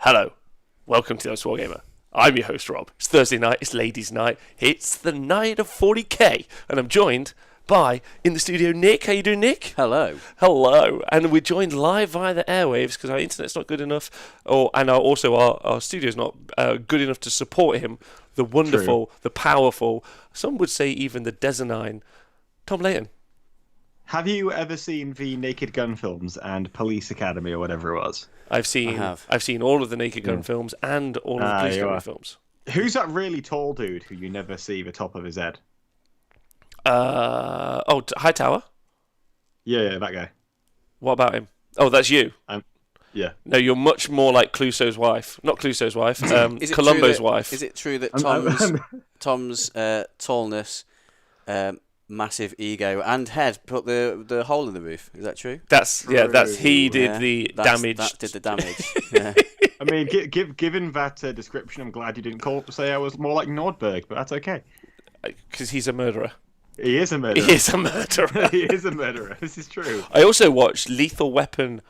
Hello, welcome to the Honest Wargamer. I'm your host Rob. It's Thursday night, it's ladies' night, it's the night of 40k, and I'm joined by, in the studio, Nick. How you doing, Nick? Hello. Hello, and we're joined live via the airwaves because our internet's not good enough, our studio's not good enough to support him. The wonderful, the powerful, some would say even the Desanine, Tom Layton. Have you ever seen the Naked Gun films and Police Academy or whatever it was? I've seen all of the Naked Gun films and all of the Police Academy films. Who's that really tall dude who you never see the top of his head? Hightower? Yeah, that guy. What about him? Oh, that's you. Yeah. No, you're much more like Clouseau's wife. Not Clouseau's wife. Columbo's wife. Is it true that Tom's tallness, massive ego, and head put the hole in the roof? Is that true? He did the damage. That did the damage. Yeah. I mean, given that description, I'm glad you didn't say I was more like Nordberg, but that's okay. Because he's a murderer. He is a murderer. He is a murderer. He is a murderer. This is true. I also watched Lethal Weapon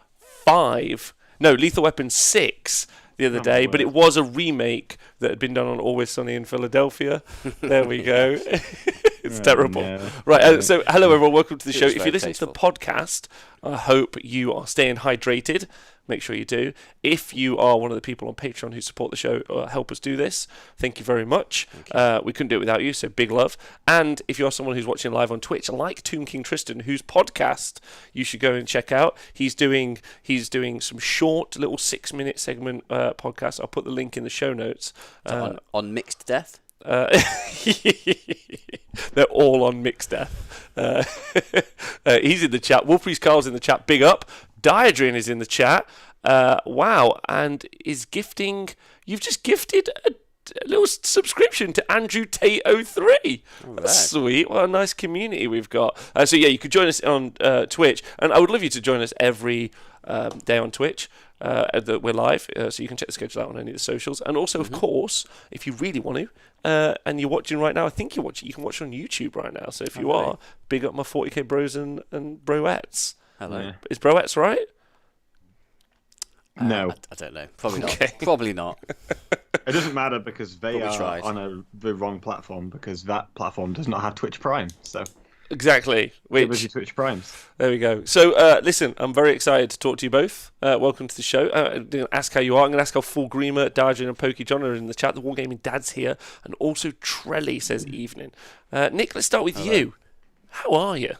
6 the other day, but it was a remake that had been done on Always Sunny in Philadelphia. There we go. It's terrible. No. Right, so hello everyone, welcome to the show. If you listen to the podcast, I hope you are staying hydrated. Make sure you do. If you are one of the people on Patreon who support the show or help us do this, thank you very much. We couldn't do it without you, so big love. And if you are someone who's watching live on Twitch, like Tomb King Tristan, whose podcast you should go and check out. He's doing some short little 6-minute segment podcasts. I'll put the link in the show notes. On Mixed Death? They're all on Mixed Death. He's in the chat. Wolfpriest Carl's in the chat. Big up. Diadrin is in the chat. Wow, and is gifting. You've just gifted a little subscription to Andrew Tate 03. That's sweet. What a nice community we've got. So yeah, you could join us on Twitch, and I would love you to join us every day on Twitch. That we're live, so you can check the schedule out on any of the socials. And also, of course, if you really want to, and you're watching right now, I think you can watch on YouTube right now. So if you are, big up my 40k bros and broettes. Hello. Yeah. Is broettes right? No. I don't know. Probably not. Probably not. It doesn't matter because they are on the wrong platform, because that platform does not have Twitch Prime. So exactly. Which Twitch Primes. There we go. So listen, I'm very excited to talk to you both. Welcome to the show. I'm going to ask how you are. I'm going to ask how Fulgrimer, Darjin and Pokey John are in the chat. The Wargaming Dad's here. And also Trelly says evening. Nick, let's start with you. How are you?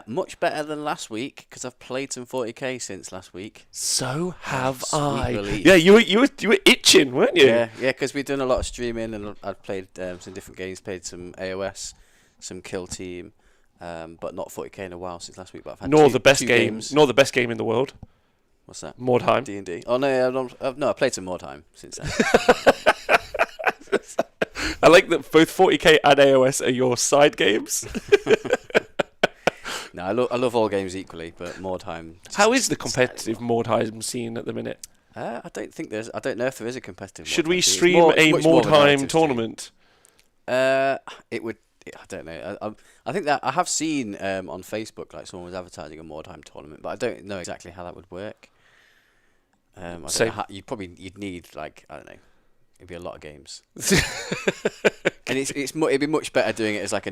Much better than last week, because I've played some 40k since last week. So have I. Relief. Yeah, you were itching, weren't you? Yeah, because we've done a lot of streaming, and I've played some different games. Played some AOS, some Kill Team, but not 40k in a while since last week. But I've had two games. Nor the best game in the world. What's that? Mordheim. D&D. Oh no, I played some Mordheim since then. I like that both 40k and AOS are your side games. No, I love all games equally, but Mordheim. How is the competitive Mordheim scene at the minute? I don't know if there is a competitive. Should we stream a Mordheim tournament? It would. I don't know. I think that I have seen on Facebook like someone was advertising a Mordheim tournament, but I don't know exactly how that would work. You'd need like, I don't know. It'd be a lot of games. And it'd be much better doing it as like a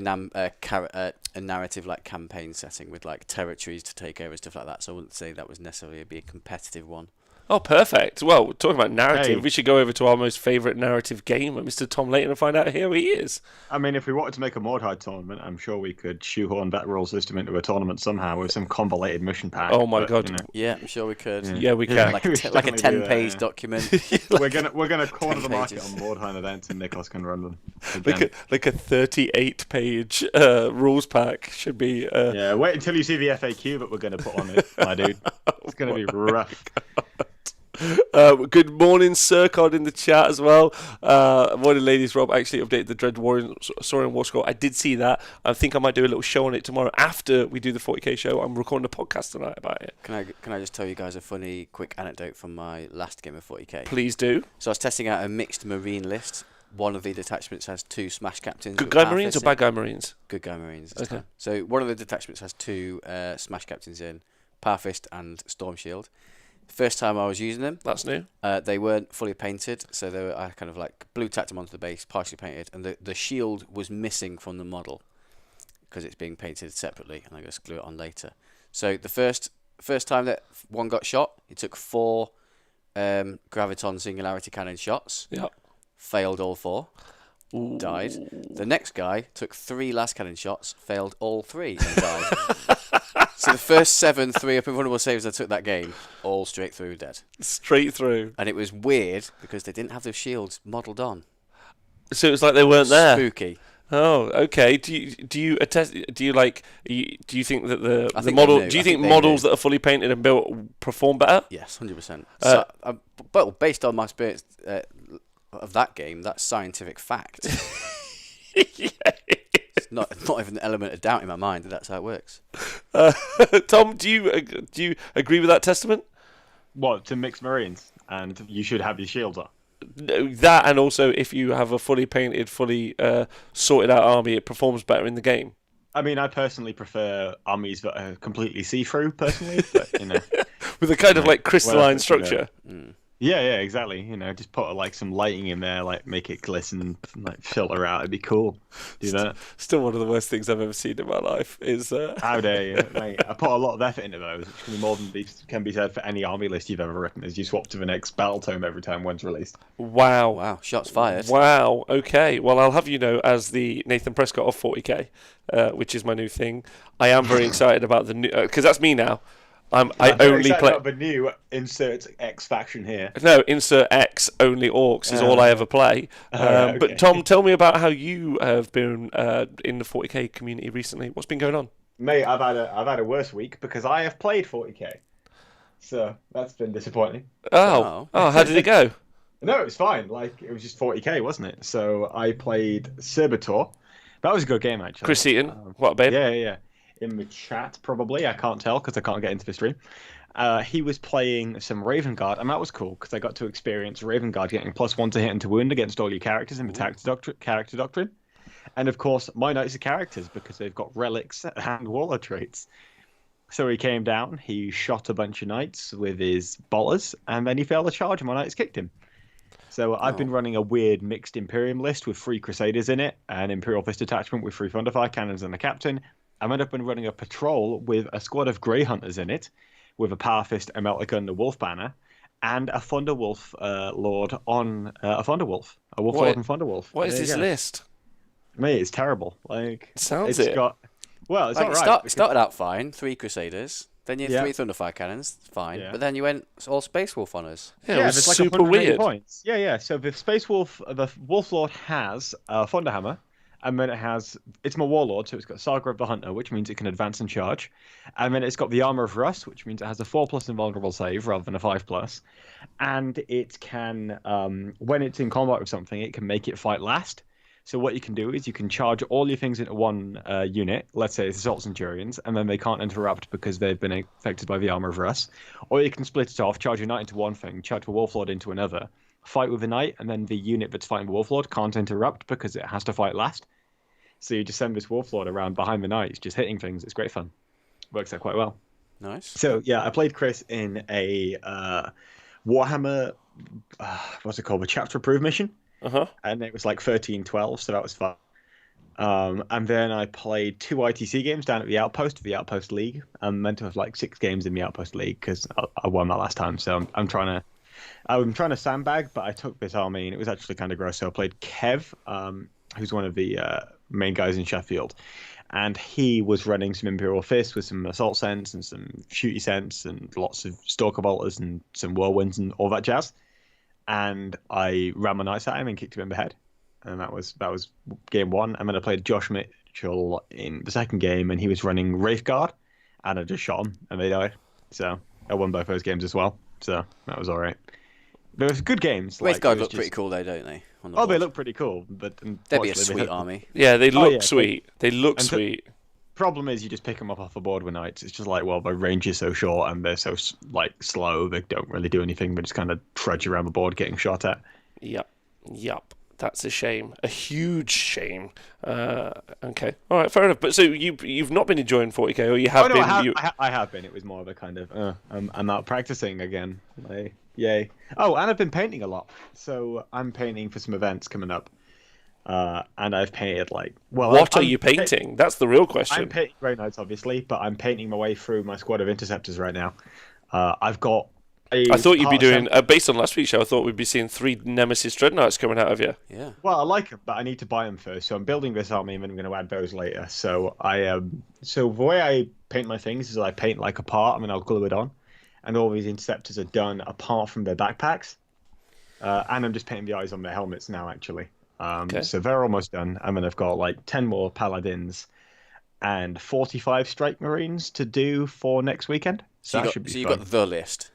narrative like campaign setting with like territories to take over and stuff like that. So I wouldn't say that was necessarily be a competitive one. Oh, perfect. Well, talking about narrative, we should go over to our most favourite narrative gamer, Mr. Tom Layton, and find out who he is. I mean, if we wanted to make a Mordheim tournament, I'm sure we could shoehorn that rule system into a tournament somehow with some convoluted mission pack. Oh my god! You know. Yeah, I'm sure we could. Yeah, we can. Like a 10-page document. We're gonna corner the market on Mordheim events, and Nicholas can run them. Like a 38-page rules pack should be. Yeah, wait until you see the FAQ that we're going to put on it, my dude. It's going to be rough. Good morning, Sircod in the chat as well. Morning, ladies. Rob actually updated the Dread Saurian War Scroll. I did see that. I think I might do a little show on it tomorrow after we do the 40k show. I'm recording a podcast tonight about it. Can I just tell you guys a funny quick anecdote from my last game of 40k? Please do. So I was testing out a mixed marine list. One of the detachments has 2 Smash Captains. Good guy Marines or bad guy Marines? Good guy Marines. Okay. So one of the detachments has 2 Smash Captains in, Powerfist and Storm Shield. First time I was using them, That's new. they weren't fully painted, so they were, I kind of like blue tacked them onto the base, partially painted, and the shield was missing from the model because it's being painted separately, and I just glue it on later. So the first time that one got shot, it took 4 Graviton Singularity Cannon shots, Yeah. failed all 4, Ooh. died. The next guy took 3 last cannon shots, failed all 3, and died. So the first 7 3-up invulnerable saves I took that game, all straight through dead. Straight through. And it was weird because they didn't have those shields modelled on. So it was like they weren't there. Spooky. Oh, okay. Do you attest? Do you think that I the think model? they knew. Do you I think think they models knew. that are fully painted and built perform better? Yes, 100%. Well, based on my experience of that game, that's scientific fact. It's not even an element of doubt in my mind that that's how it works. Tom, do you agree with that testament? What, to mixed marines? And you should have your shields on. No, that, and also if you have a fully painted, fully sorted out army, it performs better in the game. I mean, I personally prefer armies that are completely see-through, personally. But, With a kind of like crystalline well, structure. yeah, just put like some lighting in there, like make it glisten, like filter out. It'd be cool. Do that. Still one of the worst things I've ever seen in my life is. How dare you, mate? I put a lot of effort into those, which can be more than can be said for any army list you've ever written. As you swap to the next battle tome every time one's released. Wow. Wow, shots fired. Wow. Okay. Well, I'll have you know, as the Nathan Prescott of 40k, which is my new thing, I am very excited about the new, because that's me now. I only play. The new insert X faction here. No, insert X only orcs is all I ever play. Okay. But Tom, tell me about how you have been in the 40k community recently. What's been going on? Mate, I've had a worse week because I have played 40k, so that's been disappointing. Oh, how did it go? No, it was fine. Like, it was just 40k, wasn't it? So I played Cerbator. That was a good game, actually. Chris Eaton, what a babe. Yeah. In the chat, probably. I can't tell because I can't get into the stream. He was playing some Raven Guard, and that was cool because I got to experience Raven Guard getting +1 to hit and to wound against all your characters in the character doctrine. And of course, my knights are characters because they've got relics and warlord traits. So he came down, he shot a bunch of knights with his bolters, and then he failed a charge, and my knights kicked him. So I've been running a weird mixed Imperium list with 3 Crusaders in it, an Imperial Fist attachment with 3 Thunderfire cannons and a captain. I've ended up running a patrol with a squad of Grey Hunters in it, with a Power Fist, a Melter Gun, a Wolf Banner, and a Thunderwolf Lord on a Thunderwolf. A Wolf Lord and Thunderwolf. What is this list? Mate, it's terrible. Like, Sounds it's it. got... Well, it's Like, alright. started out fine, 3 Crusaders, then you had Yeah. 3 Thunderfire Cannons, fine, Yeah. but then you went all Space Wolf on us. Yeah, it was there's like super 180 weird. Points. Yeah. So the Space Wolf, the Wolf Lord has a Thunderhammer, and then it's my Warlord, so it's got Saga of the Hunter, which means it can advance and charge, and then it's got the Armor of Rust, which means it has a 4+ invulnerable save rather than a 5+, and it can, when it's in combat with something, it can make it fight last. So what you can do is you can charge all your things into one unit, let's say it's Assault Centurions, and then they can't interrupt because they've been affected by the Armor of Rust. Or you can split it off, charge your knight into one thing, charge the Wolf Lord into another, fight with the knight, and then the unit that's fighting the Wolf Lord can't interrupt because it has to fight last. So you just send this Wolf Lord around behind the knights, just hitting things. It's great fun. Works out quite well. Nice. So yeah, I played Chris in a Warhammer, what's it called, a Chapter Approved mission. And it was like 13-12, so that was fun. And then I played 2 ITC games down at the Outpost League. I'm meant to have like 6 games in the Outpost League because I won that last time. So I'm trying to sandbag, but I took this army and it was actually kind of gross. So I played Kev, who's one of the main guys in Sheffield, and he was running some Imperial Fists with some Assault Sense and some Shooty Sense and lots of Stalker Bolters and some Whirlwinds and all that jazz. And I ran my knights at him and kicked him in the head, and that was game 1. And then I played Josh Mitchell in the second game, and he was running Wraith Guard, and I just shot him, and they died. So I won both those games as well. So that was all right. They were good games. Wraith Guard look just... pretty cool though, don't they? On the Oh, they board. look pretty cool, but They'd be a unfortunately they sweet have- army. Yeah, they look yeah. sweet. They look And sweet. Problem is, you just pick them up off the board with knights. It's just like, well, their range is so short and they're so like slow. They don't really do anything, but just kind of trudge around the board getting shot at. Yep. That's a shame. A huge shame. Okay. All right, fair enough. But so you've not been enjoying 40k, or you have been? I have been. It was more of a kind of, I'm out practicing again. Yay. Oh, and I've been painting a lot. So I'm painting for some events coming up. And I've painted What are you painting? That's the real question. I'm painting Grey Knights, obviously, but I'm painting my way through my squad of Interceptors right now. I've got I thought you'd be doing, based on last week's show, I thought we'd be seeing 3 Nemesis Dreadnoughts coming out of you. Yeah. Well, I like them, but I need to buy them first. So I'm building this army, and then I'm going to add those later. So so the way I paint my things is I paint like a part, and then I'll glue it on. And all these Interceptors are done apart from their backpacks. And I'm just painting the eyes on their helmets now, actually. So they're almost done. And then I've got 10 more Paladins and 45 Strike Marines to do for next weekend. So that should be fun. You got the list?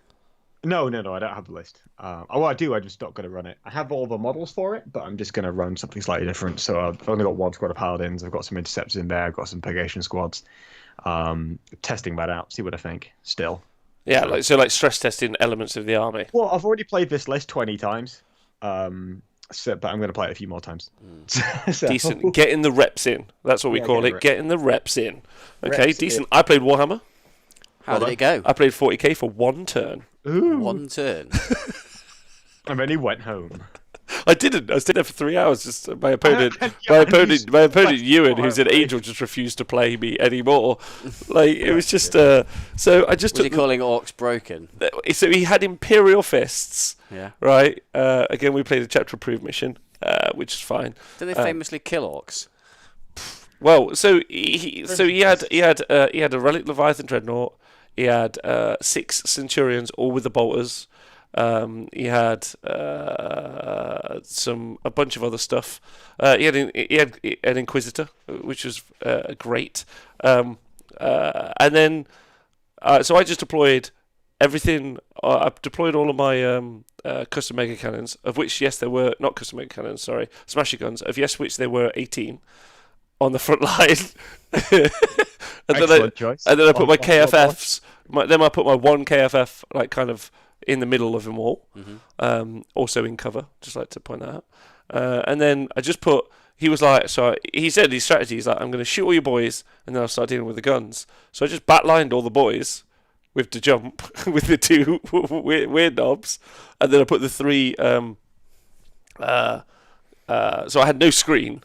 No, I don't have the list. I do. I just not going to run it. I have all the models for it, but I'm just going to run something slightly different. So I've only got 1 squad of Paladins. I've got some Interceptors in there. I've got some Purgation squads. Testing that out. See what I think. Still. Yeah, so stress testing elements of the army. Well, I've already played this list 20 times. But I'm going to play it a few more times. Decent. Getting the reps in. That's what we call it. Getting the reps in. Okay, reps decent. I played Warhammer. How did it go? I played 40k for 1 turn. Ooh. 1 turn? And then he went home. I didn't. I was there for 3 hours. Just my opponent, Ewan, who's an angel, just refused to play me anymore. It was just. So I just. Was he calling orcs broken? So he had Imperial fists. Yeah. Right. Again, we played a chapter approved mission, which is fine. Did they famously kill orcs? Well, so he had a Relic Leviathan Dreadnought. He had 6 Centurions, all with the bolters. He had a bunch of other stuff. He had an Inquisitor, which was great. And then, so I just deployed everything. I deployed all of my custom mega cannons, of which there were not custom mega cannons. Sorry, smasher guns. Of which there were 18 on the front line. Excellent choice. And then I put my KFFs. Then I put my 1 KFF kind of in the middle of them all, also in cover. Just like to point that out. And then I just put. He was like, so he said his strategy is I'm going to shoot all your boys, and then I'll start dealing with the guns. So I just backlined all the boys with the jump with the 2 weird knobs, and then I put the 3. So I had no screen.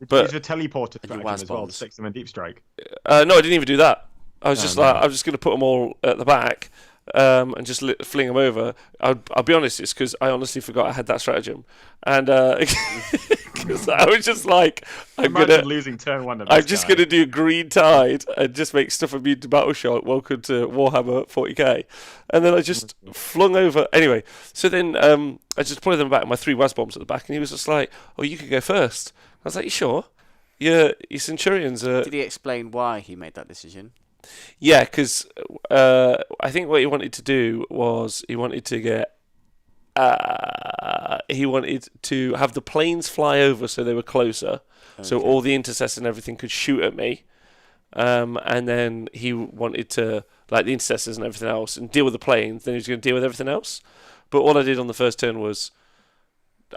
But use a teleporter strategy as well to stick them in deep strike. No, I didn't even do that. I was just I'm just going to put them all at the back, and just fling them over. I'll be honest, it's because I honestly forgot I had that stratagem, and because I was just losing turn 1. I'm just going to do Green Tide and just make stuff immune to battle shock. Welcome to Warhammer 40k, and then I just flung over. Anyway, so then I just put them back in my 3 WAS bombs at the back, and he was just like, "Oh, you can go first." I was like, "You sure? Your Centurions are..." Did he explain why he made that decision? Yeah, because I think what he wanted to do was he wanted to get... he wanted to have the planes fly over so they were closer, so all the intercessors and everything could shoot at me. And then he wanted to, the intercessors and everything else, and deal with the planes, then he was going to deal with everything else. But what I did on the first turn was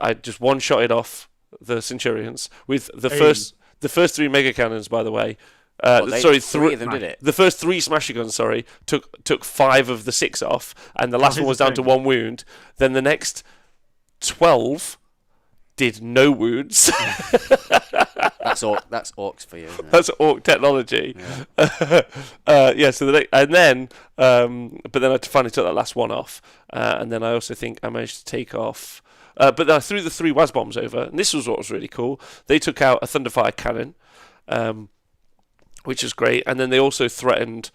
I just one-shotted off the Centurions with the first 3 mega cannons, by the way. 3 of them did it. The first 3 smasher guns, took 5 of the 6 off, and the last one was down to 1 wound. Then the next 12 did no wounds. That's orcs for you. Isn't it? That's orc technology. Yeah. So but then I finally took that last one off, and then I also think I managed to take off. But then I threw the 3 WAS bombs over, and this was what was really cool. They took out a Thunderfire cannon, which was great, and then they also threatened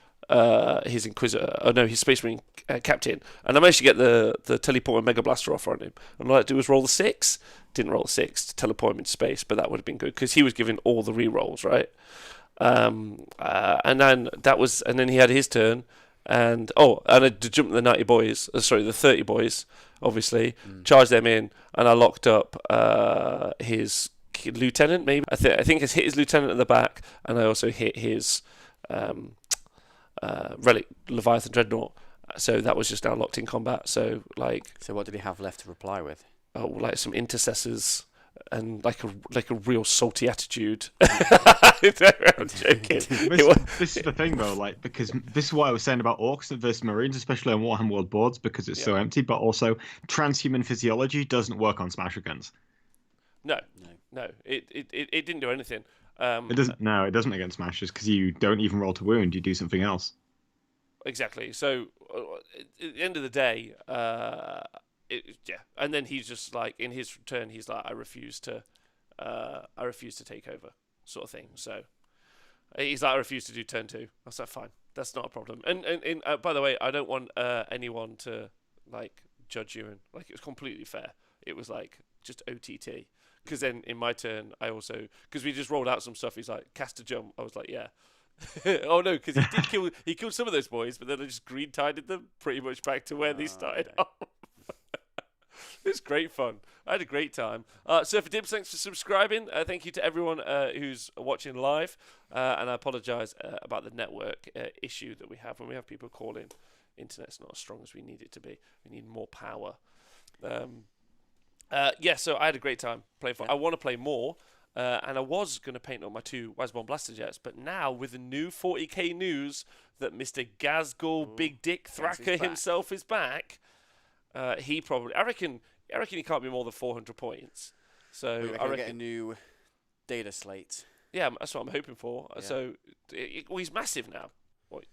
his Inquisitor. Oh no, his Space Marine captain, and I managed to get the teleporter Mega Blaster off on him. And all I had to do was roll the 6. Didn't roll a 6 to teleport him into space, but that would have been good because he was given all the re-rolls, right? And then he had his turn, and I jumped the 90 boys. The 30 boys. Obviously, charged them in, and I locked up his lieutenant. Maybe I think I hit his lieutenant at the back, and I also hit his Relic Leviathan Dreadnought. So that was just now locked in combat. So what did he have left to reply with? Some intercessors, and like a real salty attitude. I'm joking. This is the thing though, like, because this is what I was saying about orcs versus marines, especially on Warhammer World boards, because it's so empty. But also, transhuman physiology doesn't work on smasher guns. No. It didn't do anything. It doesn't. No, it doesn't against smashers because you don't even roll to wound. You do something else. Exactly. So at the end of the day, and then he's just like, in his turn, he's like, I refuse to take over, sort of thing. So he's like, I refuse to do turn 2. I was like, fine, that's not a problem. And by the way, I don't want anyone to like judge you, and like, it was completely fair. It was like just OTT. Because then in my turn, I also, because we just rolled out some stuff. He's like, cast a jump. I was like, yeah. Oh no, because he killed some of those boys, but then I just green tided them pretty much back to where they started off. It was great fun. I had a great time. Surfer Dibs, thanks for subscribing. Thank you to everyone who's watching live. And I apologise about the network issue that we have when we have people call in. Internet's not as strong as we need it to be. We need more power. So I had a great time playing for. I want to play more. And I was going to paint on my 2 Wasbon Blaster Jets, but now with the new 40k news that Mr. Gazgul Big Dick Thraka himself is back, I reckon he can't be more than 400 points. So I reckon get a new data slate. Yeah, that's what I'm hoping for. Yeah. So he's massive now. What,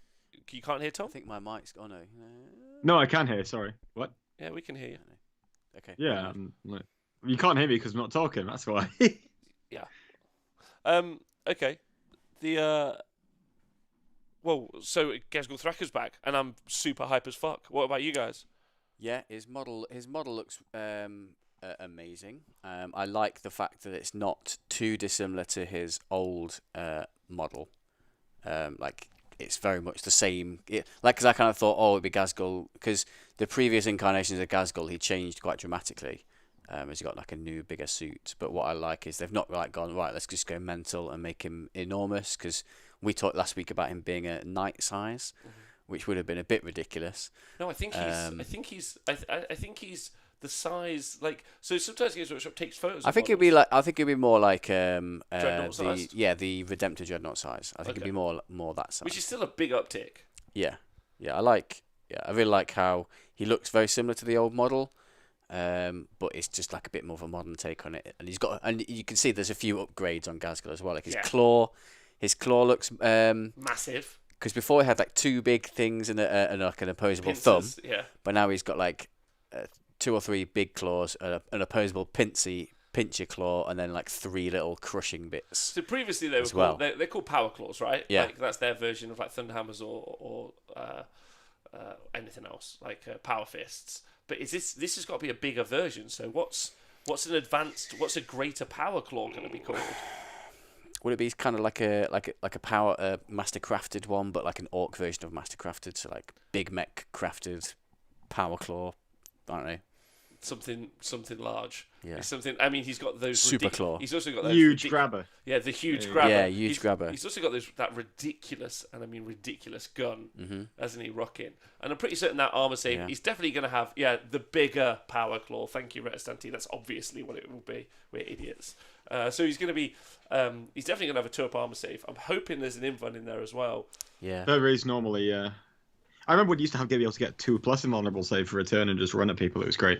you can't hear Tom? I think my mic's. Oh no. No, I can hear. Sorry. What? Yeah, we can hear you. Okay. Yeah. You can't hear me because I'm not talking. That's why. Yeah. Okay. So Gazgul Thraka's back, and I'm super hype as fuck. What about you guys? Yeah, his model looks amazing. I like the fact that it's not too dissimilar to his old model. Like, it's very much the same. Because I kind of thought, it'd be Gazgul, because the previous incarnations of Gazgul, he changed quite dramatically. As he got like a new, bigger suit. But what I like is they've not like gone, right, let's just go mental and make him enormous, because we talked last week about him being a knight size, which would have been a bit ridiculous. No, I think he's the size, like, so sometimes Games Workshop takes photos. I think it'd be more like Dreadnought size. the Redemptor Dreadnought size. I think it'd be more that size. Which is still a big uptick. Yeah. I really like how he looks very similar to the old model. But it's just like a bit more of a modern take on it, and you can see there's a few upgrades on Gazgul as well. Like his claw looks massive. Because before he had like 2 big things and like an opposable Pincers, thumb, but now he's got like 2 or 3 big claws, an opposable pincher claw, and then like 3 little crushing bits. So previously they're called power claws, right? Yeah, like that's their version of like Thunderhammers or anything else like power fists. But this has got to be a bigger version? So what's a greater power claw going to be called? Would it be kind of like a power mastercrafted one, but like an orc version of mastercrafted? So like big mech crafted power claw. I don't know. Something large. Yeah. Something. I mean, he's got those super claw. He's also got those huge grabber. Yeah, the huge grabber. Yeah, huge grabber. He's also got that ridiculous, and I mean ridiculous gun, hasn't he? Rocking. And I'm pretty certain that armor save. Yeah. He's definitely going to have the bigger power claw. Thank you, Retastanti. That's obviously what it will be. We're idiots. So he's going to be. He's definitely going to have a 2-up armor save. I'm hoping there's an invuln in there as well. Yeah. There is normally. I remember we used to have to be able to get 2+ invulnerable save for return and just run at people. It was great.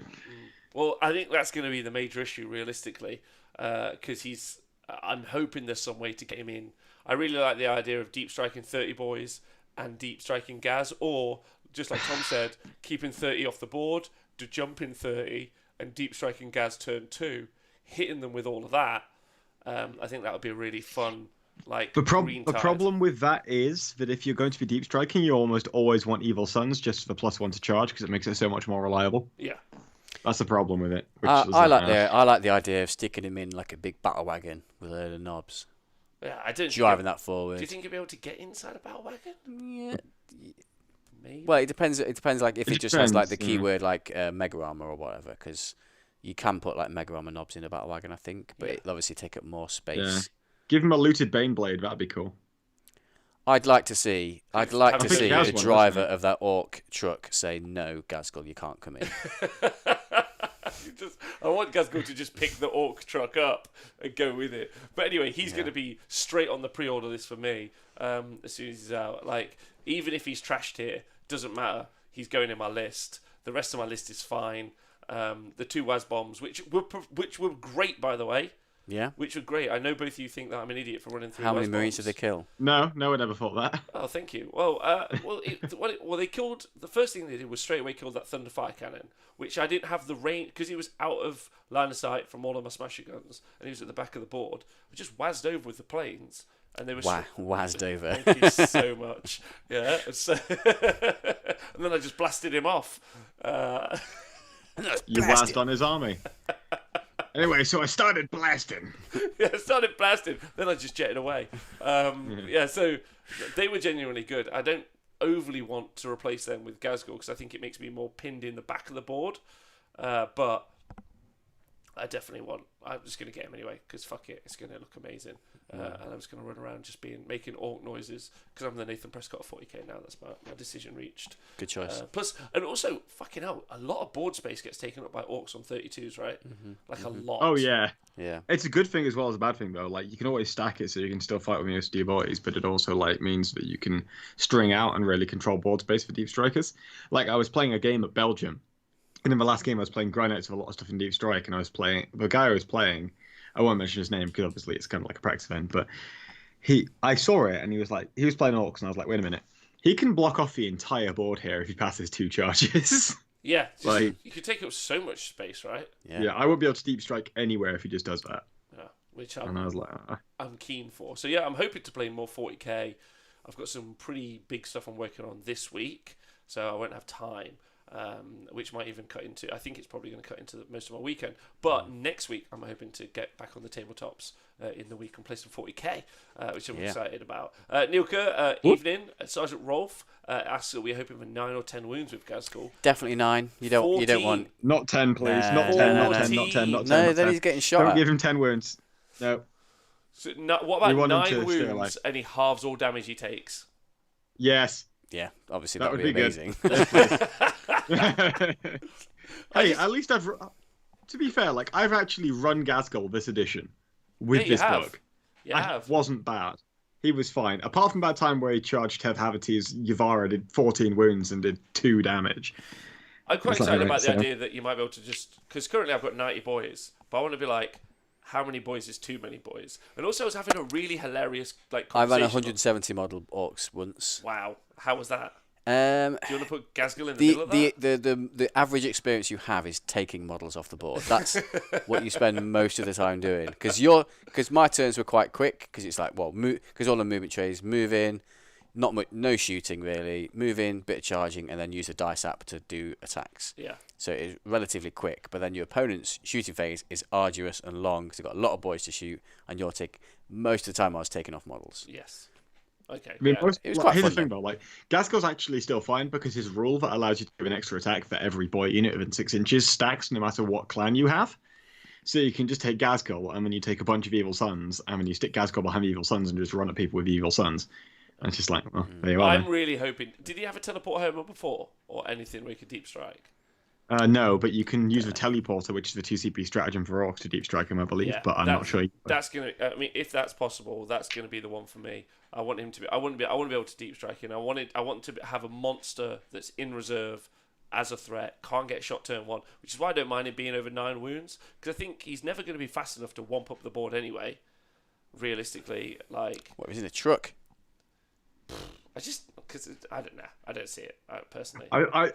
Well, I think that's going to be the major issue, realistically, because I'm hoping there's some way to get him in. I really like the idea of deep striking 30 boys and deep striking Gaz, or just like Tom said, keeping 30 off the board, to jump in 30 and deep striking Gaz turn 2, hitting them with all of that. I think that would be a really fun. The problem with that is that if you're going to be deep striking, you almost always want Evil Sons just for the +1 to charge, because it makes it so much more reliable. Yeah. That's the problem with it. I like the idea of sticking him in like a big battle wagon with a load of knobs. Yeah, I don't. Driving that forward. Do you think you'll be able to get inside a battle wagon? Yeah. Maybe. Well, it depends. Like if it just has like the keyword like Mega Armor or whatever, because you can put like Mega Armor knobs in a battle wagon, I think, but it'll obviously take up more space. Yeah. Give him a looted Baneblade. That'd be cool. I'd like to see a driver of that orc truck say, "No, Gazgul, you can't come in." I want Gazgul to just pick the Orc truck up and go with it. But anyway, he's going to be straight on the pre-order list for me as soon as he's out. Like, even if he's trashed here, doesn't matter. He's going in my list. The rest of my list is fine. The 2 Waz bombs, which were great, by the way. Yeah. Which were great. I know both of you think that I'm an idiot for running through. How many Waz Marines bombs. did they kill? No, I never thought that. Oh, thank you. Well, they killed. The first thing they did was straight away kill that Thunderfire cannon, which I didn't have the range because he was out of line of sight from all of my Smasher guns, and he was at the back of the board. I just wazzed over with the planes, and they were Wazzed over. Thank you so much. Yeah. So and then I just blasted him off. You wazzed on his army. Anyway, so I started blasting. I started blasting. Then I just jetted away. Yeah, so they were genuinely good. I don't overly want to replace them with Gazgul because I think it makes me more pinned in the back of the board. But I definitely want. I'm just going to get him anyway because fuck it, it's going to look amazing. And I'm just going to run around just making Orc noises because I'm the Nathan Prescott of 40k now. That's my decision reached. Good choice. Plus, and also, fucking hell, a lot of board space gets taken up by Orcs on 32s, right? Like a lot. Oh yeah. Yeah. It's a good thing as well as a bad thing though. Like you can always stack it so you can still fight with most of your boys, but it also like means that you can string out and really control board space for deep strikers. Like I was playing a game at Belgium, and in the last game I was playing Granites with a lot of stuff in deep strike, and I was playing the guy I was playing. I won't mention his name because obviously it's kind of like a practice event, but I saw it and he was playing Orcs, and I was like, wait a minute, he can block off the entire board here if he passes 2 charges. Yeah, like you could take up so much space, right? Yeah, I won't be able to deep strike anywhere if he just does that. Yeah, which And I was like, I'm keen for. So yeah, I'm hoping to play more 40k. I've got some pretty big stuff I'm working on this week, so I won't have time. Which might even cut into. I think it's probably going to cut into most of my weekend. But next week, I'm hoping to get back on the tabletops in the week and play some 40k, which I'm excited about. Nilka, evening. Sergeant Rolf asks, "Are we hoping for 9 or 10 wounds with Gazgul?" Definitely 9. You don't want. not 10, please. Nah, Not 10, no, not no. 10, not 10, not 10. No, not then 10. he's getting shot Don't at. give him 10 wounds. No. So, what We about want him 9 to stay alive. wounds and he halves all damage he takes? Yes. Yeah, obviously That that would would be be good. amazing. Hey, at least to be fair, like I've actually run Gazgul this edition with Yeah, you this have. book. You I have. wasn't bad. He was fine. Apart from that time where he charged Tev Haverty's Yavara, did 14 wounds and did 2 damage. I'm quite It's like, excited right, about the so- idea that you might be able to just because currently I've got 90 boys, but I want to be like, how many boys is too many boys? And also, I was having a really hilarious like. I ran conversation 170 model Orcs once. Wow, how was that? Do you want to put Gazgul in the middle of that? The average experience you have is taking models off the board. That's what you spend most of the time doing. Because my turns were quite quick. Because it's like because all the movement trays move in, no shooting really, move in, bit of charging, and then use a dice app to do attacks. Yeah. So it's relatively quick. But then your opponent's shooting phase is arduous and long because they've got a lot of boys to shoot, and most of the time I was taking off models. Yes. Okay. I mean, Yeah. It was quite here's fun, the thing though, like Gazgul's actually still fine because his rule that allows you to do an extra attack for every boy unit within 6 inches stacks no matter what clan you have. So you can just take Gazgul and then you take a bunch of Evil Sons and then you stick Gazgul behind the Evil Sons and just run at people with Evil Sons. And it's just like, well, there you are. I'm really hoping. Did he have a teleport homer before or anything where he could deep strike? No, but you can use the teleporter, which is the 2CP stratagem for Orcs to deep strike him, I believe. Yeah, but I'm not sure. That's gonna. I mean, if that's possible, that's gonna be the one for me. I want him to be. I want to be able to deep strike him. I want to have a monster that's in reserve as a threat. Can't get shot turn 1, which is why I don't mind him being over 9 wounds because I think he's never going to be fast enough to womp up the board anyway. Realistically, like What was in the truck? because I don't know. I don't see it personally. I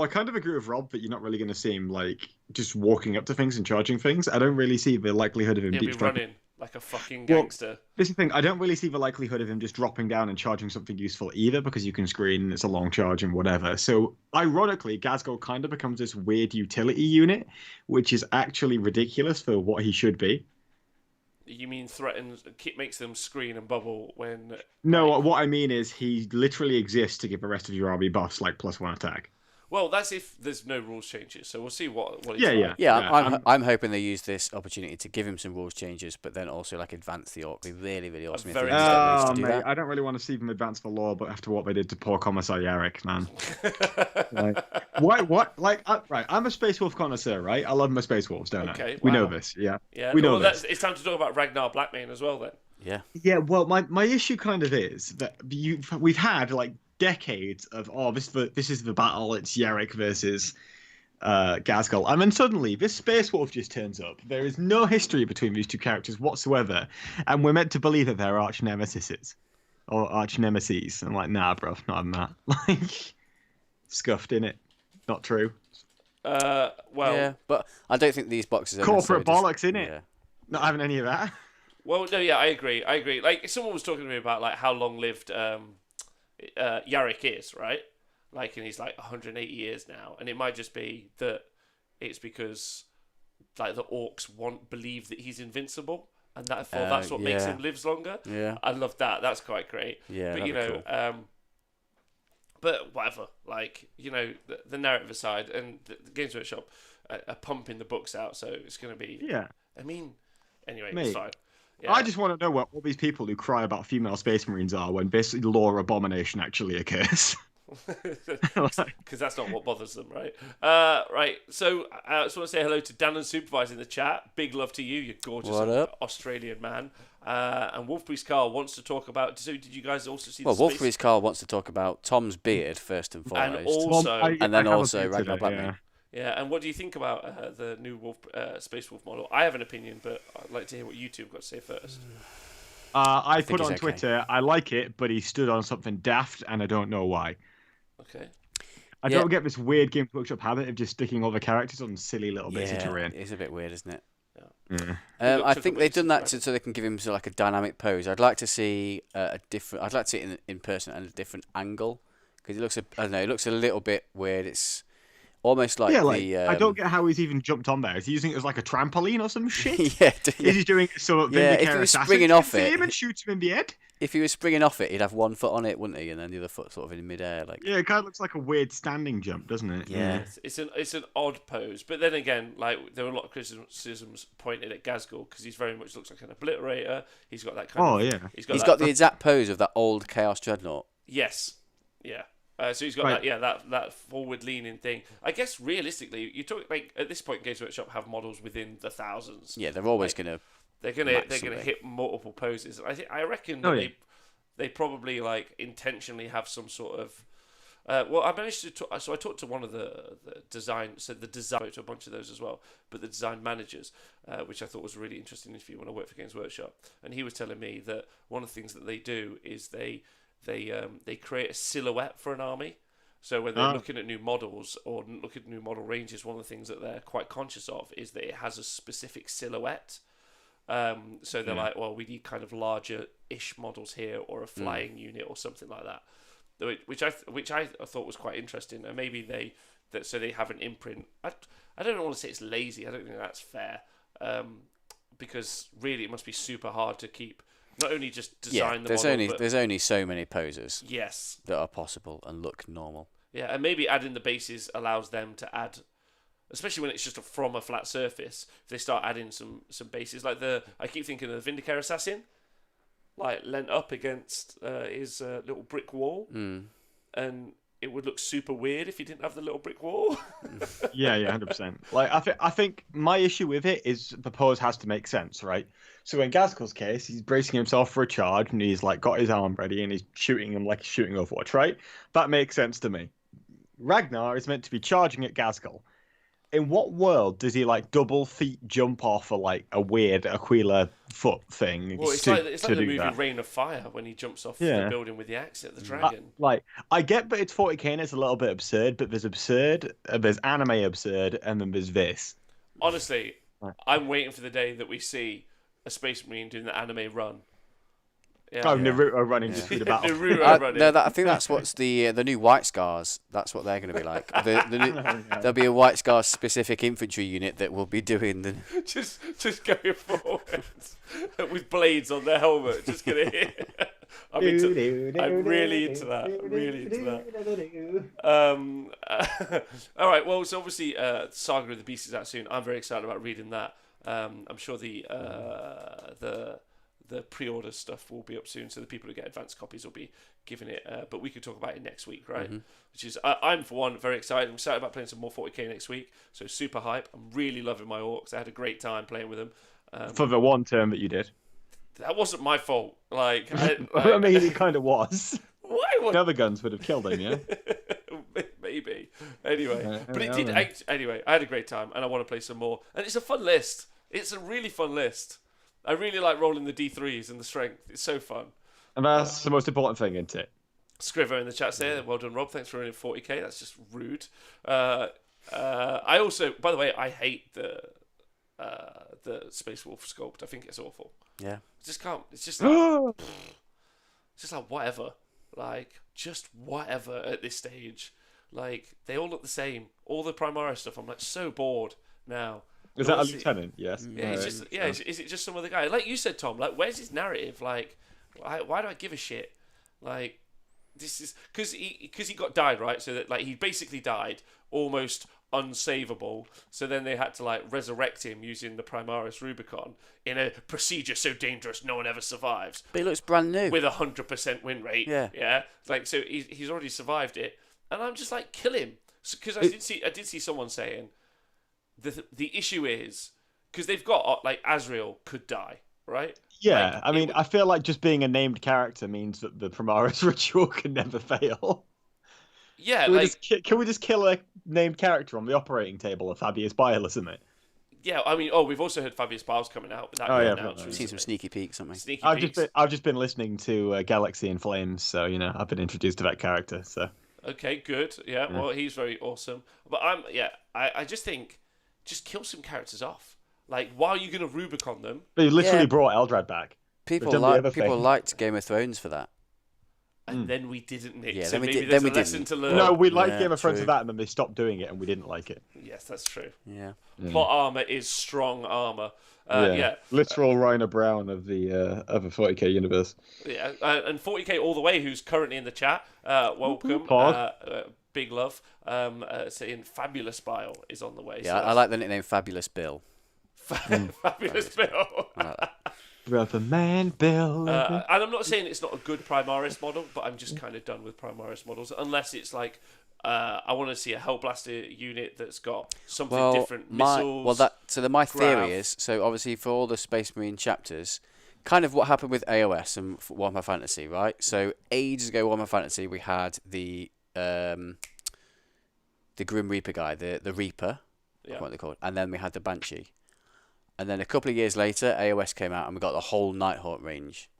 kind of agree with Rob that you're not really going to see him like just walking up to things and charging things. I don't really see the likelihood of him He'll be deep striking. running like a fucking gangster. This is the thing. I don't really see the likelihood of him just dropping down and charging something useful either, because you can screen and it's a long charge and whatever. So, ironically, Gazgul kind of becomes this weird utility unit, which is actually ridiculous for what he should be. You mean threatens, makes them screen and bubble when... No, what I mean is he literally exists to give the rest of your army buffs, like +1 attack. Well, that's if there's no rules changes. So we'll see what he's Yeah, like. Yeah, I'm hoping they use this opportunity to give him some rules changes, but then also like advance the orc. It'd be really, really awesome if they very used that ways Oh, to do mate, that. I don't really want to see them advance the law, but after what they did to poor Commissar Yarrick, man. Why? What? Like, right? I'm a Space Wolf connoisseur, right? I love my Space Wolves, don't Okay, I? We know wow. this, yeah. Yeah. We know Well, this. it's time to talk about Ragnar Blackmane as well then. Yeah. Yeah. Well, my issue kind of is that we've had like decades of this is the battle. It's Yarick versus Gazgul, and then suddenly this Space Wolf just turns up. There is no history between these two characters whatsoever, and we're meant to believe that they're arch nemesis or arch nemesis. I'm like, nah, bro, not having that. Like, scuffed in it. Not true. Well, Yeah, but I don't think these boxes are Corporate necessarily bollocks, innit? Yeah. Not having any of that. well, no, yeah, I agree. Like, someone was talking to me about like how long-lived Yarick is, right? Like, and he's like 180 years now, and it might just be that it's because like the orcs believe that he's invincible, and therefore that's what makes yeah. him lives longer. Yeah. I love that. That's quite great. Yeah, but that'd you be know, cool. but whatever. Like, you know, the narrative aside, and the Games Workshop are pumping the books out, so it's going to be. Yeah. I mean, anyway, Mate, it's fine. Yeah. I just want to know what all these people who cry about female space marines are when basically lore abomination actually occurs. Because that's not what bothers them, right? Right. So I just want to say hello to Dan and Supervise in the chat. Big love to you, you gorgeous What up? Australian man. And Wolfpriest Carl wants to talk about. So did you guys also see? Well, the space? Wolfpriest Carl wants to talk about Tom's beard first and foremost. And also, And then I have also a bit Ragnar today, Blackmane. yeah. And what do you think about the new Space Wolf model? I have an opinion, but I'd like to hear what you two have got to say first. I think put on he's okay. Twitter, I like it, but he stood on something daft, and I don't know why. Okay. I don't get this weird Games Workshop habit of just sticking all the characters on silly little bits of Yeah, terrain. it's a bit weird, isn't it? Yeah. I took think a they've bit done that surprise. so they can give him sort of like a dynamic pose. I'd like to see a different. I'd like to see it in person at a different angle because it looks. I don't know. It looks a little bit weird. It's almost like Yeah, like the. I don't get how he's even jumped on there. Is he using it as like a trampoline or some shit? yeah, Is he doing it so Yeah, if he Vindicator was assassin springing can off see it- him and shoots him in the head? if he was springing off it, he'd have one foot on it, wouldn't he? And then the other foot sort of in midair, like. Yeah, it kind of looks like a weird standing jump, doesn't it? Yeah. It's an odd pose, but then again, like there were a lot of criticisms pointed at Gazgul because he's very much looks like an obliterator. He's got that kind Oh of. yeah. He's got He's that, got the exact pose of that old Chaos Dreadnought. yes, yeah. So he's got Right. that forward leaning thing. I guess realistically, you talk like at this point, Games Workshop have models within the thousands. Yeah, they're always Like, gonna. They're match gonna something. hit multiple poses. I reckon Oh, that yeah. they probably like intentionally have some sort of. Well, I managed to talk, so I talked to one of the design, so the design to a bunch of those as well, but the design managers, which I thought was a really interesting interview when I worked for Games Workshop, and he was telling me that one of the things that they do is they create a silhouette for an army. So when they're looking at new models or looking at new model ranges, one of the things that they're quite conscious of is that it has a specific silhouette. So they're like, well, we need kind of larger-ish models here, or a flying unit, or something like that, which I thought was quite interesting. And maybe they have an imprint. I don't want to say it's lazy. I don't think that's fair, because really it must be super hard to keep not only just design the model. There's only so many poses Yes. that are possible and look normal. Yeah, and maybe adding the bases allows them to add, especially when it's just from a flat surface. If they start adding some bases, like I keep thinking of the Vindicator Assassin, like leant up against his little brick wall, and it would look super weird if he didn't have the little brick wall. Yeah, 100%. Like I think my issue with it is the pose has to make sense, right? So in Gazgul's case, he's bracing himself for a charge and he's like got his arm ready and he's shooting him like he's shooting Overwatch, right? That makes sense to me. Ragnar is meant to be charging at Gazgul. In what world does he like double feet jump off like a weird Aquila foot thing? Well, it's like the movie Reign of Fire when he jumps off the building with the axe at the dragon. I get, but it's 40k and it's a little bit absurd. But there's absurd, there's anime absurd, and then there's this. Honestly, I'm waiting for the day that we see a Space Marine doing the anime run. Yeah. Naruto running just through the battle. Naruto running. No, I think that's what's the new White Scars. That's what they're going to be like. There'll be a White Scars specific infantry unit that will be doing the. just going forward with blades on their helmet, just gonna hit. I'm really into that. I'm really into that. All right. Well, so obviously, Saga of the Beast is out soon. I'm very excited about reading that. I'm sure the the pre-order stuff will be up soon, so the people who get advanced copies will be given it. But we could talk about it next week, right? Which is I'm for one very excited. I'm excited about playing some more 40k next week. So super hype. I'm really loving my orcs. I had a great time playing with them. For the one term that you did. That wasn't my fault. Like, I mean, it kind of was. Why would The other guns would have killed him, yeah? maybe. Anyway, Yeah, but it I did. don't know. Anyway, I had a great time, and I want to play some more. And it's a fun list. It's a really fun list. I really like rolling the D3s and the strength. It's so fun. And that's the most important thing, isn't it? Scriver in the chat saying, well done, Rob. Thanks for running 40k. That's just rude. I also, by the way, I hate the Space Wolf sculpt. I think it's awful. Yeah. I just can't. It's just like, it's just like whatever. Like, just whatever at this stage. Like, they all look the same. All the Primaris stuff, I'm like so bored now. Is that a Honestly, lieutenant? Yes. Yeah, it's just Is it just some other guy? Like you said, Tom. Like, where's his narrative? Like, why do I give a shit? Like, this is because he got died, right? So that, like, he basically died almost unsavable. So then they had to, like, resurrect him using the Primaris Rubicon in a procedure so dangerous no one ever survives, But he looks brand new. with 100% win rate. Yeah. Like, so he's already survived it, and I'm just like, kill him, because I did see someone saying the issue is because they've got, like, Azrael could die, right? Yeah, Like, I mean, I feel like just being a named character means that the Primaris ritual can never fail. Yeah, Can we just kill a named character on the operating table of Fabius Bile, isn't it? yeah. I mean, we've also heard Fabius Biles coming out. That Oh, yeah, announced I've Seen some recently. sneaky peeks, haven't we? Sneaky I've peeks. just been listening to Galaxy in Flames, so I've been introduced to that character. So Okay, good. Yeah, well, he's very awesome. But I just think, just kill some characters off. Like, why are you going to Rubicon them? they literally Yeah. brought Eldrad back. People done the other people thing. liked Game of Thrones for that. And then we didn't, Nick. Yeah, so then we maybe did- there's then a we lesson didn't. to learn. No, we liked Yeah, Game of Thrones true. for that, and then they stopped doing it, and we didn't like it. Yes, that's true. Yeah. Plot armor is strong armor. Yeah. Literal Raina Brown of the 40k universe. Yeah, and 40k all the way, who's currently in the chat. Welcome, Pod. big love. Saying Fabulous Bile is on the way. Yeah, I like the nickname Fabulous Bill. Fabulous Bill. Brother Man Bill. And I'm not saying it's not a good Primaris model, but I'm just kind of done with Primaris models, unless it's like I want to see a Hellblaster unit that's got something different, missiles. My theory grav. is, so obviously for all the Space Marine chapters, kind of what happened with AOS and Warhammer Fantasy, right? So ages ago, Warhammer Fantasy, we had the Grim Reaper guy, the Reaper, Yeah. what are they called, and then we had the Banshee. And then a couple of years later, AOS came out and we got the whole Nighthawk range.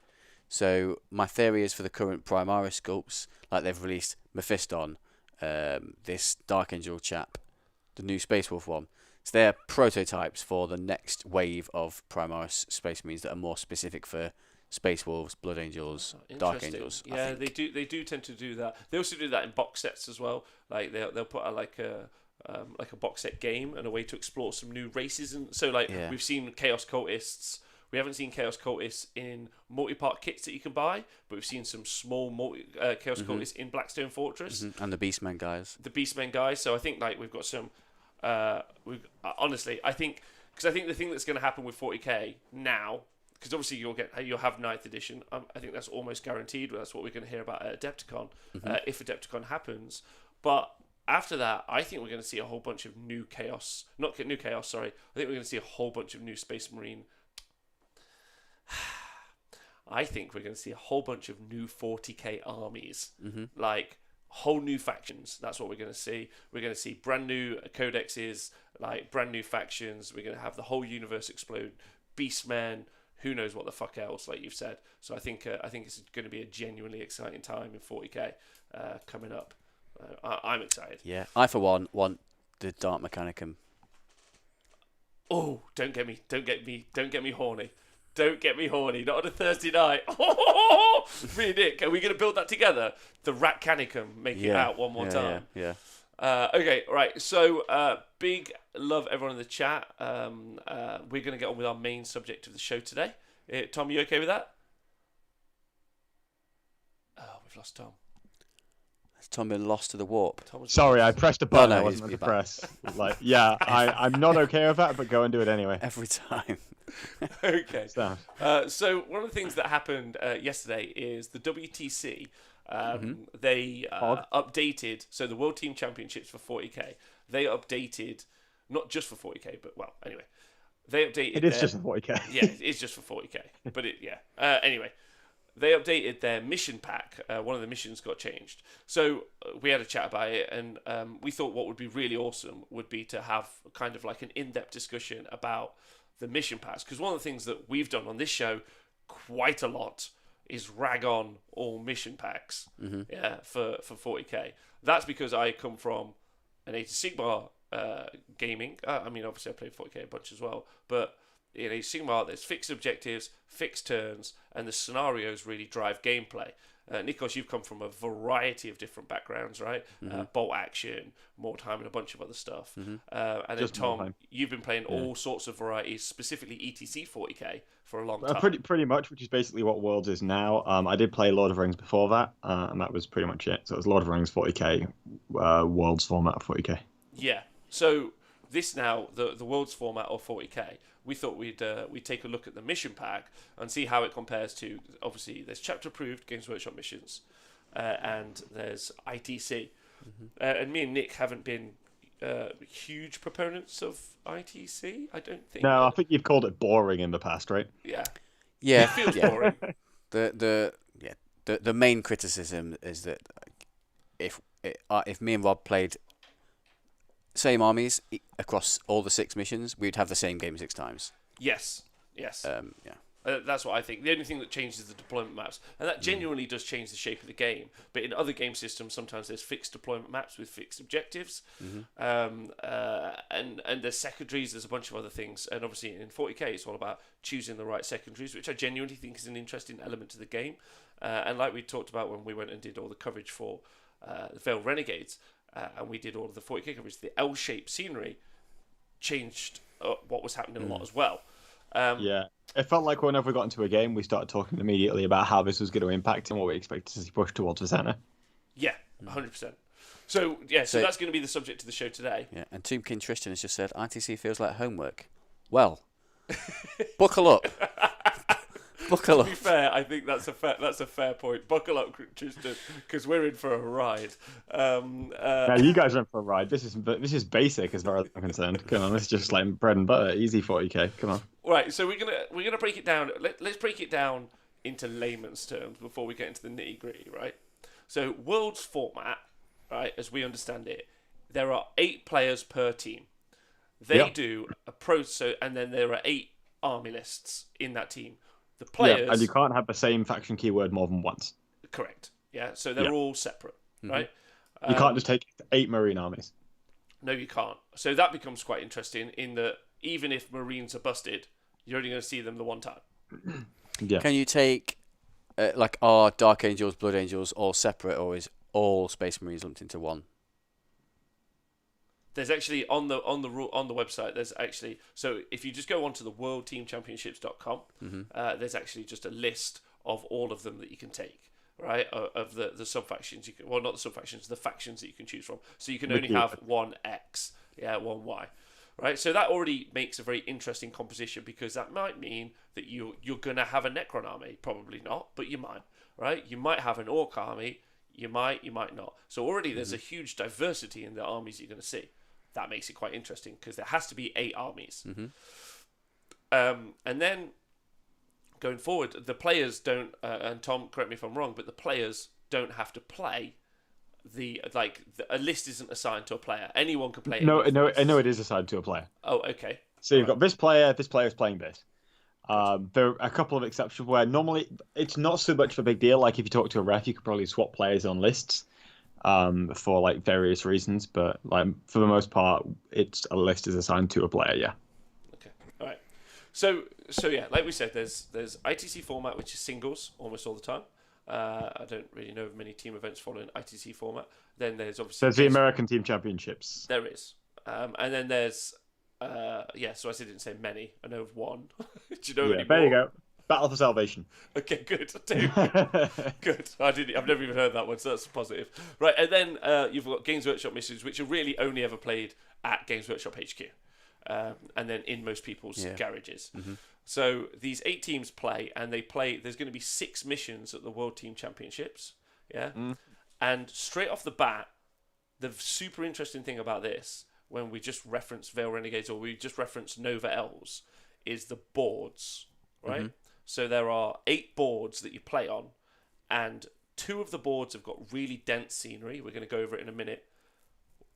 So my theory is for the current Primaris sculpts, like they've released Mephiston, this Dark Angel chap, the new Space Wolf one. So they're prototypes for the next wave of Primaris Space Marines that are more specific for Space Wolves, Blood Angels, Dark Interesting. Angels. I Yeah, think. they do tend to do that. They also do that in box sets as well. Like they'll put like a box set game and a way to explore some new races. And so, like, Yeah. we've seen Chaos Cultists. We haven't seen Chaos Cultists in multi-part kits that you can buy, but we've seen some small Chaos Cultists in Blackstone Fortress. And the Beastmen guys. The Beastmen guys. So I think, like, we've got some. Honestly, I think the thing that's going to happen with 40k now, because obviously you'll have 9th edition. I think that's almost guaranteed. That's what we're going to hear about at Adepticon, if Adepticon happens. But after that, I think we're going to see a whole bunch of new chaos. Not new chaos. Sorry, I think we're going to see a whole bunch of new Space Marine. I think we're going to see a whole bunch of new 40k armies, like whole new factions. That's what we're going to see. We're going to see brand new codexes, like brand new factions. We're going to have the whole universe explode. Beastmen, who knows what the fuck else, like you've said. So I think it's going to be a genuinely exciting time in 40k coming up. I'm excited. Yeah. I, for one, want the Dark Mechanicum. Oh, don't get me horny. Don't get me horny. Not on a Thursday night. Me and Nick, are we going to build that together? The Rat Canicum, make it out one more time. Yeah. Okay, right. So, big love everyone in the chat. We're going to get on with our main subject of the show today. Tom, you okay with that? Oh, we've lost Tom. Has Tom been lost to the warp? Sorry, I pressed a button no, I he's wasn't meant to back. press. I'm not okay with that, but go and do it anyway. Every time. Okay. So, So one of the things that happened yesterday is the WTC. They updated. So the World Team Championships for 40k. They updated, not just for 40k, but well, anyway, they updated. it is just a 40k. Yeah, it is just for 40k. But anyway, they updated their mission pack. One of the missions got changed. So we had a chat about it, and we thought what would be really awesome would be to have kind of like an in-depth discussion about the mission packs. Because one of the things that we've done on this show quite a lot is rag on all mission packs for 40k. That's because I come from an Age of Sigmar gaming. I mean, obviously I played 40k a bunch as well, but in Age of Sigmar there's fixed objectives, fixed turns, and the scenarios really drive gameplay. Nikos, you've come from a variety of different backgrounds, right? Bolt action, more time, and a bunch of other stuff. And then Tom, you've been playing all sorts of varieties, specifically ETC 40k for a long time. Pretty much, which is basically what Worlds is now. I did play Lord of the Rings before that, and that was pretty much it. So it was Lord of the Rings 40k, Worlds format of 40k. Yeah. So this now, the Worlds format of 40k, we thought we'd take a look at the mission pack and see how it compares to, obviously, there's chapter approved Games Workshop missions, and there's ITC. And me and Nick haven't been huge proponents of ITC, I don't think. No, I think you've called it boring in the past, right? Yeah. Yeah, It feels boring. The main criticism is that if me and Rob played same armies across all the 6 missions, we'd have the same game 6 times. Yes. That's what I think. The only thing that changes is the deployment maps, and that genuinely does change the shape of the game. But in other game systems, sometimes there's fixed deployment maps with fixed objectives, and there's secondaries. There's a bunch of other things, and obviously in 40k, it's all about choosing the right secondaries, which I genuinely think is an interesting element to the game. And like we talked about when we went and did all the coverage for the Veil Renegades, and we did all of the 40k coverage, the L-shaped scenery changed what was happening a lot as well. Yeah, it felt like whenever we got into a game, we started talking immediately about how this was going to impact and what we expected to see push towards the centre. Yeah, 100%. So that's going to be the subject of the show today. Yeah, and Tombkin Tristan has just said, ITC feels like homework. Well, buckle up. Buckle up. To be fair, I think that's a fair point. Buckle up, Tristan, because we're in for a ride. Now you guys are in for a ride. This is basic as far as I'm concerned. Come on, this is just like bread and butter, easy 40k. Come on. Right, so we're gonna break it down. Let's break it down into layman's terms before we get into the nitty gritty. Right. So Worlds format, right, as we understand it, there are 8 players per team. They do a and then there are 8 army lists in that team. The players, and you can't have the same faction keyword more than once. Correct. Yeah, so they're all separate, right? You can't just take 8 marine armies. No, you can't. So that becomes quite interesting in that even if Marines are busted, you're only going to see them the one time. Yeah. Can you take are Dark Angels, Blood Angels all separate, or is all Space Marines lumped into one? There's actually on the website. There's actually, so if you just go onto the worldteamchampionships.com, there's actually just a list of all of them that you can take, right? Of the sub factions not the sub factions, the factions that you can choose from. So you can only have one X, one Y, right? So that already makes a very interesting composition, because that might mean that you're gonna have a Necron army, probably not, but you might, right? You might have an Orc army, you might not. So already there's a huge diversity in the armies you're gonna see. That makes it quite interesting, because there has to be 8 armies. And then going forward, the players don't, and Tom, correct me if I'm wrong, but the players don't have to play a list isn't assigned to a player. Anyone can play it. No, it is assigned to a player. Oh, okay. So you've got this player is playing this. There are a couple of exceptions where normally it's not so much of a big deal. Like if you talk to a ref, you could probably swap players on lists. For like various reasons, but like for the most part, a list is assigned to a player. Yeah. Okay. All right. So yeah, like we said, there's ITC format, which is singles almost all the time. I don't really know of many team events following ITC format. Then there's obviously the American Team Championships. There is, and then there's So I didn't say many. I know of one. Do you know any more? There you go. Battle for Salvation. Okay, good. Good. I've never even heard that one, so that's positive. Right, and then you've got Games Workshop missions, which are really only ever played at Games Workshop HQ, and then in most people's garages. So these 8 teams play, and they play. There's going to be 6 missions at the World Team Championships. Yeah, and straight off the bat, the super interesting thing about this, when we just reference Veil Renegades or we just reference Nova Elves, is the boards, right? So there are 8 boards that you play on, and 2 of the boards have got really dense scenery. We're going to go over it in a minute.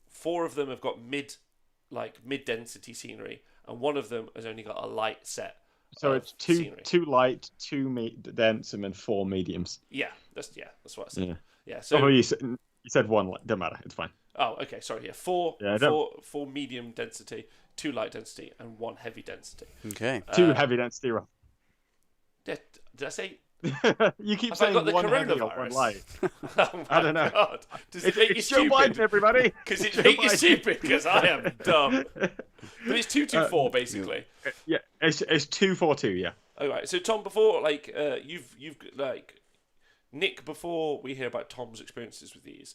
4 of them have got mid-density scenery, and 1 of them has only got a light set. So it's two light, 2 dense, and then 4 mediums. Yeah, that's what I said. Yeah. So you said 1 light. Don't matter. It's fine. Oh, okay. Sorry. Yeah, four medium density, 2 light density, and 1 heavy density. Okay. 2 heavy density. Right? Did I say? You keep saying 1 heavy or 1 light. Oh I don't know. God. Does it make you It's Joe Biden, stupid? everybody. Because it makes you stupid. Because I am dumb. But it's 2-2-4 basically. Yeah, it's 2-4-2. Yeah. All right. So Tom, before you've Nick, before we hear about Tom's experiences with these,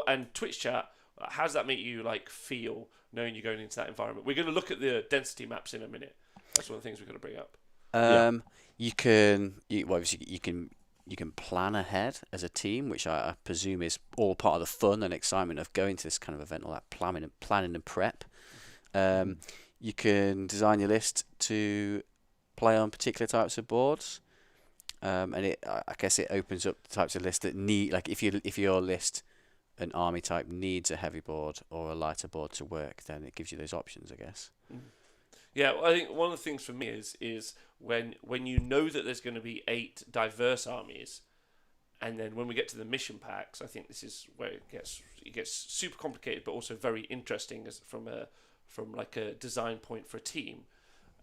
and Twitch chat, how does that make you feel knowing you're going into that environment? We're going to look at the density maps in a minute. That's one of the things we're going to bring up. You can plan ahead as a team, which I presume is all part of the fun and excitement of going to this kind of event, all that planning and prep. You can design your list to play on particular types of boards, and I guess it opens up the types of lists that need, if your list, an army type, needs a heavy board or a lighter board to work, then it gives you those options, I guess. Yeah, I think one of the things for me is when you know that there's going to be 8 diverse armies, and then when we get to the mission packs, I think this is where it gets super complicated, but also very interesting from a design point for a team.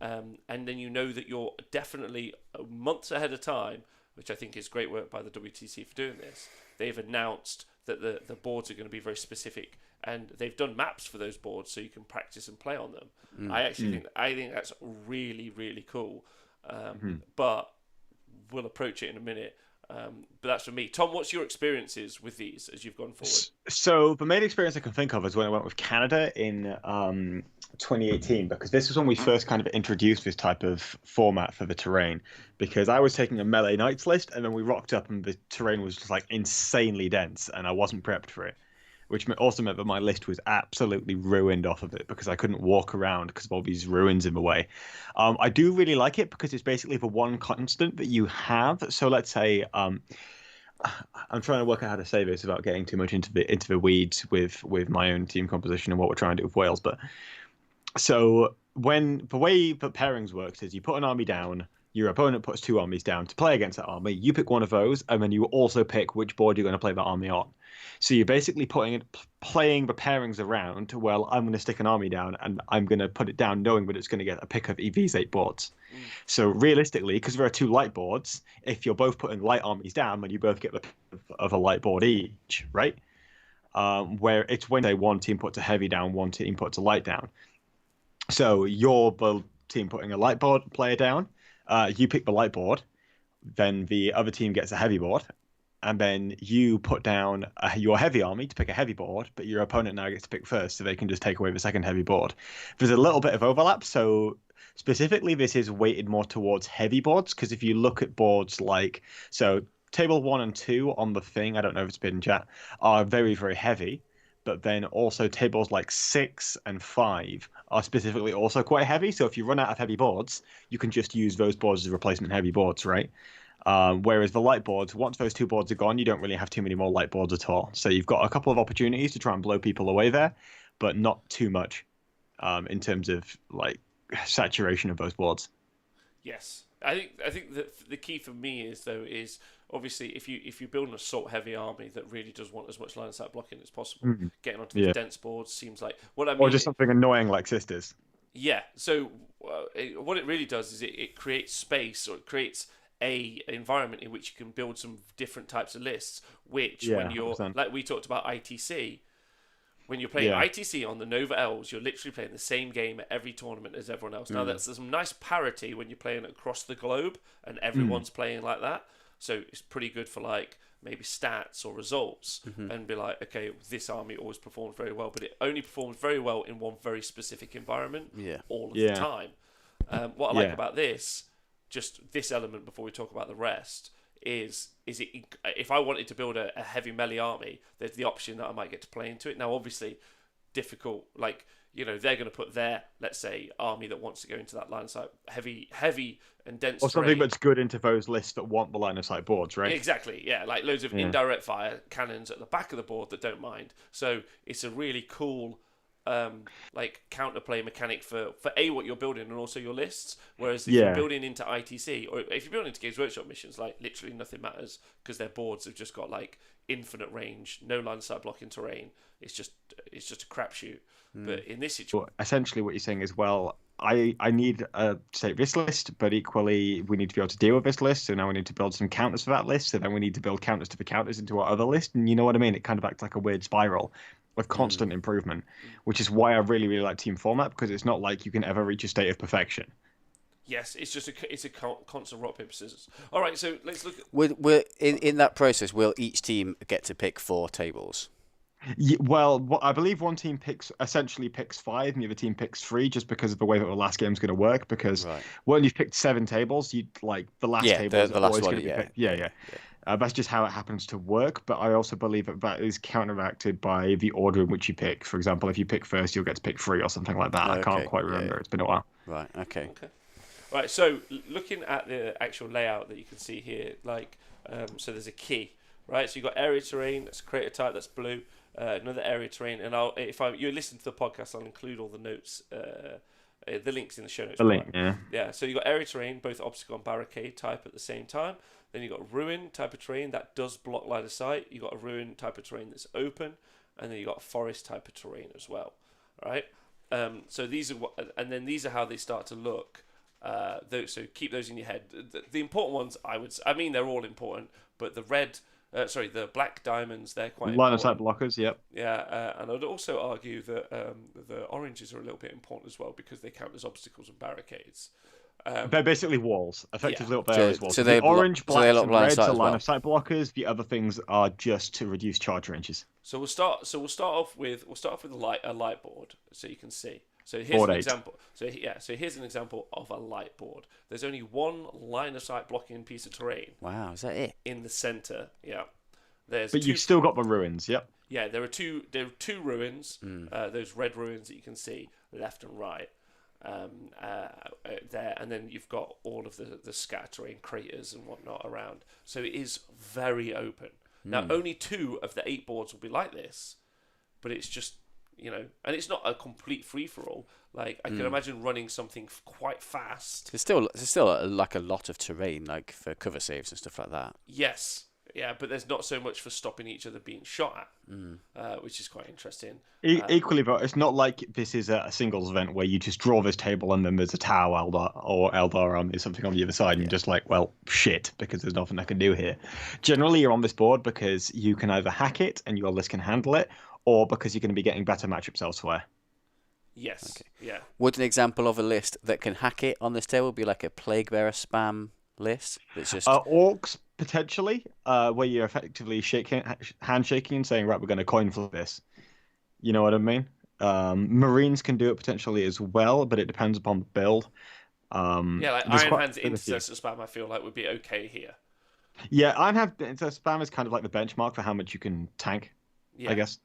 And then you know that you're definitely months ahead of time, which I think is great work by the WTC for doing this. They've announced that the boards are going to be very specific, and they've done maps for those boards so you can practice and play on them. I actually think that's really, really cool. But we'll approach it in a minute. But that's for me. Tom, what's your experiences with these as you've gone forward? So the main experience I can think of is when I went with Canada in 2018, because this was when we first kind of introduced this type of format for the terrain. Because I was taking a melee knights list, and then we rocked up, and the terrain was just insanely dense, and I wasn't prepped for it. Which also meant that my list was absolutely ruined off of it because I couldn't walk around because of all these ruins in the way. I do really like it because it's basically the one constant that you have. So let's say I'm trying to work out how to say this without getting too much into the weeds with my own team composition and what we're trying to do with Wales. But so the way that pairings works is you put an army down. Your opponent puts 2 armies down to play against that army. You pick one of those, and then you also pick which board you're going to play that army on. So you're basically playing the pairings around. Well, I'm going to stick an army down, and I'm going to put it down knowing that it's going to get a pick of these 8 boards. So realistically, because there are 2 light boards, if you're both putting light armies down, then you both get the pick of a light board each, right? Where it's when one team puts a heavy down, one team puts a light down. So you're the team putting a light board player down. You pick the light board, then the other team gets a heavy board, and then you put down your heavy army to pick a heavy board, but your opponent now gets to pick first, so they can just take away the second heavy board. There's a little bit of overlap, so specifically this is weighted more towards heavy boards, because if you look at boards table 1 and 2 on the thing, I don't know if it's been in chat, are very, very heavy. But then also tables 6 and 5 are specifically also quite heavy. So if you run out of heavy boards, you can just use those boards as replacement heavy boards, right? Whereas the light boards, once those 2 boards are gone, you don't really have too many more light boards at all. So you've got a couple of opportunities to try and blow people away there, but not too much in terms of saturation of those boards. Yes, I think that the key for me is obviously if you build an assault heavy army that really does want as much line of sight blocking as possible, getting onto these dense boards seems like what I mean. Or just something annoying like Sisters. Yeah. So what it really does is it creates space, or it creates a environment in which you can build some different types of lists. Which when you're 100%. Like we talked about ITC. When you're playing ITC on the Nova Elves, you're literally playing the same game at every tournament as everyone else. Now, there's some nice parity when you're playing across the globe and everyone's playing like that. So it's pretty good for maybe stats or results and be like, okay, this army always performs very well, but it only performs very well in one very specific environment all of the time. What I like about this, just this element before we talk about the rest is it if I wanted to build a heavy melee army, there's the option that I might get to play into it. Now, obviously, difficult, like, you know, they're going to put their, let's say, army that wants to go into that line of sight, heavy and dense Or something terrain. that's good into those lists that want the line of sight boards, right? Exactly, yeah, like loads of indirect fire cannons at the back of the board that don't mind. So it's a really cool like counterplay mechanic for what you're building and also your lists. Whereas if you're building into ITC or if you're building into Games Workshop missions, like literally nothing matters because their boards have just got like infinite range, no line of sight blocking terrain. It's just a crapshoot. But in this situation, essentially what you're saying is, well, I need to take this list, but equally we need to be able to deal with this list. So now we need to build some counters for that list. So then we need to build counters to the counters into our other list. And you know what I mean? It kind of acts like a weird spiral with constant improvement, which is why I really, really like team format, because it's not like you can ever reach a state of perfection. Yes, it's just a constant rock paper scissors. All right, so let's look. In that process, will each team get to pick 4 tables? Yeah, well, I believe one team essentially picks 5, and the other team picks 3, just because of the way that the last game's going to work. Because when you've picked 7 tables, you like the last table is always going to be picked. Yeah. That's just how it happens to work. But I also believe that is counteracted by the order in which you pick. For example, if you pick first, you'll get to pick 3 or something like that. I can't quite remember. It's been a while. Right. Okay. Right. So looking at the actual layout that you can see here, like, so there's a key, right? So you've got area terrain. That's creator type. That's blue. Another area terrain, and you listen to the podcast, I'll include all the notes, the links in the show notes. The link, yeah. So you got area terrain, both obstacle and barricade type at the same time. Then you got ruin type of terrain that does block line of sight. You got a ruin type of terrain that's open, and then you got a forest type of terrain as well. All right. So these are how they start to look. So keep those in your head. The important ones, I mean, they're all important, but the black diamonds, they're quite line of important. sight blockers, yep. Yeah, and I'd also argue that the oranges are a little bit important as well because they count as obstacles and barricades. They're basically walls, effectively what they are as walls. So the orange, blacks, and reds are line well. of sight blockers. The other things are just to reduce charge ranges. So we'll start off with a light board, so you can see. So here's an example. So here's an example of a light board. There's only one line of sight blocking piece of terrain. Wow, is that it? In the center, yeah. But you've still got the ruins, yep. Yeah, there are two ruins. Those red ruins that you can see left and right. There, and then you've got all of the scattering craters and whatnot around. So it is very open. Now, only 2 of the 8 boards will be like this, but it's just, you know, and it's not a complete free for all. Like I can imagine running something quite fast. There's still like a lot of terrain, like for cover saves and stuff like that. Yes. Yeah, but there's not so much for stopping each other being shot at, which is quite interesting. Equally, but it's not like this is a singles event where you just draw this table and then there's a Tau Eldar or something on the other side and just like, well, shit, because there's nothing I can do here. Generally, you're on this board because you can either hack it and your list can handle it, or because you're going to be getting better matchups elsewhere. Yes. Okay. Yeah. Would an example of a list that can hack it on this table be like a Plague Bearer spam list? That's just orcs potentially, where you're effectively handshaking and saying, right, we're going to coin flip this. You know what I mean? Marines can do it potentially as well, but it depends upon the build. Like Iron Hand's intercessor spam, I feel like would be okay here. Yeah, Iron Hand intercessor spam is kind of like the benchmark for how much you can tank. Yeah. I guess.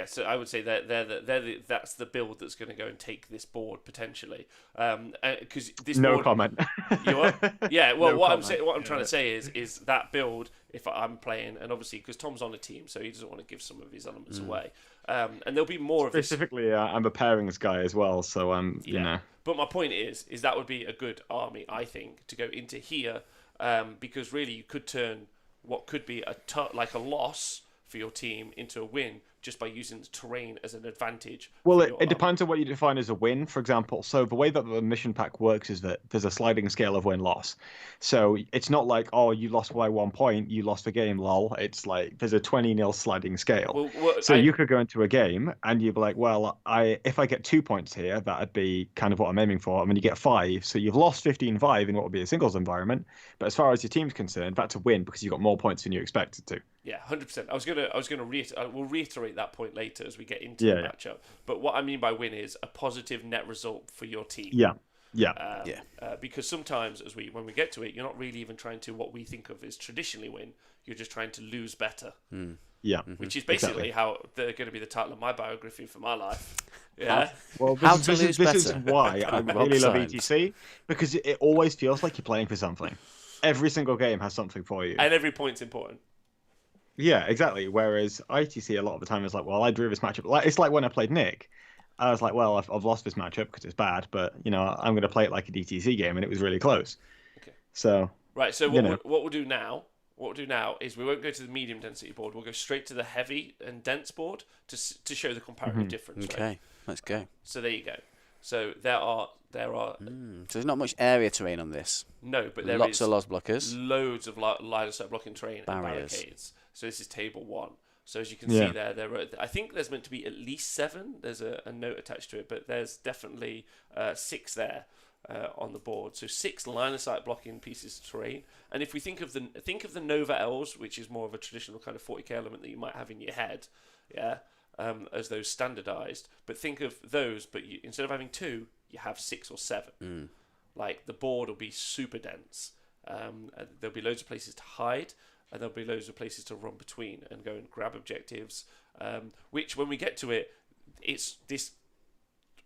So I would say that's the build that's going to go and take this board potentially. Because this board, comment. You what? Yeah. Well, no what comment. I'm trying to say is that build. If I'm playing, and obviously because Tom's on a team, so he doesn't want to give some of his elements away. And there'll be more of this. Specifically, I'm a pairings guy as well, so you know. But my point is that would be a good army, I think, to go into here, because really you could turn what could be like a loss for your team into a win just by using the terrain as an advantage. Well, it depends on what you define as a win, for example. So the way that the mission pack works is that there's a sliding scale of win-loss. So it's not like, oh, you lost by 1 point, you lost the game, lol. It's like there's a 20-0 sliding scale. You could go into a game and you'd be like, well, if I get 2 points here, that'd be kind of what I'm aiming for. I mean, you get 5, so you've lost 15-5 in what would be a singles environment. But as far as your team's concerned, that's a win because you got more points than you expected to. Yeah, 100%. I was gonna reiterate that point later as we get into the matchup. But what I mean by win is a positive net result for your team. Yeah. Yeah. Because sometimes, when we get to it, you're not really even trying to what we think of as traditionally win. You're just trying to lose better. Yeah. Which is basically how they're going to be the title of my biography for my life. Yeah. Well, How this, to is, lose this is better. why I Rob really love Science. ETC, because it always feels like you're playing for something. Every single game has something for you. And every point's important. Yeah, exactly. Whereas ITC a lot of the time is like, well, I drew this matchup. Like, it's like when I played Nick. I was like, well, I've lost this matchup because it's bad, but I'm going to play it like a DTC game, and it was really close. Okay. So right. So what we'll do now? What we'll do now is we won't go to the medium density board. We'll go straight to the heavy and dense board to show the comparative difference. Okay, right? let's go. So there you go. So there are. So there's not much area terrain on this. No, but there lots is of lost blockers, loads of line of sight blocking terrain Barriers. and barricades. So this is table 1. So as you can Yeah. see there are. I think there's meant to be at least 7. There's a note attached to it, but there's definitely 6 there on the board. So 6 line of sight blocking pieces of terrain. And if we think of the Nova Elves, which is more of a traditional kind of 40k element that you might have in your head, as those standardized. But think of those, but instead of having 2, you have 6 or 7. Like the board will be super dense. There'll be loads of places to hide, and there'll be loads of places to run between and go and grab objectives. Which, when we get to it, this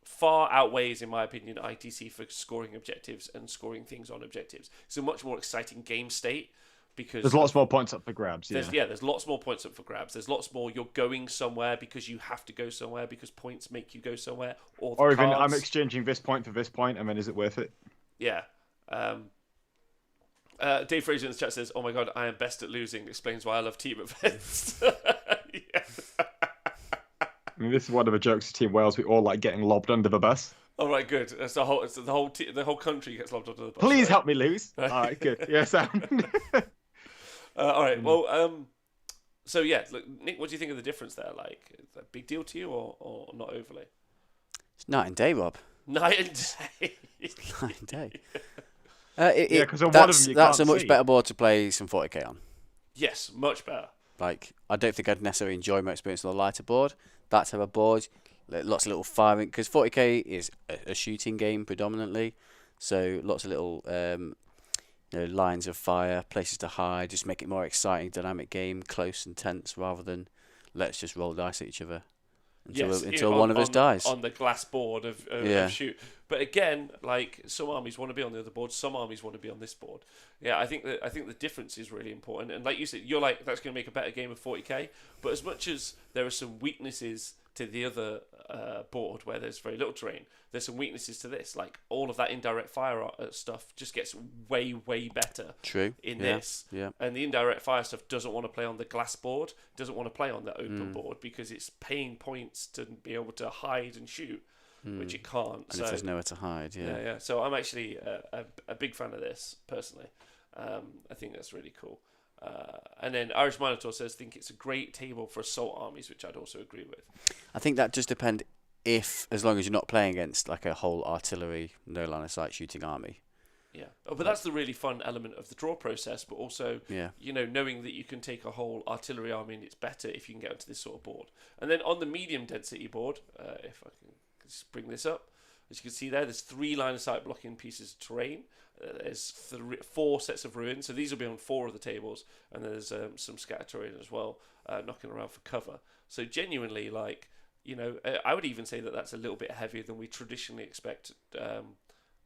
far outweighs, in my opinion, ITC for scoring objectives and scoring things on objectives. It's a much more exciting game state because there's lots more points up for grabs. There's lots more points up for grabs. There's lots more. You're going somewhere because you have to go somewhere because points make you go somewhere. Or even cards. I'm exchanging this point for this point, and then is it worth it? Yeah. Dave Fraser in the chat says, "Oh my god, I am best at losing." Explains why I love team events. Yeah. I mean, this is one of the jokes of Team Wales. We all like getting lobbed under the bus. All right, good. It's the whole country gets lobbed onto the bus. Please right? help me lose. All right, good. Yeah, sound. All right. Well, so yeah, look, Nick, what do you think of the difference there? Like, is that a big deal to you, or not overly? It's night and day, Rob. Night and day. Night and day. Because on one of them you that's can't a much see. better board to play some 40k on. Yes, much better. Like, I don't think I'd necessarily enjoy my experience on a lighter board. That type of board, lots of little firing, because 40k is a shooting game predominantly, so lots of little lines of fire, places to hide, just make it more exciting, dynamic game, close and tense, rather than let's just roll dice at each other until one of us dies. On the glass board of shoot. But again, like, some armies want to be on the other board, some armies want to be on this board. Yeah, I think the difference is really important. And like you said, you're like, that's going to make a better game of 40k. But as much as there are some weaknesses to the other board where there's very little terrain, there's some weaknesses to this. Like, all of that indirect fire stuff just gets way, way better. True. In this. Yeah. And the indirect fire stuff doesn't want to play on the glass board, doesn't want to play on the open board because it's paying points to be able to hide and shoot, which it can't. And if there's nowhere to hide, Yeah. So I'm actually a big fan of this, personally. I think that's really cool. And then Irish Minotaur says, think it's a great table for assault armies, which I'd also agree with. I think that just depends as long as you're not playing against like a whole artillery, no line of sight shooting army. Yeah. But that's the really fun element of the draw process, but also, Yeah. knowing that you can take a whole artillery army and it's better if you can get onto this sort of board. And then on the medium density board, if I can just bring this up, as you can see there's 3 line of sight blocking pieces of terrain. There's 4 sets of ruins, so these will be on 4 of the tables, and there's some scatter terrain as well, knocking around for cover. So genuinely, like, I would even say that that's a little bit heavier than we traditionally expect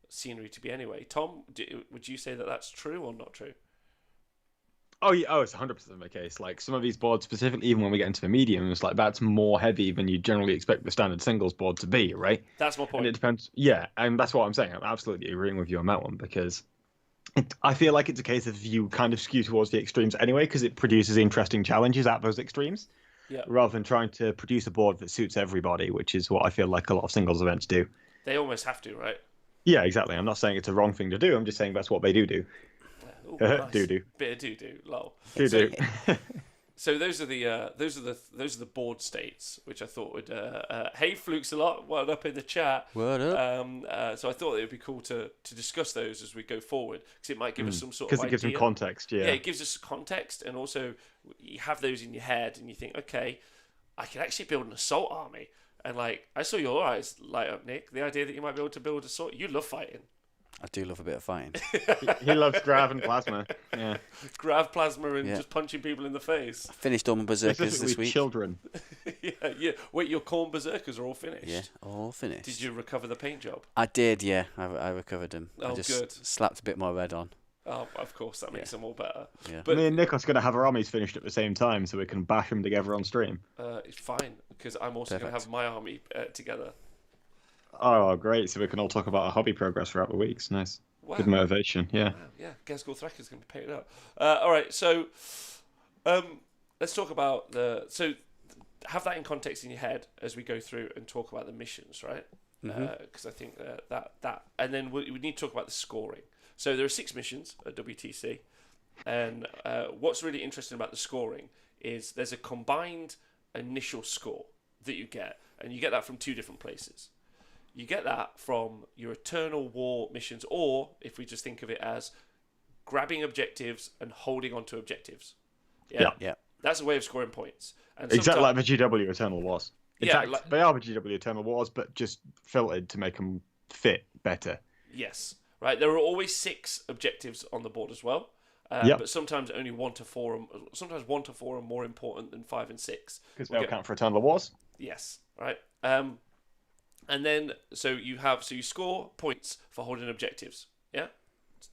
scenery to be anyway. Tom, would you say that that's true or not true? Oh yeah, it's 100% the case. Like, some of these boards, specifically even when we get into the mediums, like, that's more heavy than you generally expect the standard singles board to be, right? That's my point. And it depends. Yeah, and that's what I'm saying. I'm absolutely agreeing with you on that one, because I feel like it's a case of you kind of skew towards the extremes anyway, because it produces interesting challenges at those extremes, rather than trying to produce a board that suits everybody, which is what I feel like a lot of singles events do. They almost have to, right? Yeah, exactly. I'm not saying it's a wrong thing to do. I'm just saying that's what they do. Ooh, nice. Do. Bit of do. Lol. Do. So those are the board states, which I thought would. Hey, Flukes a lot. Well up in the chat. What up? So I thought it would be cool to discuss those as we go forward, because it might give us some sort of Because it gives them context. Yeah. Yeah, it gives us context, and also you have those in your head, and you think, okay, I can actually build an assault army. And like, I saw your eyes light up, Nick. The idea that you might be able to build a sword. You love fighting. I do love a bit of fighting. He loves grav and plasma. Yeah. Grav plasma and Yeah. just punching people in the face. I finished all my berserkers Specifically this week. children. Yeah. Wait, your corn berserkers are all finished? Yeah, all finished. Did you recover the paint job? I did, yeah. I recovered them. I Oh, just good. slapped a bit more red on. Oh, of course, that makes them all better. Yeah. But Me and Nikos going to have our armies finished at the same time so we can bash them together on stream. it's fine, because I'm also going to Perfect. have my army together. Oh, great. So we can all talk about our hobby progress throughout the weeks. Nice. Wow. Good motivation. Yeah. Wow, yeah, Ghazghkull Thracker's going to be painted up. All right, so let's talk about so have that in context in your head as we go through and talk about the missions, right? Because I think that and then we need to talk about the scoring. So there are 6 missions at WTC, and what's really interesting about the scoring is there's a combined initial score that you get, and you get that from 2 different places. You get that from your Eternal War missions, or if we just think of it as grabbing objectives and holding onto objectives. Yeah. That's a way of scoring points. And Exactly like sometimes- the GW Eternal Wars. In Yeah, fact, like- they are the GW Eternal Wars, but just filtered to make them fit better. Yes, right. There are always 6 objectives on the board as well. Yep. But sometimes only 1 to 4. Sometimes 1 to 4 are more important than 5 and 6. Because they'll count for Eternal Wars. Yes, right. And then so you score points for holding objectives. Yeah,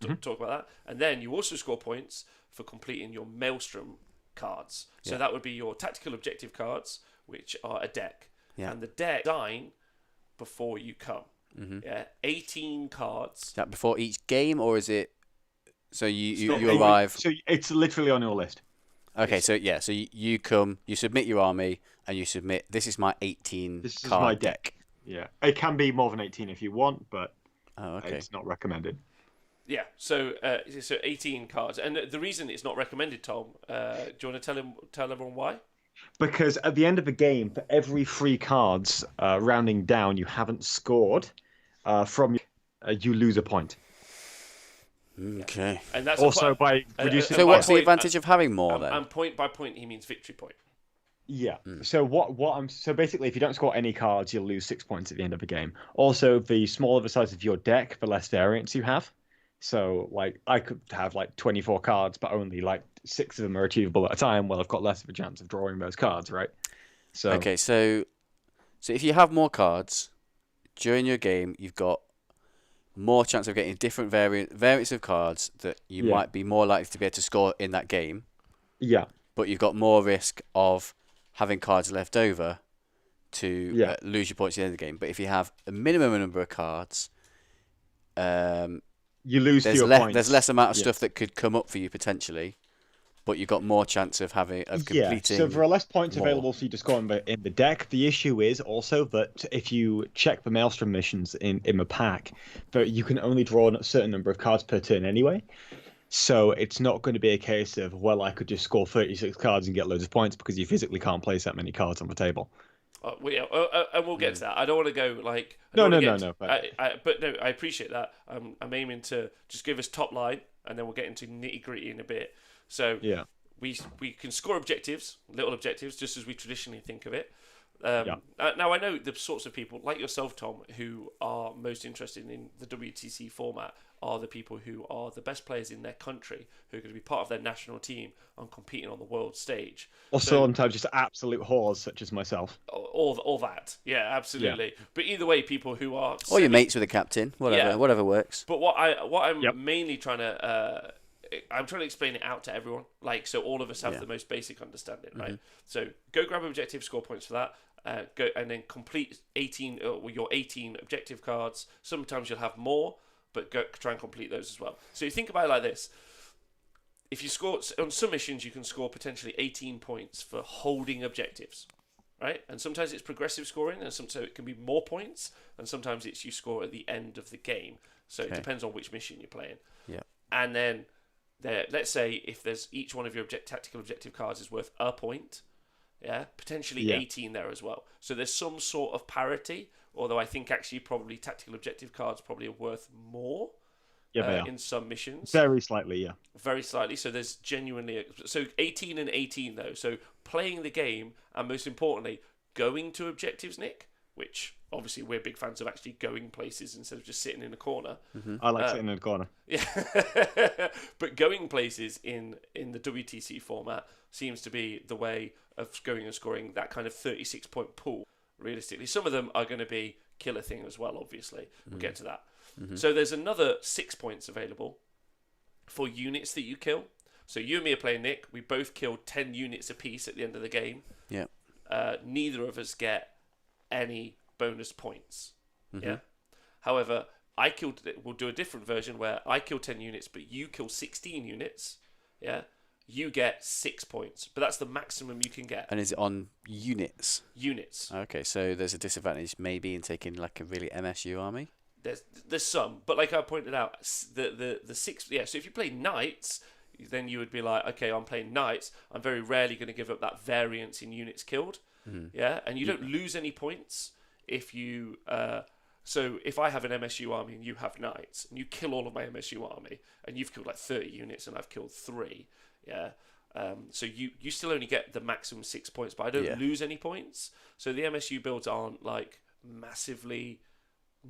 let's talk about that. And then you also score points for completing your Maelstrom cards. So Yeah. that would be your tactical objective cards, which are a deck. Yeah. And the deck design before you come. Yeah, 18 cards. Is that before each game, or is it... So you It- arrive... So it's literally on your list. Okay, so yeah, so you come, you submit your army, and you submit, this is my 18 This is card my deck. deck. Yeah. It can be more than 18 if you want, but Oh, okay. it's not recommended. Yeah, so 18 cards, and the reason it's not recommended, Tom. Do you want to tell everyone why? Because at the end of the game, for every 3 cards, rounding down, you haven't scored you lose a point. Okay. And that's Also, by reducing. So by what's the point- advantage of having more then? And point by point, he means victory point. Yeah. So so basically, if you don't score any cards, you'll lose 6 points at the end of the game. Also, the smaller the size of your deck, the less variance you have. So, like, I could have like 24 cards, but only like 6 of them are achievable at a time. Well, I've got less of a chance of drawing those cards, right? So Okay, so if you have more cards during your game, you've got more chance of getting different variants of cards that you Yeah. might be more likely to be able to score in that game, yeah, but you've got more risk of having cards left over to Yeah. lose your points at the end of the game. But if you have a minimum number of cards, you lose there's fewer less points. there's less amount of Yeah. stuff that could come up for you potentially, but you've got more chance of completing. Yeah, so there are less points more. available for you to score in the deck. The issue is also that if you check the Maelstrom missions in the pack, that you can only draw a certain number of cards per turn anyway. So it's not going to be a case of, well, I could just score 36 cards and get loads of points, because you physically can't place that many cards on the table. And we'll get to that. I don't want to go like. I No, don't no, wanna no, get no, but no, I appreciate that. I'm aiming to just give us top line, and then we'll get into nitty gritty in a bit. So Yeah. we can score objectives, little objectives, just as we traditionally think of it. Yeah. Now I know the sorts of people like yourself, Tom, who are most interested in the WTC format are the people who are the best players in their country, who are going to be part of their national team and competing on the world stage. Or So- sometimes just absolute whores, such as myself. All that, yeah, absolutely. But either way, people who are Or your mates with a captain, whatever, Yeah. whatever works. But what I'm Yep. mainly trying to I'm trying to explain it out to everyone, like so all of us have Yeah. the most basic understanding, right? So go grab objective, score points for that. Go and then complete 18 your 18 objective cards. Sometimes you'll have more, but try and complete those as well. So you think about it like this: if you score on some missions, you can score potentially 18 points for holding objectives, right? And sometimes it's progressive scoring, and so it can be more points, and sometimes it's you score at the end of the game. So it Okay. depends on which mission you're playing. Yeah. And then let's say if there's each one of your tactical objective cards is worth a point, yeah, potentially Yeah. 18 there as well. So there's some sort of parity, although I think actually probably tactical objective cards probably are worth more Yeah, they are. in some missions. Very slightly, yeah. Very slightly. So there's genuinely so 18 and 18 though. So playing the game and most importantly going to objectives, Nick, which obviously we're big fans of actually going places instead of just sitting in a corner. I like sitting in the corner. Yeah, but going places in the WTC format seems to be the way of going and scoring that kind of 36-point pool. Realistically, some of them are going to be killer thing as well. Obviously, we'll get to that. So there's another 6 points available for units that you kill. So you and me are playing Nick. We both killed 10 units apiece at the end of the game. Yeah. Neither of us get any bonus points. Yeah. However, we'll do a different version where I kill 10 units, but you kill 16 units. Yeah. You get 6 points, but that's the maximum you can get. And is it on units? Units. Okay, so there's a disadvantage maybe in taking like a really MSU army. There's some, but like I pointed out, the 6. Yeah. So if you play knights, then you would be like, okay, I'm playing knights. I'm very rarely going to give up that variance in units killed. Yeah, and you don't lose any points if you. So if I have an MSU army and you have knights, and you kill all of my MSU army, and you've killed like 30 units and I've killed 3, yeah. So you still only get the maximum 6 points, but I don't lose any points. So the MSU builds aren't like massively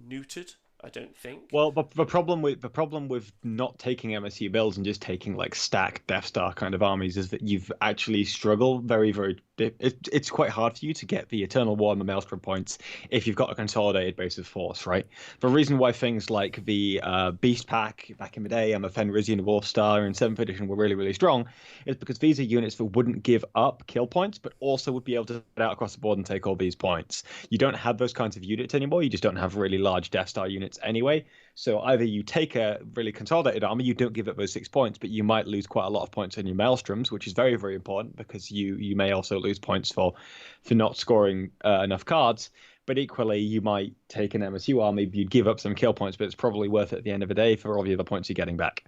neutered, I don't think. Well, but the problem with not taking MSU builds and just taking like stacked Death Star kind of armies is that you've actually struggled very, very. It's quite hard for you to get the Eternal War and the Maelstrom points if you've got a consolidated base of force, right? The reason why things like the Beast Pack back in the day and the Fenrisian Wolf Star in 7th edition were really, really strong is because these are units that wouldn't give up kill points, but also would be able to get out across the board and take all these points. You don't have those kinds of units anymore. You just don't have really large Death Star units anyway. So either you take a really consolidated army, you don't give up those 6 points, but you might lose quite a lot of points in your Maelstroms, which is very, very important because you may also lose points for not scoring enough cards. But equally, you might take an MSU army, you'd give up some kill points, but it's probably worth it at the end of the day for all the other points you're getting back.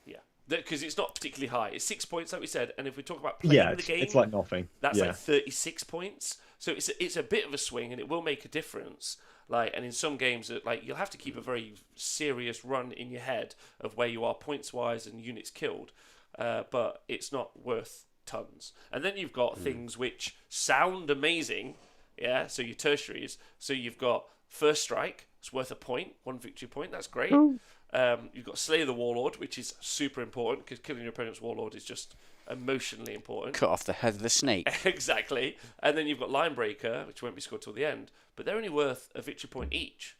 Yeah, because it's not particularly high. It's 6 points, like we said, and if we talk about playing the game, it's like nothing. That's like 36 points. So it's a bit of a swing, and it will make a difference. And in some games, you'll have to keep a very serious run in your head of where you are points wise and units killed, but it's not worth tons. And then you've got things which sound amazing, yeah. So your tertiaries. So you've got First Strike. It's worth a point, 1 victory point. That's great. You've got Slay the Warlord, which is super important because killing your opponent's Warlord is just emotionally important. Cut off the head of the snake. Exactly. And then you've got Linebreaker, which won't be scored till the end, but they're only worth a victory point each.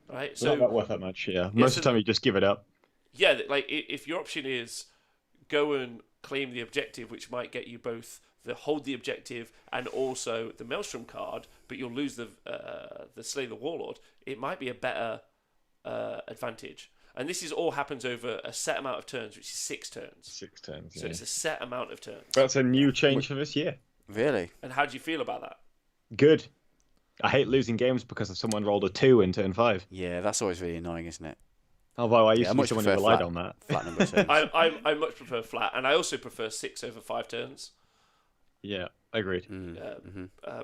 Right? So not worth that much, yeah. Most of the time you just give it up. Yeah, like if your option is go and claim the objective, which might get you both the hold the objective and also the Maelstrom card, but you'll lose the Slay the Warlord, it might be a better advantage. And this all happens over a set amount of turns, which is 6 turns. 6 turns, So it's a set amount of turns. That's a new change for this year. Really? And how do you feel about that? Good. I hate losing games because of someone rolled a 2 in turn 5. Yeah, that's always really annoying, isn't it? Although I used to be much someone who prefer relied flat- on that. Flat number of turns. I much prefer flat, and I also prefer 6 over 5 turns. Yeah, agreed.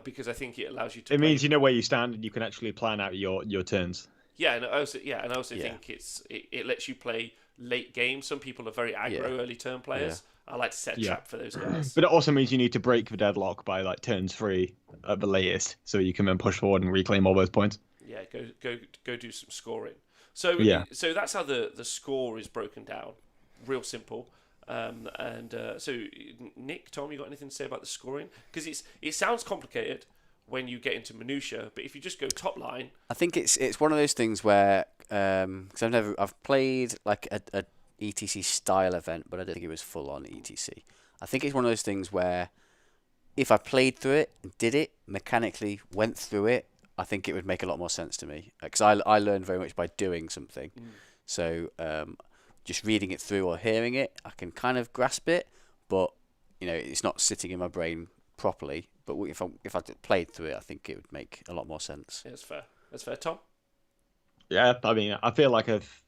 Because I think it allows you to. It means you know where you stand and you can actually plan out your turns. Yeah, and I also think it lets you play late game. Some people are very aggro early turn players. I like to set a trap for those guys. But it also means you need to break the deadlock by like turns 3 at the latest, so you can then push forward and reclaim all those points. Yeah, go do some scoring. So so that's how the score is broken down. Real simple. So Nick, Tom, you got anything to say about the scoring? Because it sounds complicated when you get into minutia, but if you just go top line, I think it's one of those things where because I've played like a ETC style event, but I don't think it was full on ETC. I think it's one of those things where if I played through it, did it mechanically, went through it, I think it would make a lot more sense to me. Because I learned very much by doing something. So just reading it through or hearing it, I can kind of grasp it, but it's not sitting in my brain properly. But if I played through it, I think it would make a lot more sense. Yeah, that's fair. That's fair, Tom. Yeah, I mean, I feel like I've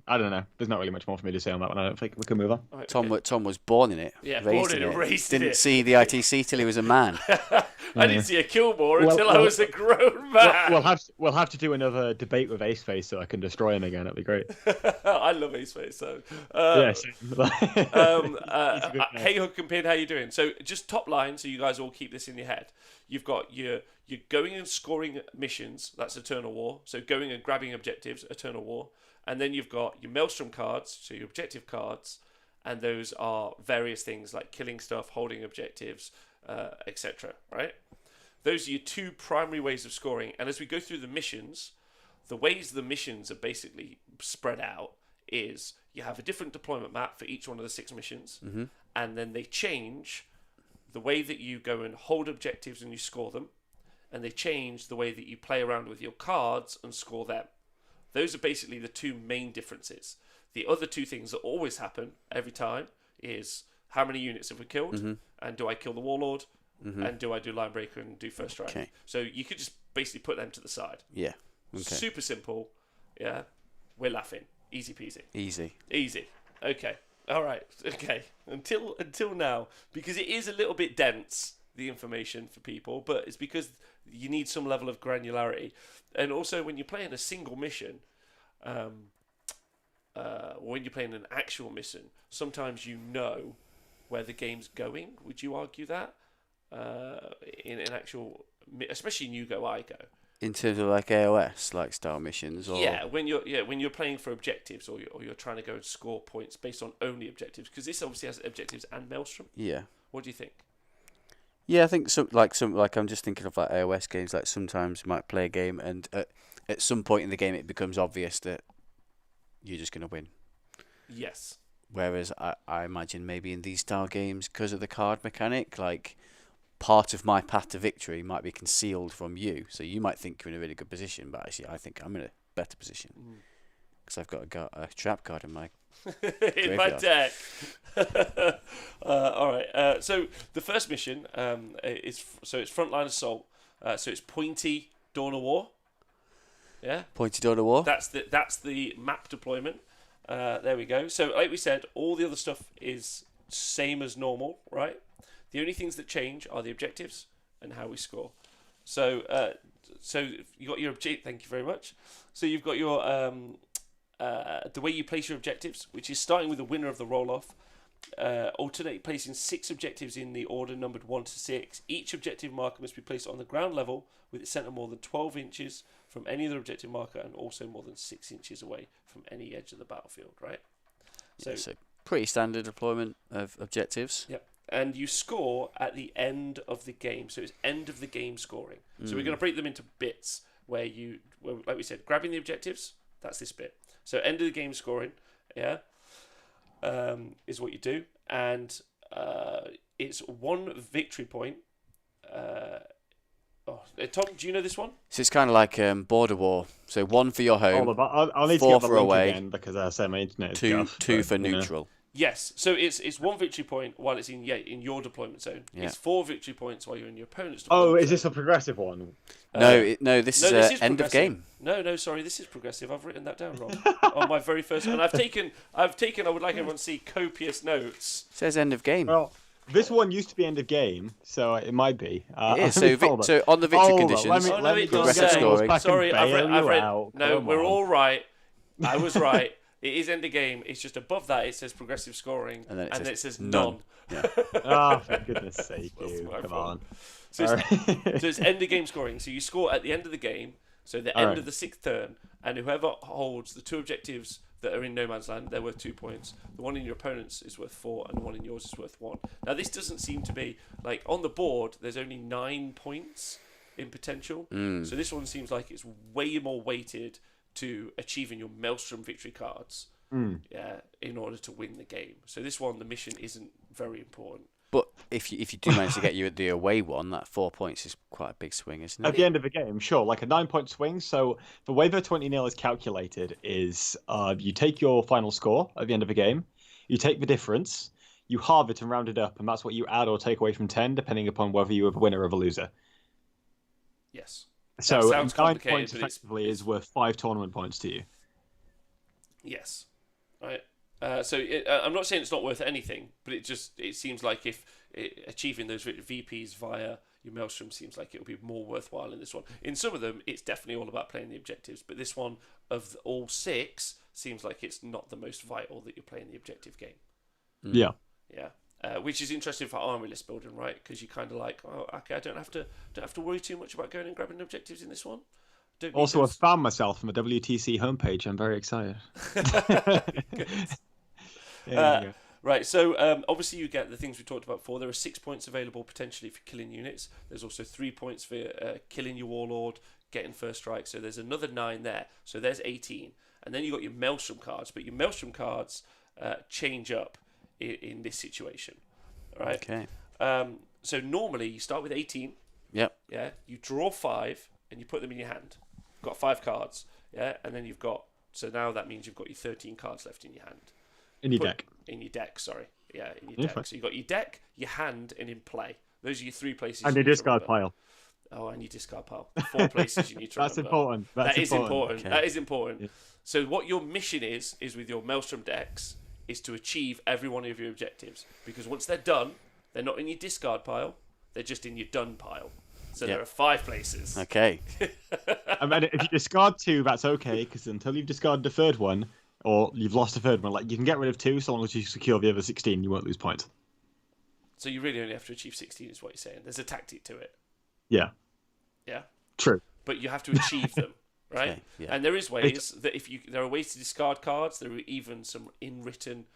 I don't know. There's not really much more for me to say on that one. I don't think we can move on. Right, Tom, okay. Tom was born in it. Yeah, raised born in it, raised in Didn't it. see the ITC till he was a man. I didn't see a Kilmore Well, until I was a grown man. We'll have to do another debate with Ace Face so I can destroy him again. That'd be great. I love Ace Face. So, Yes. hey Hook and Pin, how you doing? So just top line, so you guys all keep this in your head. You've got you're going and scoring missions. That's Eternal War. So going and grabbing objectives, Eternal War, and then you've got your Maelstrom cards, so your objective cards, and those are various things like killing stuff, holding objectives, etc. Right? Those are your two primary ways of scoring. And as we go through the missions, the ways the missions are basically spread out is you have a different deployment map for each one of the 6 missions, and then they change the way that you go and hold objectives and you score them, and they change the way that you play around with your cards and score them. Those are basically the two main differences. The other two things that always happen every time is how many units have we killed, and do I kill the Warlord, and do I do Line Breaker and do First Strike. Okay. So you could just basically put them to the side. Yeah. Okay. Super simple. Yeah. We're laughing. Easy peasy. Easy. Okay. All right. Okay. Until now, because it is a little bit dense, the information for people, but it's because you need some level of granularity. And also when you're playing a single mission, when you're playing an actual mission, sometimes you know where the game's going. Would you argue that? In an actual, especially in You Go, I Go. In terms of like AOS, like style missions, or when you're playing for objectives, or you're trying to go and score points based on only objectives, because this obviously has objectives and Maelstrom. Yeah. What do you think? Yeah, I think some I'm just thinking of like AOS games. Like sometimes you might play a game, and at some point in the game, it becomes obvious that you're just gonna win. Yes. Whereas I imagine maybe in these style games, because of the card mechanic, like part of my path to victory might be concealed from you. So you might think you're in a really good position, but actually I think I'm in a better position because I've got a trap card in my in my deck. All right. So the first mission it's Frontline Assault. So it's Pointy Dawn of War. Yeah. Pointy Dawn of War. That's the map deployment. There we go. So like we said, all the other stuff is same as normal, right? The only things that change are the objectives and how we score. So you got your objective. Thank you very much. So you've got your the way you place your objectives, which is starting with the winner of the roll-off. Alternate placing 6 objectives in the order numbered 1 to 6. Each objective marker must be placed on the ground level with its centre more than 12 inches from any other objective marker and also more than 6 inches away from any edge of the battlefield. Right. So pretty standard deployment of objectives. Yep. And you score at the end of the game. So it's end of the game scoring. So we're going to break them into bits where like we said, grabbing the objectives, that's this bit. So end of the game scoring, yeah, is what you do. And it's 1 victory point. Tom, do you know this one? So it's kind of like Border War. So 1 for your home, I'll need 4 to get the for link away, again because I said my internet is 2 guff, but, for neutral. Yes, so it's 1 victory point while it's in your deployment zone. Yeah. It's 4 victory points while you're in your opponent's deployment Oh, is zone. this a progressive one? This is end progressive. of game. No, sorry, this is progressive. I've written that down wrong on my very first, and I've taken. I would like everyone to see copious notes. It says end of game. Well, this one used to be end of game, so it might be. It is. So on the victory conditions, Let me it go does get say. the rules back and Sorry, I've bail read. you out. No, Come we're on. all right. I was right. It is end of game. It's just above that it says progressive scoring, and then it says none. Yeah. Oh, for goodness sake, That's you. my Come fault. on. So All it's, right. so it's end of game scoring. So you score at the end of the game, so the end of the 6th turn, and whoever holds the 2 objectives that are in no man's land, they're worth 2 points. The one in your opponent's is worth 4, and the one in yours is worth 1. Now this doesn't seem to be like on the board. There's only 9 points in potential. So this one seems like it's way more weighted to achieving your Maelstrom victory cards. Yeah, in order to win the game. So this one, the mission isn't very important. But if you do manage to get you at the away one, that 4 points is quite a big swing, isn't At it? the end of the game, sure, like a 9-point swing. So the way the 20-0 is calculated is you take your final score at the end of the game, you take the difference, you halve it and round it up, and that's what you add or take away from 10, depending upon whether you are the winner or the loser. Yes. So sounds 9 complicated, points but it's- effectively is worth 5 tournament points to you. Yes. Right. I'm not saying it's not worth anything, but it seems like if achieving those VPs via your Maelstrom seems like it'll be more worthwhile in this one. In some of them, it's definitely all about playing the objectives, but this one of all 6 seems like it's not the most vital that you're playing the objective game. Yeah. Yeah. Which is interesting for army list building, right? Because you kind of like, oh, okay, I don't have to worry too much about going and grabbing objectives in this one. Also, I found myself from the WTC homepage. I'm very excited. Right, so obviously you get the things we talked about before. There are 6 points available potentially for killing units. There's also 3 points for killing your warlord, getting first strike. So there's another 9 there. So there's 18. And then you've got your Maelstrom cards. But your Maelstrom cards change up in this situation. All right? Okay. So normally you start with 18. Yep. Yeah. You draw 5 and you put them in your hand. You've got 5 cards. Yeah. And then you've got... So now that means you've got your 13 cards left in your hand. In your deck. In your deck, sorry. Yeah, in your deck. Fine. So you've got your deck, your hand, and in play. Those are your 3 places. And your discard pile. Oh, and your discard pile. 4 places you need to That's remember. Important. That is important. Okay. That is important. Yeah. So what your mission is with your Maelstrom decks, is to achieve every one of your objectives. Because once they're done, they're not in your discard pile, they're just in your done pile. So there are 5 places. Okay. I mean, if you discard 2, that's okay, because until you've discarded the 3rd one, or you've lost the 3rd one, like you can get rid of 2, so long as you secure the other 16, you won't lose points. So you really only have to achieve 16, is what you're saying. There's a tactic to it. Yeah. Yeah. True. But you have to achieve them, right? Okay, yeah. And there is ways that there are ways to discard cards. There are even some in-written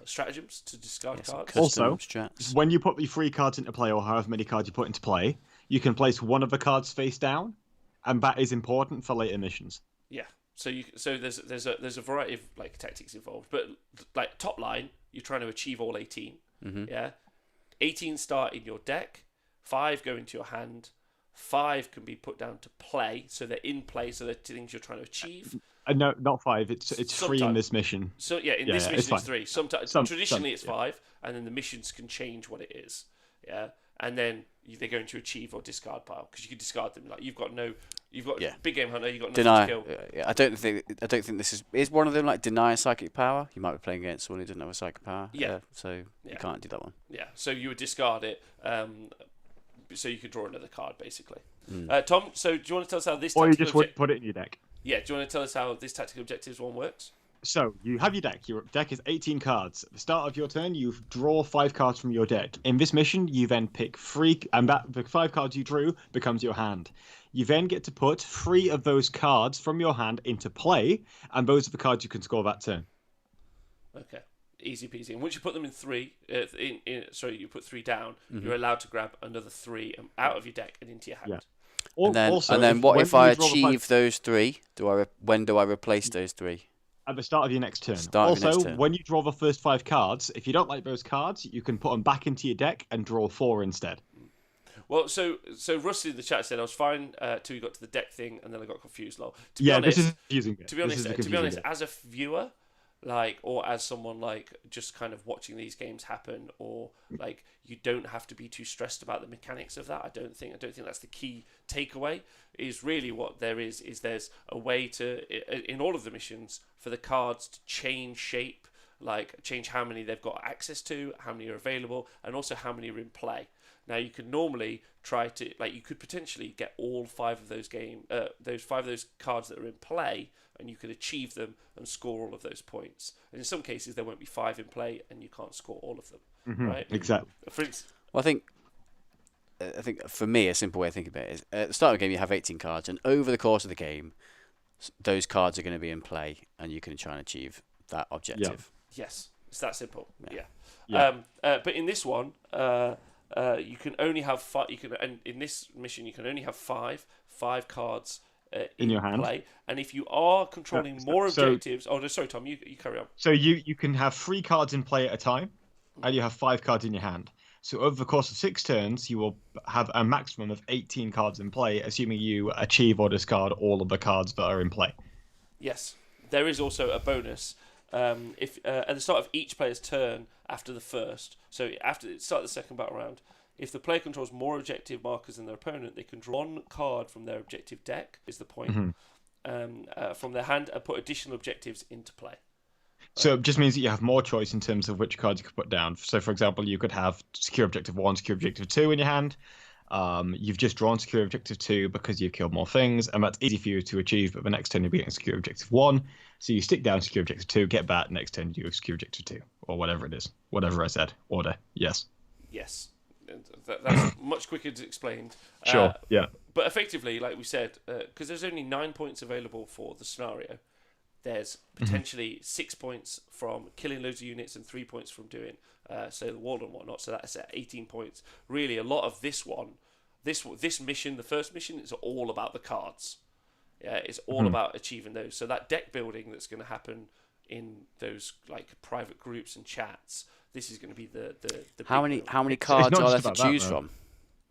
stratagems to discard cards. Also, when you put the 3 cards into play, or however many cards you put into play, you can place one of the cards face down, and that is important for later missions. Yeah. So there's a variety of like tactics involved, but like top line, you're trying to achieve all 18. Mm-hmm. Yeah. 18 start in your deck. 5 go into your hand. 5 can be put down to play, so they're in play, so they're things you're trying to achieve. No, not 5. It's 3 in this mission. So in this mission it's 3. Sometimes traditionally it's 5, and then the missions can change what it is. Yeah, and then they go into achieve or discard pile because you can discard them. Like you've got big game hunter. You've got nothing to kill. I don't think this is one of them. Like deny psychic power. You might be playing against someone who doesn't have a psychic power. Yeah. So you can't do that one. Yeah. So you would discard it. So you could draw another card, basically. Tom, so do you want to tell us how this... Or you just put it in your deck. Yeah, do you want to tell us how this tactical objectives one works? So, you have your deck. Your deck is 18 cards. At the start of your turn, you draw 5 cards from your deck. In this mission, you then pick 3... And the 5 cards you drew becomes your hand. You then get to put 3 of those cards from your hand into play, and those are the cards you can score that turn. Okay. Easy peasy. And once you put them in 3, you put 3 down, you're allowed to grab another 3 out of your deck and into your hand. Yeah. And then what if I achieve those 3? When do I replace those 3? At the start of your next turn. When you draw the first 5 cards, if you don't like those cards, you can put them back into your deck and draw 4 instead. Well, so Rusty in the chat said I was fine till you got to the deck thing, and then I got confused. This is confusing. To be honest, as a viewer, or as someone just kind of watching these games happen, or you don't have to be too stressed about the mechanics of that. I don't think that's the key takeaway. Is really what there is there's a way to in all of the missions for the cards to change shape, change how many they've got access to, how many are available, and also how many are in play. Now you could normally try to you could potentially get all 5 of those those cards that are in play, and you could achieve them and score all of those points. And in some cases there won't be 5 in play, and you can't score all of them. Mm-hmm, right? Exactly. For instance, well, I think for me a simple way of thinking about it is at the start of the game you have 18 cards, and over the course of the game, those cards are going to be in play, and you can try and achieve that objective. Yeah. Yes, it's that simple. Yeah. But in this one. You can only have 5. And in this mission, you can only have 5 cards in your hand. Play. And if you are controlling more objectives, sorry, Tom, you carry on. So you can have 3 cards in play at a time, and you have 5 cards in your hand. So over the course of 6 turns, you will have a maximum of 18 cards in play, assuming you achieve or discard all of the cards that are in play. Yes, there is also a bonus. If at the start of each player's turn after the first, so after the start of the second battle round, if the player controls more objective markers than their opponent, they can draw 1 card from their objective deck, is the point. Mm-hmm. from their hand and put additional objectives into play. So it just means that you have more choice in terms of which cards you could put down. So, for example, you could have Secure Objective 1, Secure Objective 2 in your hand. You've just drawn Secure Objective 2 because you've killed more things, and that's easy for you to achieve, but the next turn you'll be getting Secure Objective 1. So you stick down Secure Objective 2, get back, next turn you do Secure Objective 2, or whatever it is. Whatever I said. Order. Yes. Yes. That's much quicker to explain. Sure, yeah. But effectively, like we said, because there's only 9 points available for the scenario, there's potentially 6 points from killing loads of units and 3 points from doing, say, the wall and whatnot. So that's at 18 points. Really, a lot of this one, this mission, the first mission, is all about the cards. Yeah, it's all about achieving those. So that deck building that's going to happen in those like private groups and chats, this is going to be the how many cards are there to choose from?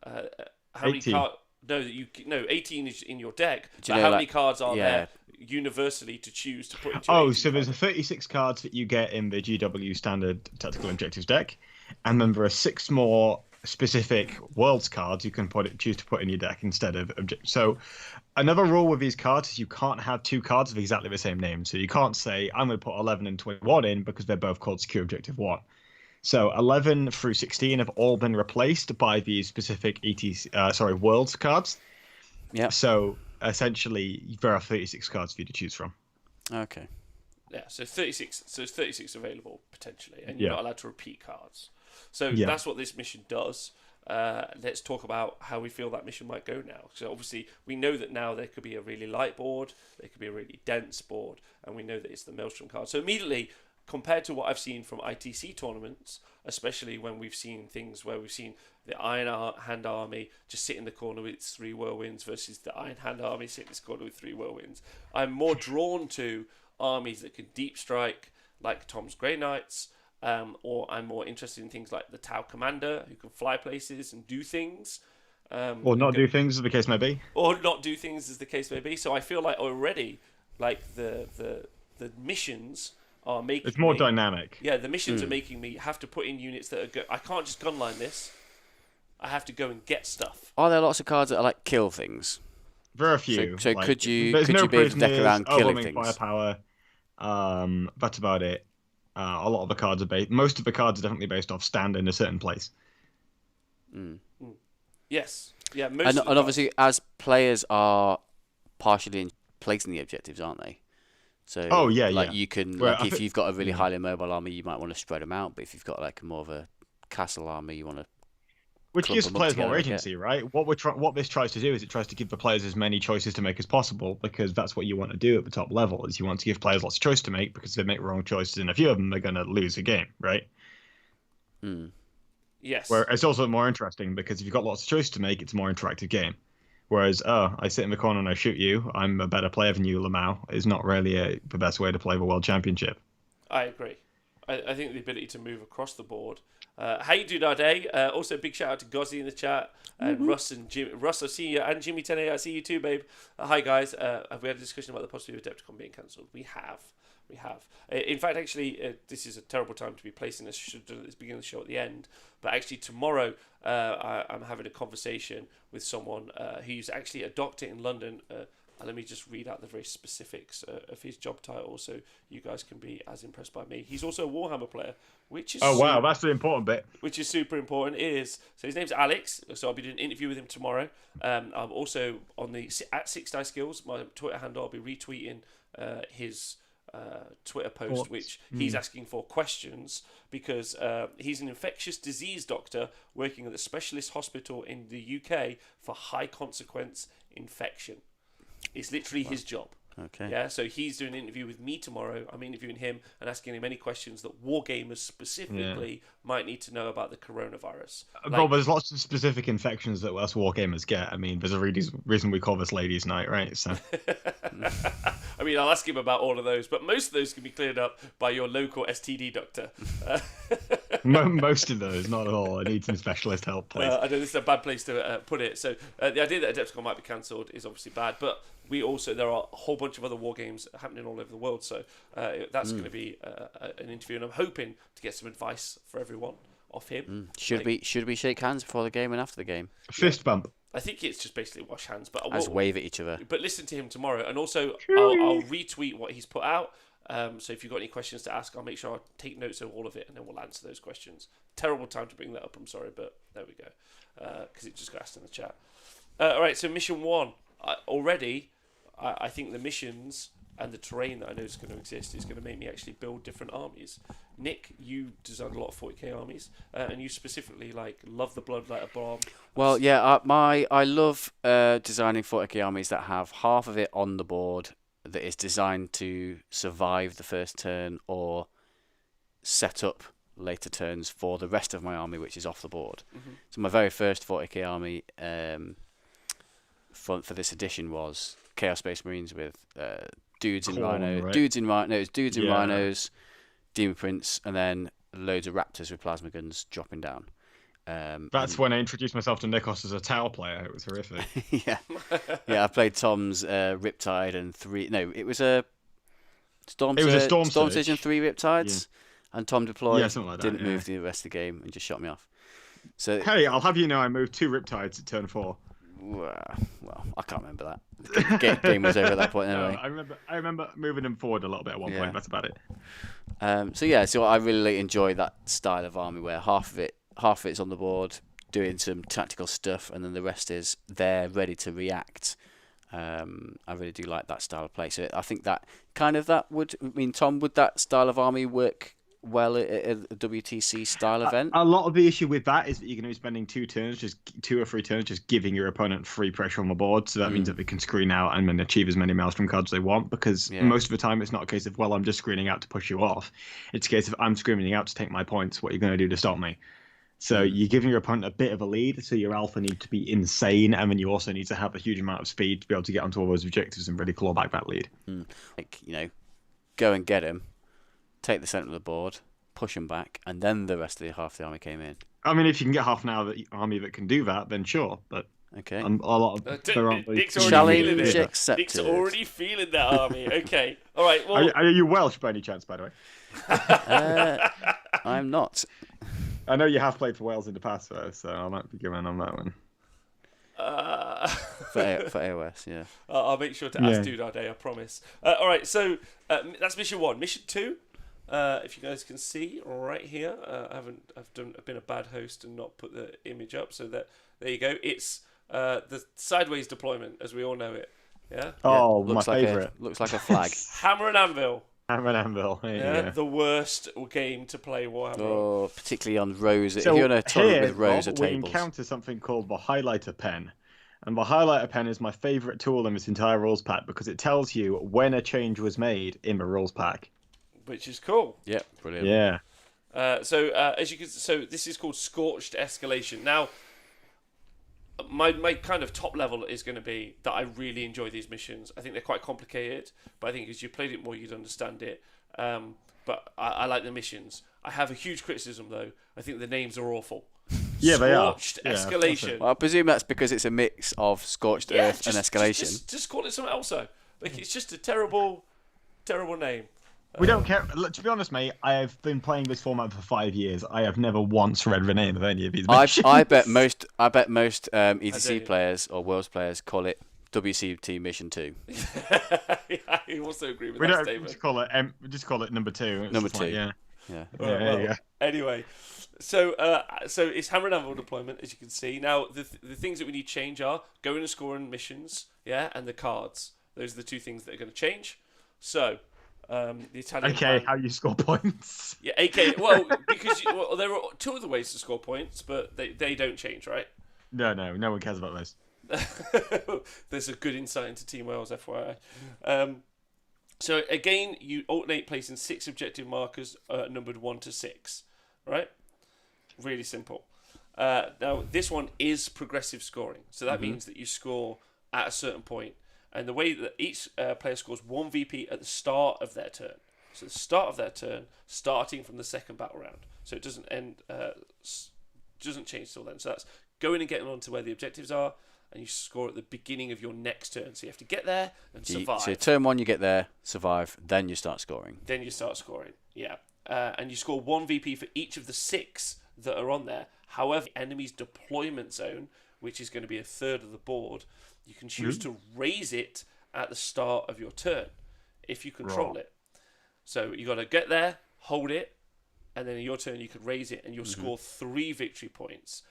How many cards? No, 18 is in your deck. Do But you how know, many like- cards are yeah. there universally to choose to put into? Oh, 18 so there's cards? 36 cards that you get in the GW standard tactical objectives deck, and then there are 6 more specific worlds cards you can choose to put in your deck instead of So another rule with these cards is you can't have 2 cards of exactly the same name. So you can't say I'm going to put 11 and 21 in because they're both called Secure Objective 1. So 11 through 16 have all been replaced by these specific worlds cards. Yeah. So essentially, there are 36 cards for you to choose from. Okay. Yeah, so 36. So it's 36 available potentially, and you're Yeah. not allowed to repeat cards. So Yeah. that's what this mission does. Let's talk about how we feel that mission might go now. So obviously we know that now there could be a really light board, there could be a really dense board, and we know that it's the Maelstrom card. So immediately, compared to what I've seen from ITC tournaments, especially when we've seen things where we've seen the Iron Hand Army just sit in the corner with its 3 whirlwinds versus the Iron Hand Army sit in this corner with 3 whirlwinds, I'm more drawn to armies that can deep strike, like Tom's Grey Knights, or I'm more interested in things like the Tau Commander, who can fly places and do things. Or not do things, as the case may be. Or not do things, as the case may be. So I feel like already, like the missions are making It's more me, dynamic. Yeah, the missions are making me have to put in units that are I can't just gunline this. I have to go and get stuff. Are there lots of cards that are like kill things? Very few. So could you there's be no able to deck prisoners, around killing overwhelming things? firepower. That's about it. A lot of the cards are based. Most of the cards are definitely based off stand in a certain place. Yes. Yeah, most And, of the and obviously, as players are partially in placing the objectives, aren't they? So, Oh, yeah, like yeah. you can, Well, like I if think- you've got a really highly mobile army, you might want to spread them out. But if you've got like more of a castle army, you want to. Which Clump gives them up players together, more I guess. agency, right? What this tries to do is it tries to give the players as many choices to make as possible, because that's what you want to do at the top level. Is you want to give players lots of choice to make, because if they make wrong choices in a few of them, they're going to lose a game, right? Yes. Where it's also more interesting because if you've got lots of choice to make, it's a more interactive game. Whereas, I sit in the corner and I shoot you, I'm a better player than you, Lamau, is not really the best way to play the World Championship. I agree. I think the ability to move across the board. How you doing, Ade? Also, big shout out to Gozzy in the chat, and Russ and Jim. Russ, I see you, and Jimmy Tene, I see you too, babe. Hi guys. Have we had a discussion about the possibility of Adepticon being cancelled? We have. In fact, actually, this is a terrible time to be placing this. Should have done it at the beginning of the show at the end. But actually, tomorrow I'm having a conversation with someone who's actually a doctor in London. Let me just read out the very specifics of his job title, so you guys can be as impressed by me. He's also a Warhammer player, which is Wow, that's the important bit. which is super important. So his name's Alex. So I'll be doing an interview with him tomorrow. I'm also on the at Six Dice Skills, my Twitter handle. I'll be retweeting his Twitter post, Thoughts? which he's asking for questions because he's an infectious disease doctor working at the specialist hospital in the UK for high consequence infection. It's literally his job. Okay. Yeah, so he's doing an interview with me tomorrow. I'm interviewing him and asking him any questions that wargamers specifically might need to know about the coronavirus. Well, there's lots of specific infections that us wargamers get. I mean, there's a reason we call this Ladies' Night, right? So I mean, I'll ask him about all of those, but most of those can be cleared up by your local STD doctor. most of those, not all. I need some specialist help, please. I know this is a bad place to put it. So the idea that Adepticon might be cancelled is obviously bad, but there are a whole bunch of other war games happening all over the world. So that's going to be an interview, and I'm hoping to get some advice for everyone off him. Should we shake hands before the game and after the game? Fist bump. I think it's just basically wash hands. But As wave at each other. But listen to him tomorrow, and also I'll retweet what he's put out. So if you've got any questions to ask, I'll make sure I take notes of all of it, and then we'll answer those questions. Terrible time to bring that up. I'm sorry, but there we go, because it just got asked in the chat. All right, so mission 1 I think the missions and the terrain that I know is going to exist is going to make me actually build different armies. Nick, you designed a lot of 40k armies, and you specifically love the Bloodletter Bomb. Well, yeah, I love designing 40k armies that have half of it on the board that is designed to survive the first turn or set up later turns for the rest of my army, which is off the board. Mm-hmm. So my very first 40k army front for this edition was Chaos Space Marines with dudes in rhinos, Demon Prince, and then loads of raptors with plasma guns dropping down. That's when I introduced myself to Nikos as a Tau player. It was horrific. yeah. I played Tom's Riptide and it was a Storm Surge and 3 Riptides, and Tom deployed. Something like that, didn't move the rest of the game and just shot me off. So hey, I'll have you know, I moved 2 Riptides at turn 4. Well, I can't remember that. The game was over at that point anyway. I remember moving them forward a little bit at one point. That's about it. So I really enjoy that style of army where half of it's on the board doing some tactical stuff, and then the rest is there ready to react. I really do like that style of play. So I think that Tom, would that style of army work well at a WTC style event? A lot of the issue with that is that you're going to be spending 2 or 3 turns just giving your opponent free pressure on the board, so that means that they can screen out and then achieve as many Maelstrom cards as they want, because most of the time it's not a case of, well, I'm just screening out to push you off. It's a case of, I'm screening out to take my points. What are you going to do to stop me? So you're giving your opponent a bit of a lead, so your alpha needs to be insane, and then you also need to have a huge amount of speed to be able to get onto all those objectives and really claw back that lead. Go and get him, take the centre of the board, push him back, and then the rest of the half the army came in. I mean, if you can get half an army that can do that, then sure, but okay. A lot of challenge accepted. Nick's already feeling that army. Okay, all right. Well, are you Welsh by any chance, by the way? I'm not. I know you have played for Wales in the past, though, so I might be going on that one. For AOS, yeah. I'll make sure to ask Dude our day, I promise. All right, so that's mission 1. Mission 2, if you guys can see right here, I've been a bad host and not put the image up, so that there you go. It's the sideways deployment, as we all know it. Yeah. Oh, my favourite. Looks like a flag. Hammer and Anvil. Hammer and Anvil. Yeah. The worst game to play Warhammer. Oh, particularly on rows. So if you're in a tournament with rows of we tables. We encounter something called the highlighter pen. And the highlighter pen is my favourite tool in this entire rules pack because it tells you when a change was made in the rules pack. Which is cool. Yeah, brilliant. Yeah. As you can, this is called Scorched Escalation. Now, my kind of top level is going to be that I really enjoy these missions. I think they're quite complicated, but I think as you played it more, you'd understand it. But I like the missions. I have a huge criticism though. I think the names are awful. Yeah, they are. Scorched Escalation. Well, I presume that's because it's a mix of Scorched Earth and Escalation. Just call it something else though. It's just a terrible name. We don't care. To be honest, mate, I have been playing this format for 5 years. I have never once read the name of any of these missions. I bet most ETC players or Worlds players call it WCT Mission 2. I also agree with that statement. Just call it number 2. Number 2. Yeah. There you go. Anyway, so it's Hammer and Anvil deployment, as you can see. Now, the things that we need to change are going and scoring missions, and the cards. Those are the 2 things that are going to change. So, the Italian plan, how you score points. Yeah, AK. Well, because there are 2 other ways to score points, but they don't change, right? No one cares about those. There's a good insight into Team Wales, FYI. So again, you alternate placing 6 objective markers numbered 1 to 6, right? Really simple. Now this one is progressive scoring, so that means that you score at a certain point. And the way that each player scores 1 VP at the start of their turn. So the start of their turn, starting from the second battle round. So it doesn't end, doesn't change till then. So that's going and getting on to where the objectives are, and you score at the beginning of your next turn. So you have to get there and survive. So turn 1 you get there, survive, then you start scoring. Yeah. And you score 1 VP for each of the 6 that are on there. However, enemy's deployment zone, which is going to be a third of the board, you can choose to raise it at the start of your turn if you control it. So you got to get there, hold it, and then in your turn you could raise it, and you'll score 3 victory points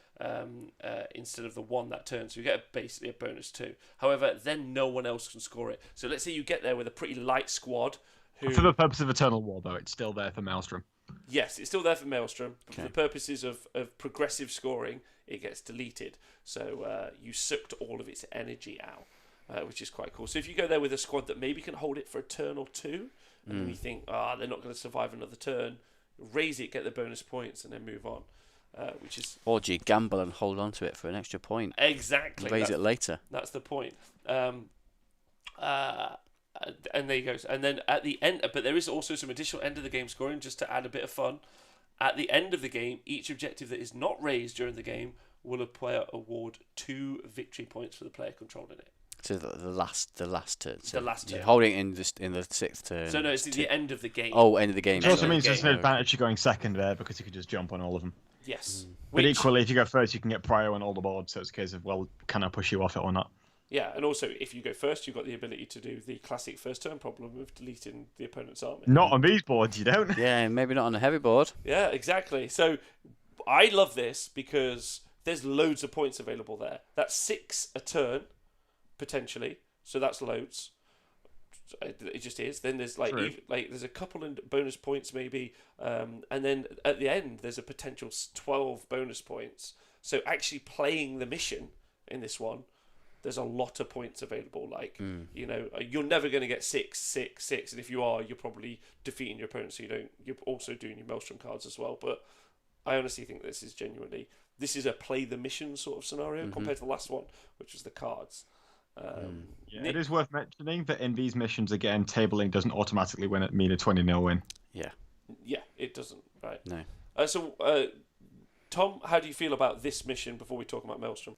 instead of the 1 that turn. So you get basically a bonus 2. However, then no one else can score it. So let's say you get there with a pretty light squad. For the purpose of Eternal War, though, it's still there for Maelstrom. Yes, it's still there for Maelstrom. But for the purposes of progressive scoring, it gets deleted. So you sucked all of its energy out, which is quite cool. So if you go there with a squad that maybe can hold it for a turn or 2, and you think, they're not going to survive another turn, raise it, get the bonus points, and then move on. Which is... Or do you gamble and hold on to it for an extra point? Exactly. Raise it later. That's the point. And there you go. And then at the end, but there is also some additional end of the game scoring just to add a bit of fun. At the end of the game, each objective that is not raised during the game will a player award 2 victory points for the player controlling it. So the last turn. So the last turn. You're holding it in the 6th turn. So no, it's the end of the game. Oh, end of the game. Which also means game. there's an advantage to going second there because you could just jump on all of them. Yes. But equally, if you go first, you can get prior on all the boards. So it's a case of, well, can I push you off it or not? Yeah, and also if you go first, you've got the ability to do the classic first turn problem of deleting the opponent's army. Not on these boards, you don't. Yeah, maybe not on a heavy board. Yeah, exactly. So I love this because there's loads of points available there. That's 6 a turn, potentially. So that's loads. It just is. Then there's there's a couple of bonus points maybe, and then at the end there's a potential 12 bonus points. So actually playing the mission in this one, there's a lot of points available. You're never going to get 6, 6, 6, and if you are, you're probably defeating your opponent. So you're also doing your Maelstrom cards as well. But I honestly think this is a play the mission sort of scenario compared to the last one, which was the cards. It is worth mentioning that in these missions, again, tabling doesn't automatically mean a 20-0 win. Yeah. Yeah, it doesn't. Right. No. So, Tom, how do you feel about this mission before we talk about Maelstrom?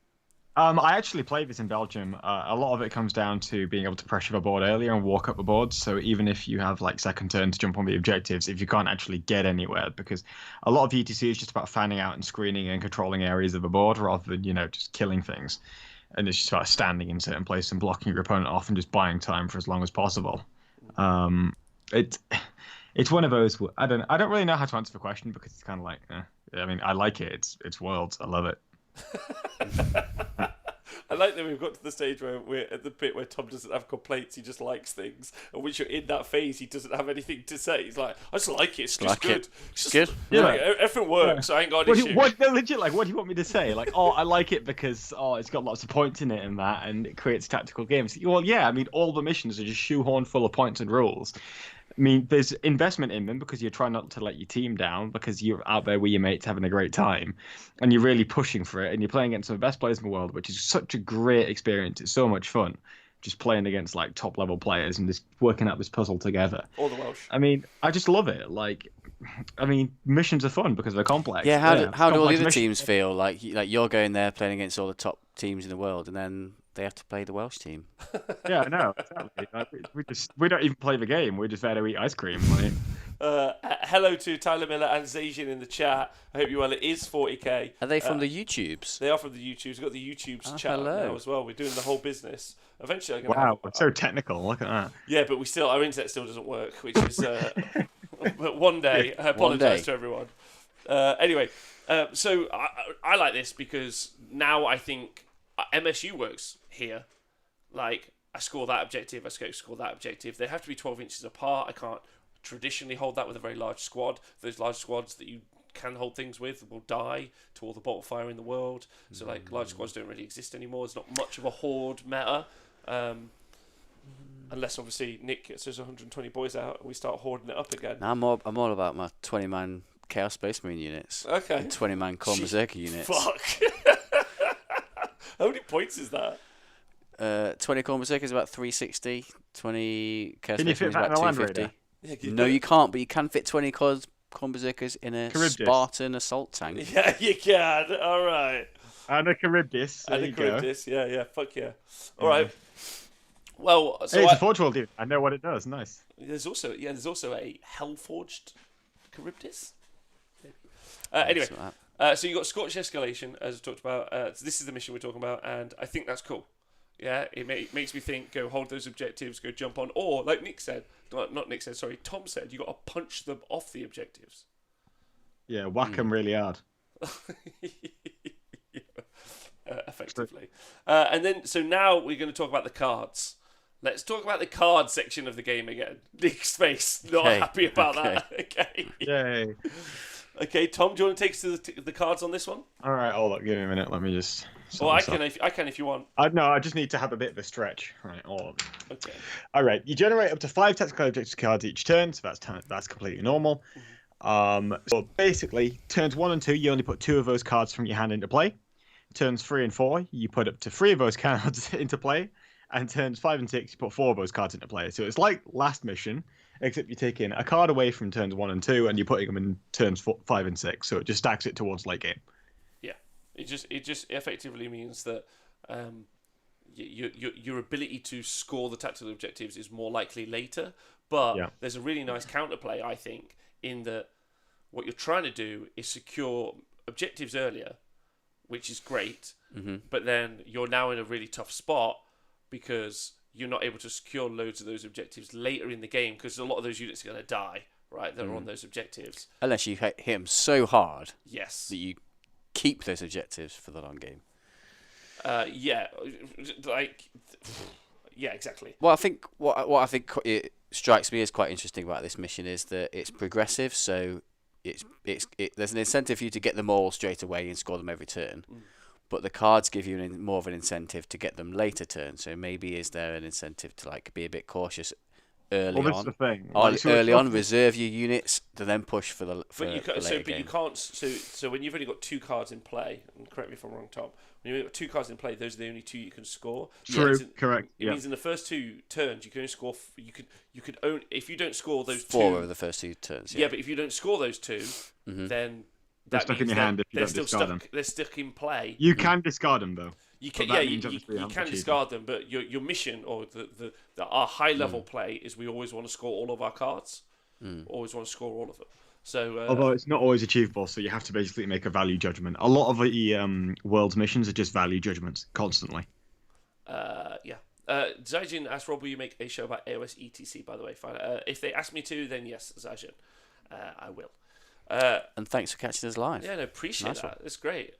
I actually played this in Belgium. A lot of it comes down to being able to pressure the board earlier and walk up the board. So even if you have second turn to jump on the objectives, if you can't actually get anywhere, because a lot of ETC is just about fanning out and screening and controlling areas of the board rather than just killing things. And it's just about standing in certain places and blocking your opponent off and just buying time for as long as possible. It's one of those. I don't really know how to answer the question because it's kind of I like it. It's Worlds. I love it. I like that we've got to the stage where we're at the bit where Tom doesn't have complaints, he just likes things. And once you're in that phase, he doesn't have anything to say. He's like, I just like it. It's just good. It's good. Everything works. So I ain't got an issue. What do you want me to say? I like it because it's got lots of points in it and it creates tactical games. Well, yeah, all the missions are just shoehorned full of points and rules. There's investment in them because you're trying not to let your team down because you're out there with your mates having a great time and you're really pushing for it and you're playing against some of the best players in the world, which is such a great experience. It's so much fun just playing against top level players and just working out this puzzle together. All the Welsh. I just love it. Missions are fun because they're complex. Yeah, how do all the other teams feel? Like you're going there playing against all the top teams in the world and then they have to play the Welsh team. Yeah, no, exactly. We don't even play the game. We're just there to eat ice cream. Hello to Tyler Miller and Zajian in the chat. I hope you're well. It is 40k. Are they from the YouTubes? They are from the YouTubes. We've got the YouTubes chat now as well. We're doing the whole business. Eventually, it's so technical. Look at that. Yeah, but our internet still doesn't work, which is. But one day, I apologise to everyone. Anyway, so I like this because now I think MSU works here. I score that objective, I score that objective. They have to be 12 inches apart. I can't traditionally hold that with a very large squad. Those large squads that you can hold things with will die to all the bottle fire in the world. So large squads don't really exist anymore. It's not much of a horde meta. Unless obviously Nick gets his 120 boys out and we start hoarding it up again. I'm all about my 20-man Chaos Space Marine units. Okay. And 20-man Core Berserker units. Fuck. How many points is that? 20 Core Berserker is about 360. 20 Chaos Can you Space fit Marine is that in about a Land 250. Raider? No, you can't, but you can fit 20 Core Berserkers in a Charybdis. Spartan assault tank. Yeah, you can. All right. And a Charybdis. And a Charybdis. Yeah. Fuck yeah. All right. Well, so it's a Forge World unit. I know what it does. Nice. There's also a Hellforged Charybdis. Anyway, So you got Scorched Escalation, as I talked about. So this is the mission we're talking about, and I think that's cool. Yeah, it makes me think, go hold those objectives, go jump on. Or, like Nick said, not Nick said, sorry, Tom said, you got to punch them off the objectives. Yeah, whack them really hard. Effectively. And then, so now we're going to talk about the cards. Let's talk about the card section of the game again. Nick's face, not happy about that. Okay. Yay. Okay, Tom, do you want to take us to the cards on this one? All right, hold up, give me a minute. Let me just. Well, I can if you want. No, I just need to have a bit of a stretch. All right, hold up. Okay. All right, you generate up to 5 tactical objective cards each turn, so that's completely normal. So basically, turns 1 and 2, you only put 2 of those cards from your hand into play. Turns 3 and 4, you put up to 3 of those cards into play, and turns 5 and 6, you put 4 of those cards into play. So it's like last mission, except you're taking a card away from turns 1 and 2, and you're putting them in turns 5 and 6. So it just stacks it towards late game. Yeah, it just effectively means that your ability to score the tactical objectives is more likely later. But there's a really nice counterplay, I think, in that what you're trying to do is secure objectives earlier, which is great, but then you're now in a really tough spot because you're not able to secure loads of those objectives later in the game because a lot of those units are going to die, right? That are on those objectives. Unless you hit them so hard that you keep those objectives for the long game. Yeah, exactly. Well, I think what I think it strikes me as quite interesting about this mission is that it's progressive, so there's an incentive for you to get them all straight away and score them every turn, but the cards give you more of an incentive to get them later turns. So maybe is there an incentive to like be a bit cautious early on? That's the thing. Early on, reserve your units to then push for the you can't. So when you've only got 2 cards in play, and correct me if I'm wrong, Tom. When you've got 2 cards in play, those are the only 2 you can score. True, correct. It means in the first 2 turns you can only score. You could only if you don't score those 4 2 over the first 2 turns. Yeah, but if you don't score those 2, then they're stuck in your hand if you don't discard them. They're stuck in play. You can discard them though. You can, you can discard them, but your mission or our high level play is we always want to score all of our cards. Always want to score all of them. So although it's not always achievable, so you have to basically make a value judgment. A lot of the world's missions are just value judgments constantly. Zaijin asked Rob, will you make a show about AOS ETC? By the way, fine. If they ask me to, then yes, Zaijin, I will. And thanks for catching us live. Yeah, no, appreciate that. It's great.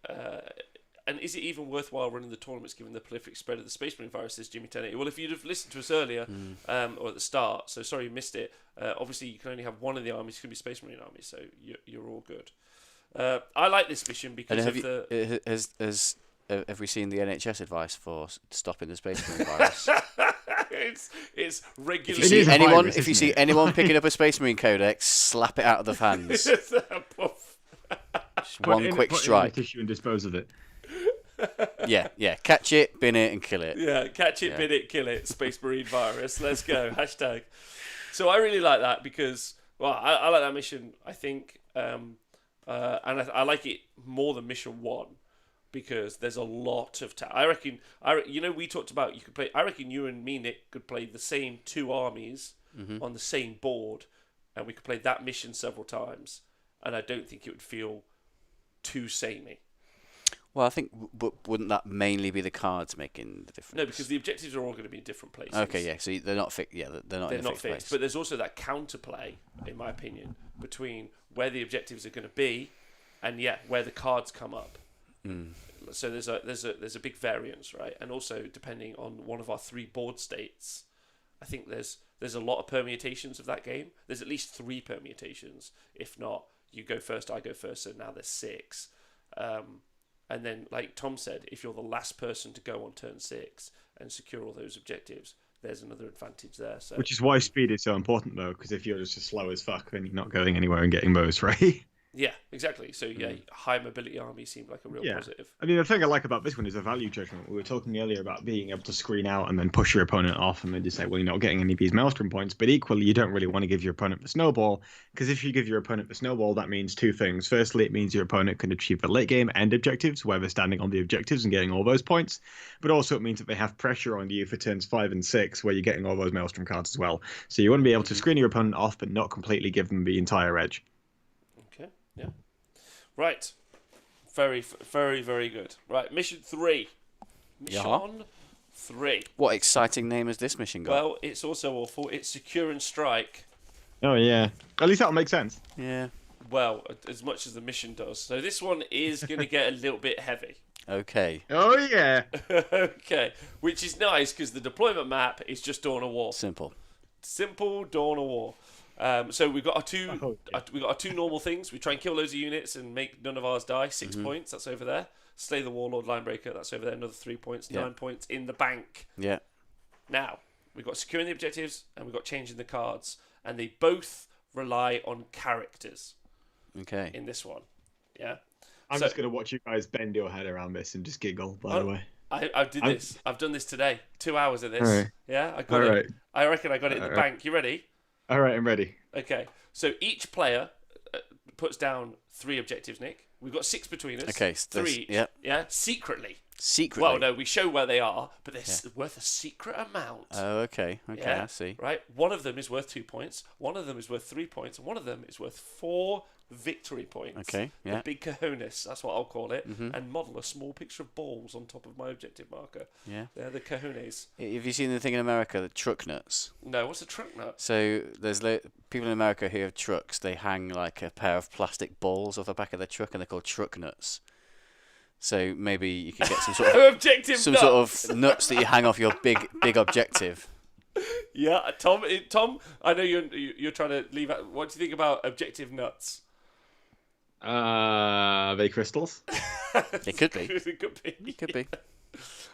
And is it even worthwhile running the tournaments given the prolific spread of the Space Marine virus, says Jimmy 1080? Well, if you'd have listened to us earlier, or at the start, so sorry you missed it, obviously you can only have one of the armies, it can be Space Marine armies, so you're all good. I like this mission because have we seen the NHS advice for stopping the Space Marine virus? It's regular. If you see anyone picking up a Space Marine Codex, slap it out of the fans. Just one quick strike. Tissue and dispose of it. Yeah. Catch it, bin it, and kill it. Yeah, catch it, bin it, kill it. Space Marine virus. Let's go. Hashtag. So I really like that because, well, I like that mission. I think, and I like it more than mission 1 because there's a lot of. I reckon. We talked about you could play. I reckon you and me, Nick, could play the same 2 armies on the same board, and we could play that mission several times. And I don't think it would feel too samey. Well, I think wouldn't that mainly be the cards making the difference? No, because the objectives are all going to be in different places. Okay, yeah. So they're not fixed. Yeah, they're not fixed place. But there's also that counterplay, in my opinion, between where the objectives are going to be, and where the cards come up. So there's a big variance, right? And also depending on one of our 3 board states, I think there's a lot of permutations of that game. There's at least 3 permutations. If not, you go first, I go first. So now there's 6. And then, like Tom said, if you're the last person to go on turn 6 and secure all those objectives, there's another advantage there. So, which is why speed is so important, though, because if you're just as slow as fuck, then you're not going anywhere and getting those, right? Yeah, exactly. So, high mobility army seemed like a real positive. I mean, the thing I like about this one is a value judgment. We were talking earlier about being able to screen out and then push your opponent off and then just say, well, you're not getting any of these Maelstrom points. But equally, you don't really want to give your opponent the snowball, because if you give your opponent the snowball, that means 2 things. Firstly, it means your opponent can achieve the late game end objectives, where they're standing on the objectives and getting all those points. But also, it means that they have pressure on you for turns 5 and 6, where you're getting all those Maelstrom cards as well. So you want to be able to screen your opponent off, but not completely give them the entire edge. Okay, yeah. Right. Very, very, very good. Right, mission 3. Yeah. Mission 3. What exciting name has this mission got? Well, it's also awful. It's Secure and Strike. Oh yeah. At least that'll make sense. Yeah. Well, as much as the mission does. So this one is going to get a little bit heavy. Okay. Oh yeah. Okay, which is nice because the deployment map is just Dawn of War. Simple. Simple Dawn of War. So we've got our two. Oh, yeah. We got our two normal things. We try and kill loads of units and make none of ours die. 6 points. That's over there. Slay the Warlord Linebreaker. That's over there. Another 3 points. Yeah. 9 points in the bank. Yeah. Now we've got securing the objectives and we've got changing the cards, and they both rely on characters Okay. in this one. Yeah. I'm So- just gonna watch you guys bend your head around this and just giggle. By the way. I did this. I've done this today. 2 hours of this. Alright. Yeah, I got it. Alright. I reckon I got it in the Alright. bank. You ready? All right, I'm ready. Okay. So each player puts down 3 objectives, Nick. We've got 6 between us. Okay, so 3 there's- each. yeah. Yeah. Secretly. Secretly. Well, no, we show where they are, but they're worth a secret amount. Oh, okay. Okay, Yeah, I see. Right? One of them is worth 2 points, one of them is worth 3 points, and one of them is worth 4 victory points. Okay, yeah. The big cojones, that's what I'll call it, and model a small picture of balls on top of my objective marker. Yeah. They're the cojones. Have you seen the thing in America, the truck nuts? No, what's a truck nut? So there's people in America who have trucks. They hang like a pair of plastic balls off the back of their truck, and they're called truck nuts. So maybe you can get some sort of Objective some nuts. sort of nuts that you hang off your big objective. Yeah, Tom. I know you're trying to leave out. What do you think about objective nuts? They crystals. It could be. It could be. Could be.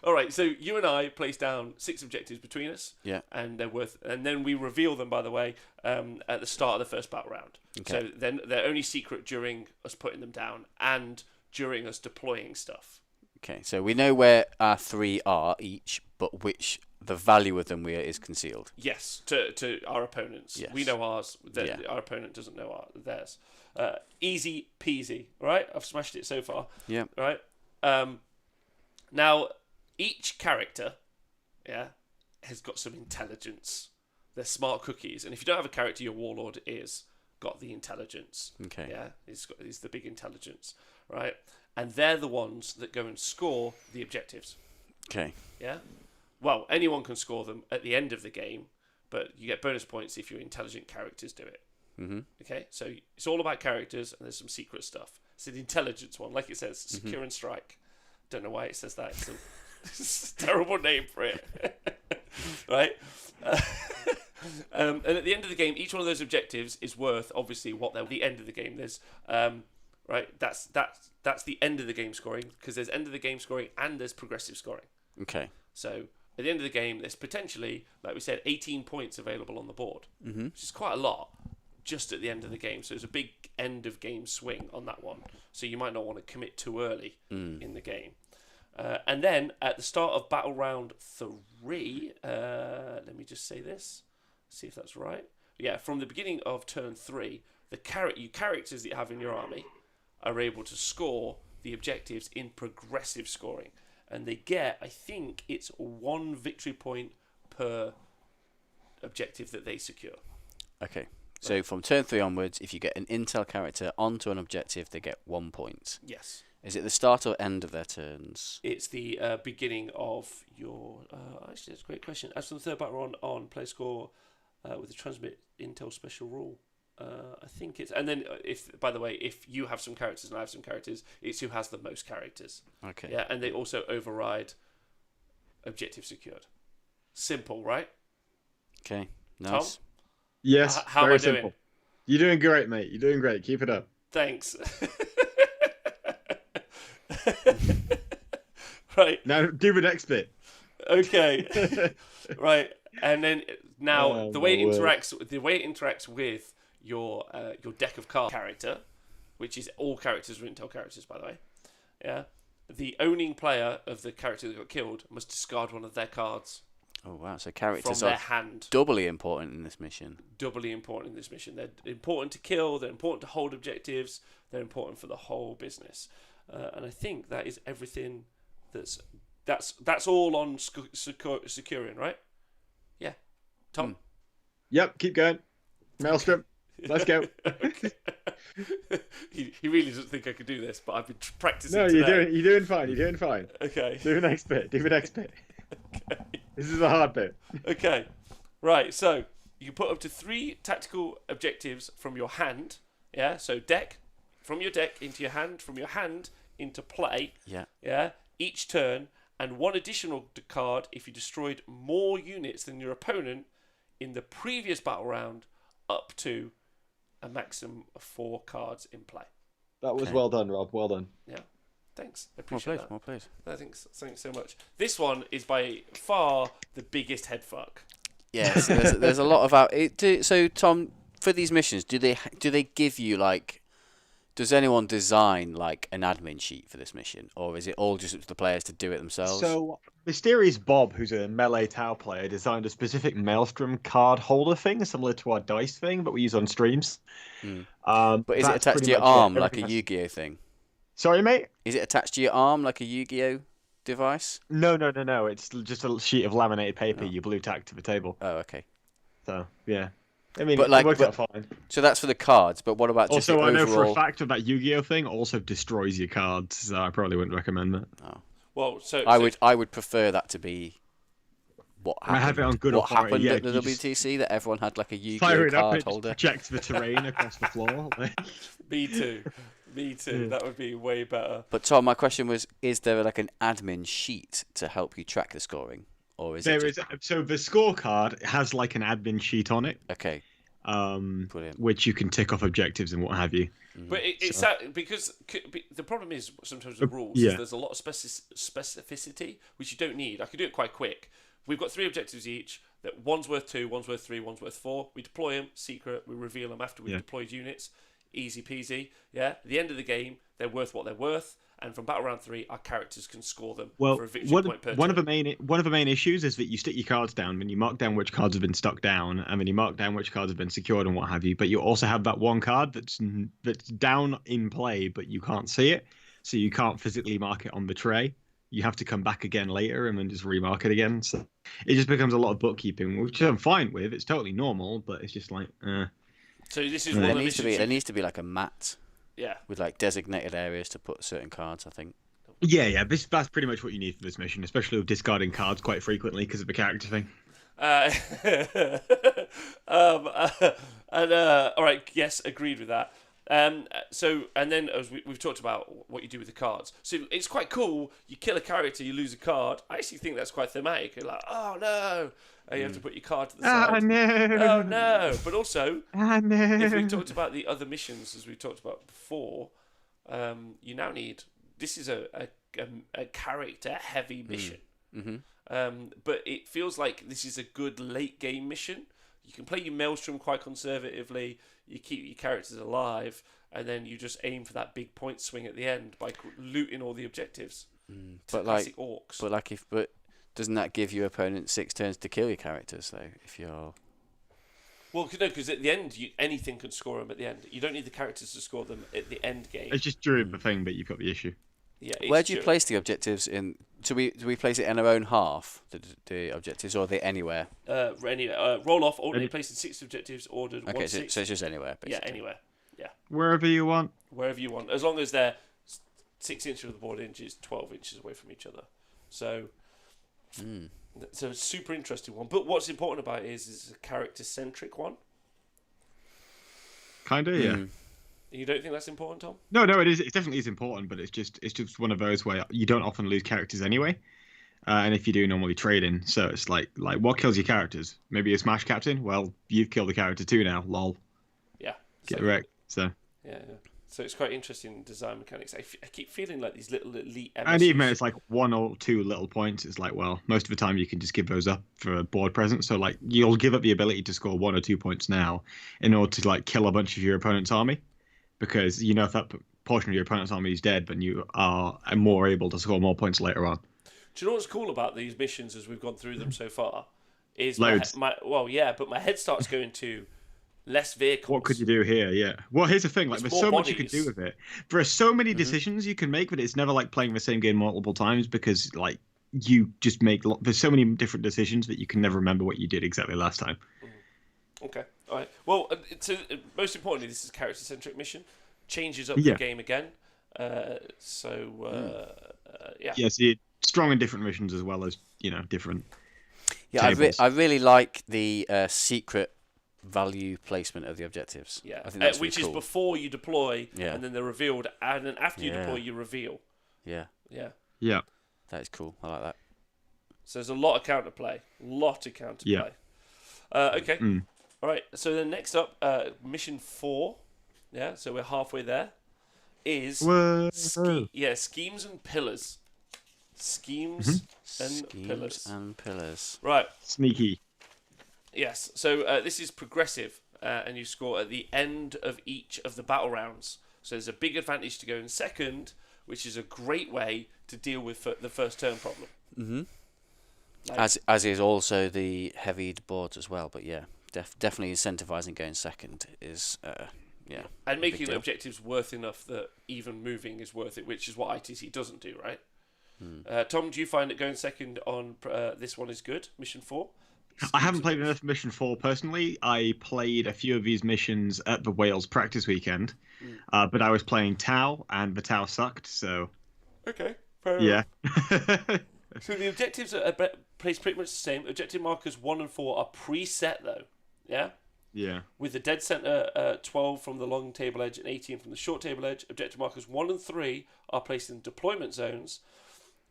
All right, so you and I place down 6 objectives between us. Yeah. And they're worth, and then we reveal them, by the way, at the start of the first battle round. Okay. So then they're only secret during us putting them down and during us deploying stuff. Okay, so we know where our 3 are each, but which the value of them is concealed. Yes, to our opponents. Yes. We know ours. Yeah. Our opponent doesn't know theirs. Easy peasy. Right? I've smashed it so far. Yeah. Right? Now, each character, has got some intelligence. They're smart cookies. And if you don't have a character, your warlord is got the intelligence. Okay. Yeah, he's the big intelligence. Right? And they're the ones that go and score the objectives. Okay. Yeah? Well, anyone can score them at the end of the game, but you get bonus points if your intelligent characters do it. Mhm. Okay? So it's all about characters, and there's some secret stuff. It's an intelligence one, like it says, Secure and Strike. Don't know why it says that. It's a terrible name for it. Right? And at the end of the game, each one of those objectives is worth, obviously, what they're at the end of the game. There's... right, that's the end of the game scoring, because there's end of the game scoring and there's progressive scoring. Okay. So at the end of the game, there's potentially, like we said, 18 points available on the board, which is quite a lot just at the end of the game. So there's a big end of game swing on that one. So you might not want to commit too early in the game. And then at the start of battle round 3, let me just say this, see if that's right. Yeah, from the beginning of turn 3, the characters that you have in your army are able to score the objectives in progressive scoring. And they get, I think it's 1 victory point per objective that they secure. Okay. So from turn 3 onwards, if you get an intel character onto an objective, they get 1 point. Yes. Is it the start or end of their turns? It's the beginning of your... actually, that's a great question. As for the third battle on play score with the transmit intel special rule. I think it's... And then, by the way, if you have some characters and I have some characters, it's who has the most characters. Okay. Yeah, and they also override objective secured. Simple, right? Okay. Nice. Tom? Yes. How am very I doing? simple. You're doing great, mate. You're doing great. Keep it up. Thanks. Right. Now do the next bit. Okay. Right. And then now Oh, the way it my word. interacts with your deck of cards character, which is all characters are Intel characters, by the way. Yeah. The owning player of the character that got killed must discard one of their cards Oh, wow. So from characters their are hand. doubly important in this mission. Doubly important in this mission. They're important to kill. They're important to hold objectives. They're important for the whole business. And I think that is everything. That's all on securing, right? Yeah. Tom. Yep. Keep going. Maelstrom. Let's go. He really doesn't think I could do this, but I've been practicing No, today. you're doing fine. You're doing fine. Okay. Do the next bit. Okay. This is the hard bit. Okay. Right, so you can put up to 3 tactical objectives from your hand. Yeah, so from your deck into your hand, from your hand into play. Yeah, each turn, and 1 additional card if you destroyed more units than your opponent in the previous battle round, up to a maximum of 4 cards in play. That was well done, Rob. Well done. Yeah, thanks. I appreciate that. More plays. Thanks so much. This one is by far the biggest headfuck. Yes, there's a lot of out. So Tom, for these missions, do they give you like? Does anyone design like an admin sheet for this mission, or is it all just up to the players to do it themselves? So, Mysterious Bob, who's a melee Tau player, designed a specific Maelstrom card holder thing, similar to our dice thing that we use on streams. But is it attached to your arm like a Yu-Gi-Oh thing? Sorry, mate? Is it attached to your arm like a Yu-Gi-Oh device? No. It's just a sheet of laminated paper you blue tack to the table. Oh, okay. So, yeah. I mean, But, like, it works out fine. So that's for the cards, but what about just Also, the I know overall... for a fact that Yu-Gi-Oh thing also destroys your cards, so I probably wouldn't recommend that. Oh. Well, so I would prefer that to be what happened. I have it on good what authority. happened Yeah, at the WTC, that everyone had like a fire Yu-Gi-Oh it up card and holder. project the terrain across the floor. Me too. That would be way better. But Tom, my question was: is there like an admin sheet to help you track the scoring, or is it? So the scorecard has like an admin sheet on it. Okay. Brilliant. Which you can tick off objectives and what have you. But it's that because the problem is sometimes with rules is there's a lot of specificity which you don't need. I could do it quite quick. We've got 3 objectives each. That one's worth 2, one's worth 3, one's worth 4. We deploy them, secret. We reveal them after we've deployed units. Easy peasy. Yeah. At the end of the game, they're worth what they're worth. And from battle round 3, our characters can score them for a victory point per one turn. of the main issues is that you stick your cards down, and you mark down which cards have been stuck down, and then you mark down which cards have been secured and what have you. But you also have that one card that's down in play, but you can't see it, so you can't physically mark it on the tray. You have to come back again later and then just remark it again. So it just becomes a lot of bookkeeping, which I'm fine with. It's totally normal, but it's just like. So this is one of the missions. There needs to be like a mat. Yeah. With like designated areas to put certain cards, I think. Yeah. That's pretty much what you need for this mission, especially with discarding cards quite frequently because of the character thing. All right. Yes, agreed with that. So, and then as we've talked about what you do with the cards. So it's quite cool. You kill a character, you lose a card. I actually think that's quite thematic. You're like, oh no. You have to put your card to the side. Oh no! Oh no! But also, no! If we talked about the other missions as we talked about before, you now need. This is a character-heavy mission. But it feels like this is a good late-game mission. You can play your Maelstrom quite conservatively. You keep your characters alive, and then you just aim for that big point swing at the end by looting all the objectives. Classic orcs. But doesn't that give your opponent 6 turns to kill your characters, though? If you're... Well, no, because at the end, anything can score them at the end. You don't need the characters to score them at the end game. It's just during the thing, but you've got the issue. Yeah. Where do you place the objectives in? Do we place it in our own half, the objectives, or are they anywhere? Roll off. Only placing 6 objectives ordered. Okay, so it's just anywhere, basically. Yeah, anywhere. Yeah. Wherever you want. Wherever you want, as long as they're 6 inches of the board inches, 12 inches away from each other. So. It's a super interesting one, but what's important about it is it's a character-centric one. Kinda, yeah. You don't think that's important, Tom? No, it is. It definitely is important, but it's just one of those where you don't often lose characters anyway, and if you do, normally trading. So it's like what kills your characters? Maybe a Smash Captain. Well, you've killed the character too now. Lol. Yeah. Get wrecked. So. Yeah. So it's quite interesting design mechanics. I keep feeling like these little elite MSUs. And even when it's like 1 or 2 little points, it's like, well, most of the time you can just give those up for a board presence. So like you'll give up the ability to score 1 or 2 points now in order to like kill a bunch of your opponent's army, because you know if that portion of your opponent's army is dead, then you are more able to score more points later on. Do you know what's cool about these missions as we've gone through them so far? Is loads. But my head starts going to less vehicles. What could you do here? Yeah. Well, here's the thing. Like, there's so much you can do with it. There are so many decisions you can make, but it's never like playing the same game multiple times because, like, you just make. There's so many different decisions that you can never remember what you did exactly last time. Okay. All right. Well, most importantly, this is a character-centric mission. Changes up Yeah. the game again. Yeah. Yeah, see, strong and different missions as well as different. Yeah, tables. I really like the secret value placement of the objectives. Yeah. I think that's which really is cool. before you deploy, Yeah. and then they're revealed, and then after you Yeah. deploy, you reveal. Yeah, Yeah. Yeah. that is cool. I like that. So there's a lot of counterplay. Yeah. Okay. Mm. All right. So then next up, mission 4. Yeah. So we're halfway there. Is Whoa. schemes and pillars. Schemes and pillars. Schemes and pillars. Right. Sneaky. Yes. So this is progressive, and you score at the end of each of the battle rounds. So there's a big advantage to go in second, which is a great way to deal with the first turn problem. Mm-hmm. Like, As is also the heavied boards as well. But yeah, definitely incentivizing going second is and big making the deal. objectives worth enough that even moving is worth it, which is what ITC doesn't do, right? Hmm. Tom, do you find that going second on this one is good? Mission 4? I haven't played enough Mission 4 personally. I played a few of these missions at the Wales practice weekend, but I was playing Tau, and the Tau sucked, so Okay. Fair yeah. So the objectives are placed pretty much the same. Objective markers 1 and 4 are preset, though. Yeah? Yeah. With the dead center 12 from the long table edge and 18 from the short table edge. Objective markers 1 and 3 are placed in deployment zones,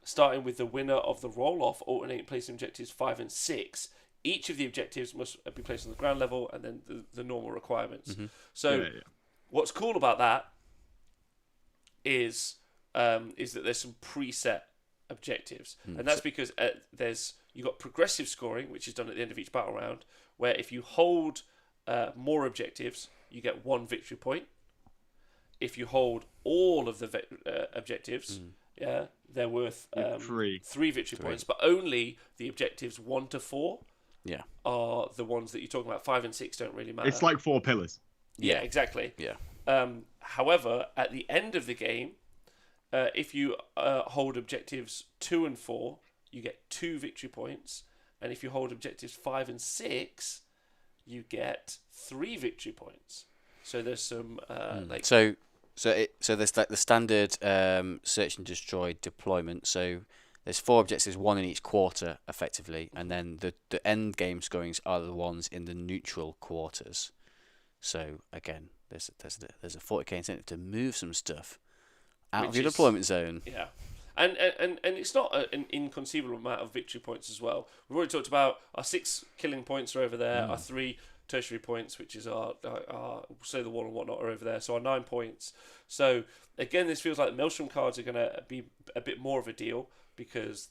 starting with the winner of the roll-off, alternating placing objectives 5 and 6. Each of the objectives must be placed on the ground level, and then the normal requirements. So Yeah. what's cool about that is that there's some preset objectives, and that's because you got progressive scoring, which is done at the end of each battle round, where if you hold more objectives, you get 1 victory point. If you hold all of the objectives, they're worth 3 victory points, but only the objectives 1 to 4 are the ones that you're talking about. 5 and 6 don't really matter. It's like 4 pillars. Yeah, exactly. Yeah. However, at the end of the game, if you hold objectives 2 and 4, you get 2 victory points, and if you hold objectives 5 and 6, you get 3 victory points. So there's some So there's like the standard search and destroy deployment. So there's 4 objectives, 1 in each quarter, effectively, and then the end game scorings are the ones in the neutral quarters. So again, there's a 40k incentive to move some stuff out of your deployment zone. Yeah, and it's not an inconceivable amount of victory points as well. We've already talked about our 6 killing points are over there, our 3 tertiary points, which is our Slay the Wall and whatnot, are over there. So our 9 points. So again, this feels like the Maelstrom cards are going to be a bit more of a deal because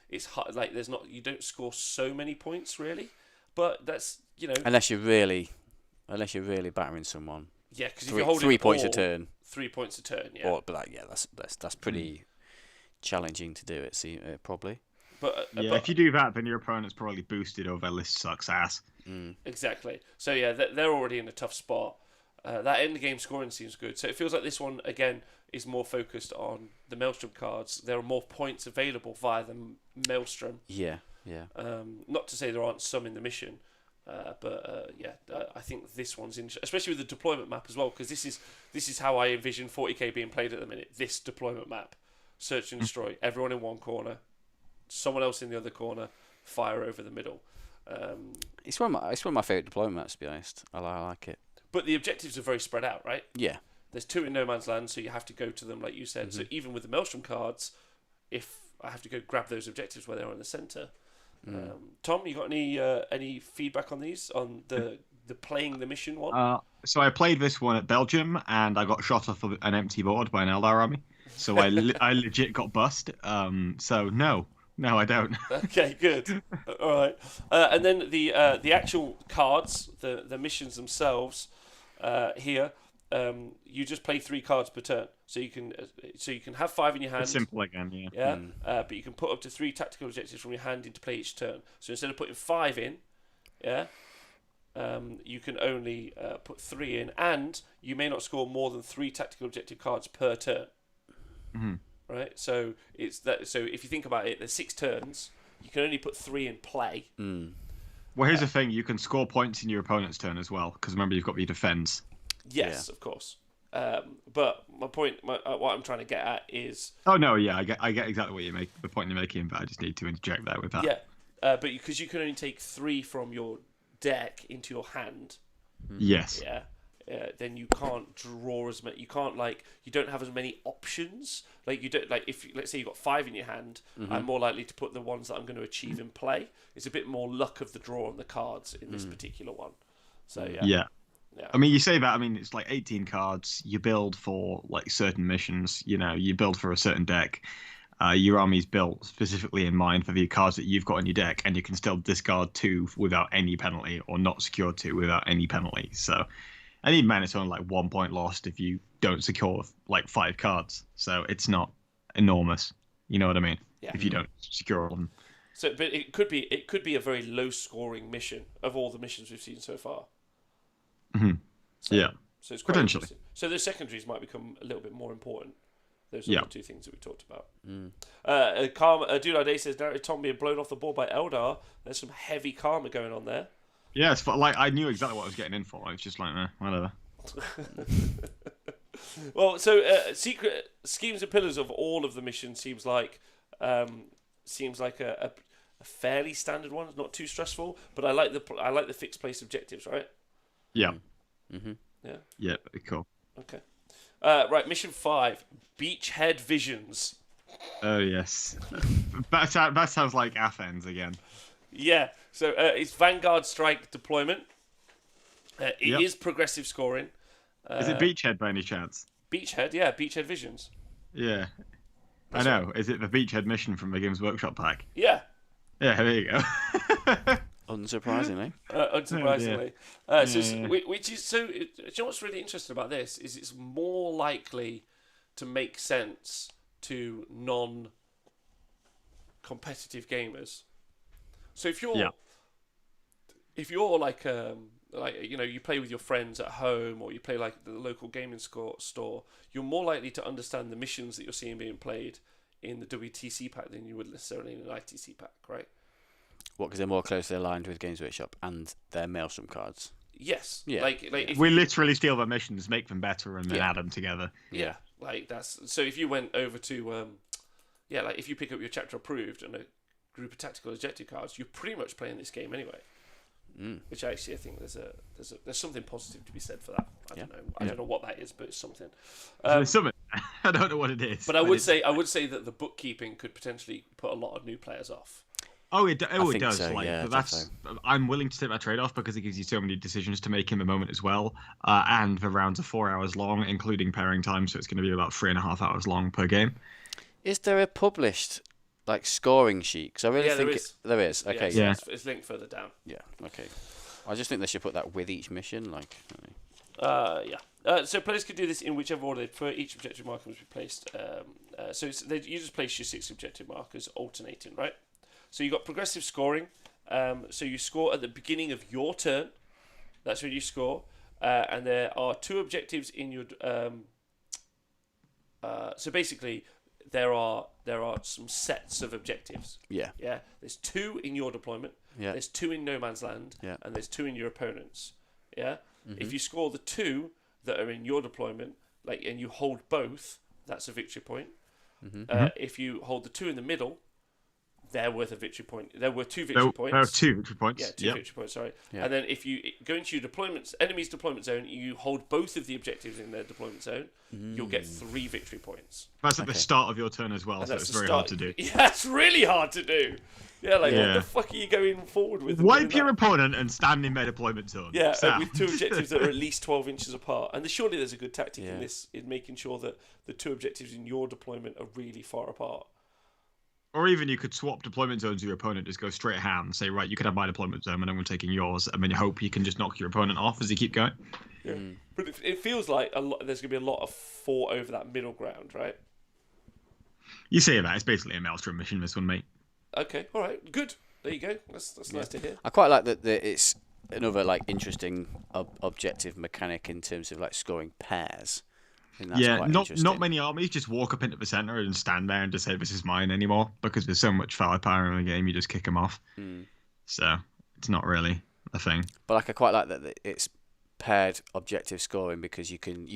you don't score so many points really, but that's Unless you're really battering someone. Yeah, because if you're holding 3 points a turn. 3 points a turn. Yeah. That's pretty challenging to do it. Probably. But if you do that, then your opponent's probably boosted or their list sucks ass. Exactly. So yeah, they're already in a tough spot. That end game scoring seems good. So it feels like this one again is more focused on the Maelstrom cards. There are more points available via the Maelstrom. Yeah. Not to say there aren't some in the mission, but I think this one's interesting, especially with the deployment map as well, because this is how I envision 40k being played at the minute. This deployment map, search and destroy, everyone in one corner, someone else in the other corner, fire over the middle. It's one of my favourite deployment maps, to be honest. I like it. But the objectives are very spread out, right? Yeah. There's 2 in no man's land, so you have to go to them, like you said. So even with the Maelstrom cards, if I have to go grab those objectives where they are in the centre. Tom, you got any feedback on these, on the playing the mission one? So I played this one at Belgium, and I got shot off of an empty board by an Eldar army. So I legit got bust. So no, I don't. Okay, good. All right, and then the actual cards, the missions themselves, here. You just play 3 cards per turn, so you can have 5 in your hand. It's simple again, yeah. Yeah, but you can put up to 3 tactical objectives from your hand into play each turn. So instead of putting 5 in, you can only put 3 in, and you may not score more than 3 tactical objective cards per turn. Right, so it's that. So if you think about it, there's 6 turns. You can only put 3 in play. Well, here's the thing: you can score points in your opponent's turn as well, because remember you've got the defense. Yes, of course. But my point, what I'm trying to get at is. Oh no, yeah, I get exactly what you make the point you're making, but I just need to interject there with that. Yeah, but because you can only take 3 from your deck into your hand. Yes. Yeah. Then you can't draw as many. You can't you don't have as many options. Like you don't if let's say you've got 5 in your hand, I'm more likely to put the ones that I'm going to achieve in play. It's a bit more luck of the draw on the cards in this particular one. So yeah. I mean, you say that. I mean, it's like 18 cards. You build for like certain missions. You build for a certain deck. Your army's built specifically in mind for the cards that you've got in your deck, and you can still discard 2 without any penalty, or not secure 2 without any penalty. So. And even then, it's only like 1 point lost if you don't secure like 5 cards. So it's not enormous. You know what I mean? Yeah. If you don't secure them. So, but it could be a very low scoring mission of all the missions we've seen so far. Mm-hmm. So it's quite potentially. So the secondaries might become a little bit more important. Those are the 2 things that we talked about. Dude Day says, narrative Tom being blown off the board by Eldar. There's some heavy karma going on there. Yeah, it's like I knew exactly what I was getting in for. It's just like, whatever. Well, so secret schemes and pillars of all of the missions seems like a fairly standard one. It's not too stressful, but I like the fixed place objectives, right? Yeah. Mm-hmm. Yeah. Yeah. Cool. Okay. Right. Mission 5: Beachhead Visions. Oh yes, that sounds like Athens again. Yeah, so it's Vanguard Strike deployment. It is progressive scoring. Is it Beachhead by any chance? Beachhead, yeah, Beachhead Visions. Yeah, I know. Is it the Beachhead mission from the Games Workshop pack? Yeah. Yeah, there you go. Unsurprisingly. Unsurprisingly. Which is so. You know what's really interesting about this is it's more likely to make sense to non-competitive gamers. So if you're you play with your friends at home, or you play like the local gaming store, you're more likely to understand the missions that you're seeing being played in the WTC pack than you would necessarily in an ITC pack, right? What? Because they're more closely aligned with Games Workshop and their Maelstrom cards. Yes. Yeah. If we literally steal their missions, make them better, and then add them together. Yeah. That's so. If you went over to if you pick up your chapter approved and a group of tactical objective cards, you're pretty much playing this game anyway. Which actually I think there's something positive to be said for that. I don't know what that is, but it's something. There's something. I don't know what it is. But I would say that the bookkeeping could potentially put a lot of new players off. Oh, it does. So, I'm willing to take that trade-off because it gives you so many decisions to make in the moment as well. And the rounds are 4 hours long, including pairing time, so it's going to be about 3.5 hours long per game. Is there a published scoring sheet? Because I really think there is. Okay. Yeah, it's linked further down. Yeah. Okay. I just think they should put that with each mission. So players can do this in whichever order they prefer. Each objective marker must be placed. You just place your 6 objective markers alternating, right? So you've got progressive scoring. So you score at the beginning of your turn. That's when you score. And there are 2 objectives in your... so basically, there are some sets of objectives. Yeah. Yeah. There's 2 in your deployment. Yeah. There's 2 in no man's land. Yeah. And there's 2 in your opponent's. Yeah. Mm-hmm. If you score the 2 that are in your deployment, and you hold both, that's a victory point. Mm-hmm. If you hold the 2 in the middle, they're worth a victory point. There were 2 victory points. There are 2 victory points. Yeah, 2 victory points, sorry. Yeah. And then if you go into your enemy's deployment zone, you hold both of the objectives in their deployment zone, you'll get 3 victory points. That's at the start of your turn as well, so it's very hard to do. Yeah, it's really hard to do. Yeah, what the fuck are you going forward with? Wipe your opponent and stand in their deployment zone. Yeah, with 2 objectives that are at least 12 inches apart. And surely there's a good tactic in this, in making sure that the 2 objectives in your deployment are really far apart. Or even you could swap deployment zones with your opponent, just go straight hand, say, right, you could have my deployment zone and I'm taking yours, and then you hope you can just knock your opponent off as you keep going. Yeah. But it feels like there's going to be a lot of fought over that middle ground, right? You say that. It's basically a Maelstrom mission, this one, mate. Okay, all right, good. There you go. That's nice to hear. I quite like that it's another interesting objective mechanic in terms of scoring pairs. Not many armies just walk up into the center and stand there and just say this is mine anymore, because there's so much firepower in the game, you just kick them off. So it's not really a thing. But like I quite like that it's paired objective scoring because you can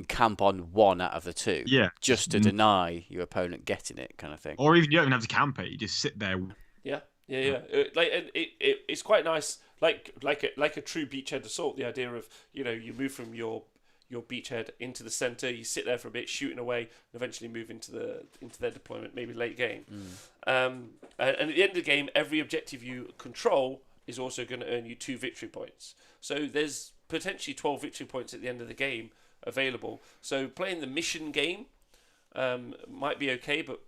camp on one out of the two. Yeah. Just to deny your opponent getting it, kind of thing. Or even you don't even have to camp it. You just sit there. Yeah. It's quite nice, like a true beachhead assault. The idea of you move from your beachhead into the center, you sit there for a bit, shooting away, and eventually move into their deployment, maybe late game. And at the end of the game, every objective you control is also going to earn you 2 victory points. So there's potentially 12 victory points at the end of the game available. So playing the mission game might be okay, but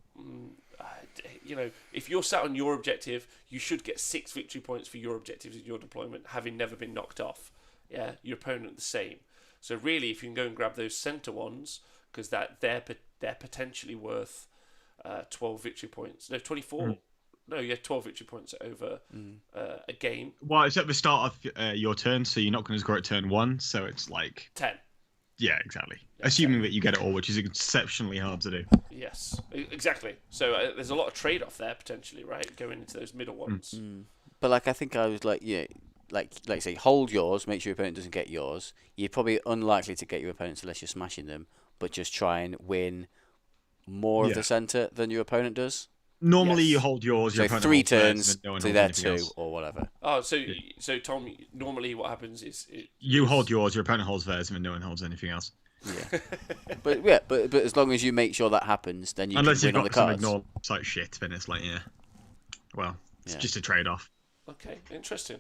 if you're sat on your objective, you should get 6 victory points for your objectives in your deployment, having never been knocked off. Yeah, your opponent the same. So really, if you can go and grab those center ones, because they're potentially worth 12 victory points. No, 24. No, 12 victory points over a game. Well, it's at the start of your turn, so you're not going to score at turn 1, so it's like 10. Yeah, exactly. Yeah, assuming that you get it all, which is exceptionally hard to do. Yes, exactly. So there's a lot of trade-off there potentially, right? Going into those middle ones. But like I think I was like, like say, hold yours, make sure your opponent doesn't get yours. You're probably unlikely to get your opponents unless you're smashing them, but just try and win more of the center than your opponent does. Normally, you hold yours. So your 3 turns, no so they're 2 or whatever. Oh, so Tom, normally what happens is you hold yours, your opponent holds theirs, and then no one holds anything else. Yeah, but as long as you make sure that happens, then you unless can you've win on got the some cards. ignore site shit, then it's like well, it's just a trade-off. Okay, interesting.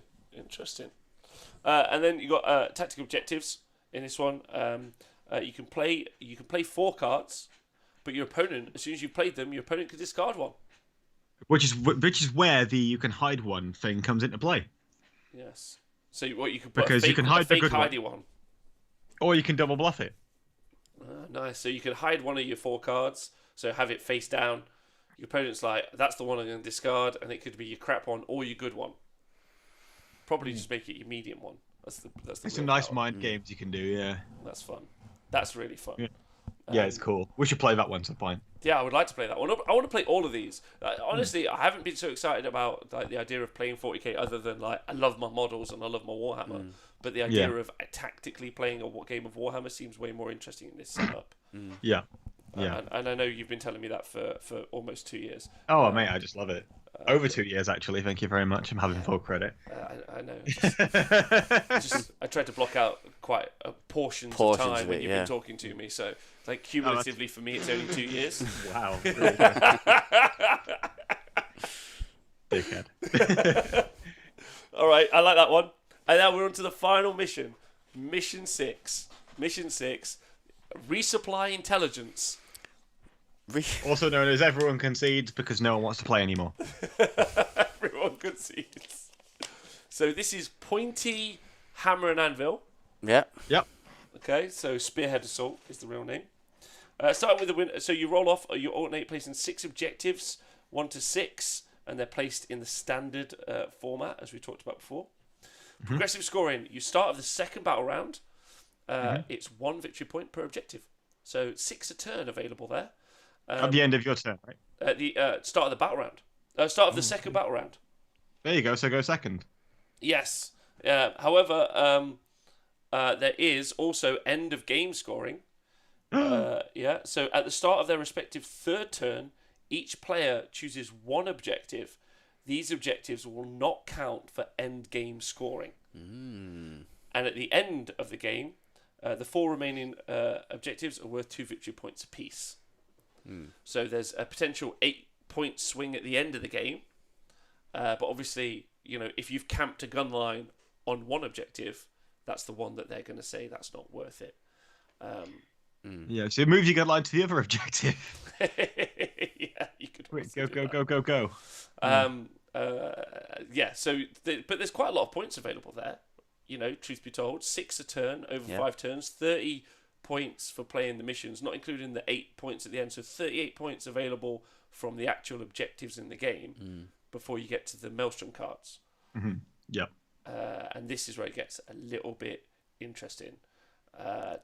And then you got tactical objectives in this one. You can play 4 cards, but your opponent, as soon as you played them, your opponent could discard one. Which is where the you can hide one thing comes into play. Yes. So you can put because you can hide the good one, or you can double bluff it. Nice. So you can hide one of your 4 cards, so have it face down. Your opponent's like, that's the one I'm going to discard, and it could be your crap one or your good one. Probably just make it your medium one. That's the. There's some nice mind games you can do. Yeah. That's fun. That's really fun. Yeah, it's cool. We should play that one sometime. Yeah, I would like to play that one. I want to play all of these. Honestly, I haven't been so excited about like the idea of playing 40k other than like I love my models and I love my Warhammer. But the idea of tactically playing a game of Warhammer seems way more interesting in this setup. Yeah. And I know you've been telling me that for almost 2 years. Oh, mate, I just love it. Over 2 years, actually. Thank you very much. I'm having full credit. I know. I tried to block out quite portions of time when you've been talking to me. So, like, cumulatively for me, it's only 2 years. Wow. Really Dickhead. All right, I like that one. And now we're on to the final mission. Mission 6. Resupply intelligence. Also known as everyone concedes because no one wants to play anymore. Everyone concedes. So this is Pointy Hammer and Anvil. Yeah. Yep. Okay, so Spearhead Assault is the real name. Starting with the win. So you roll off, you alternate placing 6 objectives, 1 to 6, and they're placed in the standard format, as we talked about before. Progressive scoring. You start of the second battle round. It's 1 victory point per objective. So 6 a turn available there. At the end of your turn, right? At the start of the battle round. Start of the second battle round. There you go. So go second. Yes. However, there is also end of game scoring. So at the start of their respective third turn, each player chooses 1 objective. These objectives will not count for end game scoring. And at the end of the game, the 4 remaining objectives are worth 2 victory points apiece. So there's a potential 8-point swing at the end of the game. But obviously, if you've camped a gun line on 1 objective, that's the one that they're going to say that's not worth it. Yeah, so it moves your gun line to the other objective. Yeah, you could. Wait, go. But there's quite a lot of points available there. Truth be told, 6 a turn over 5 turns, 30 points for playing the missions, not including the 8 points at the end. So 38 points available from the actual objectives in the game before you get to the Maelstrom cards. Yep. And this is where it gets a little bit interesting.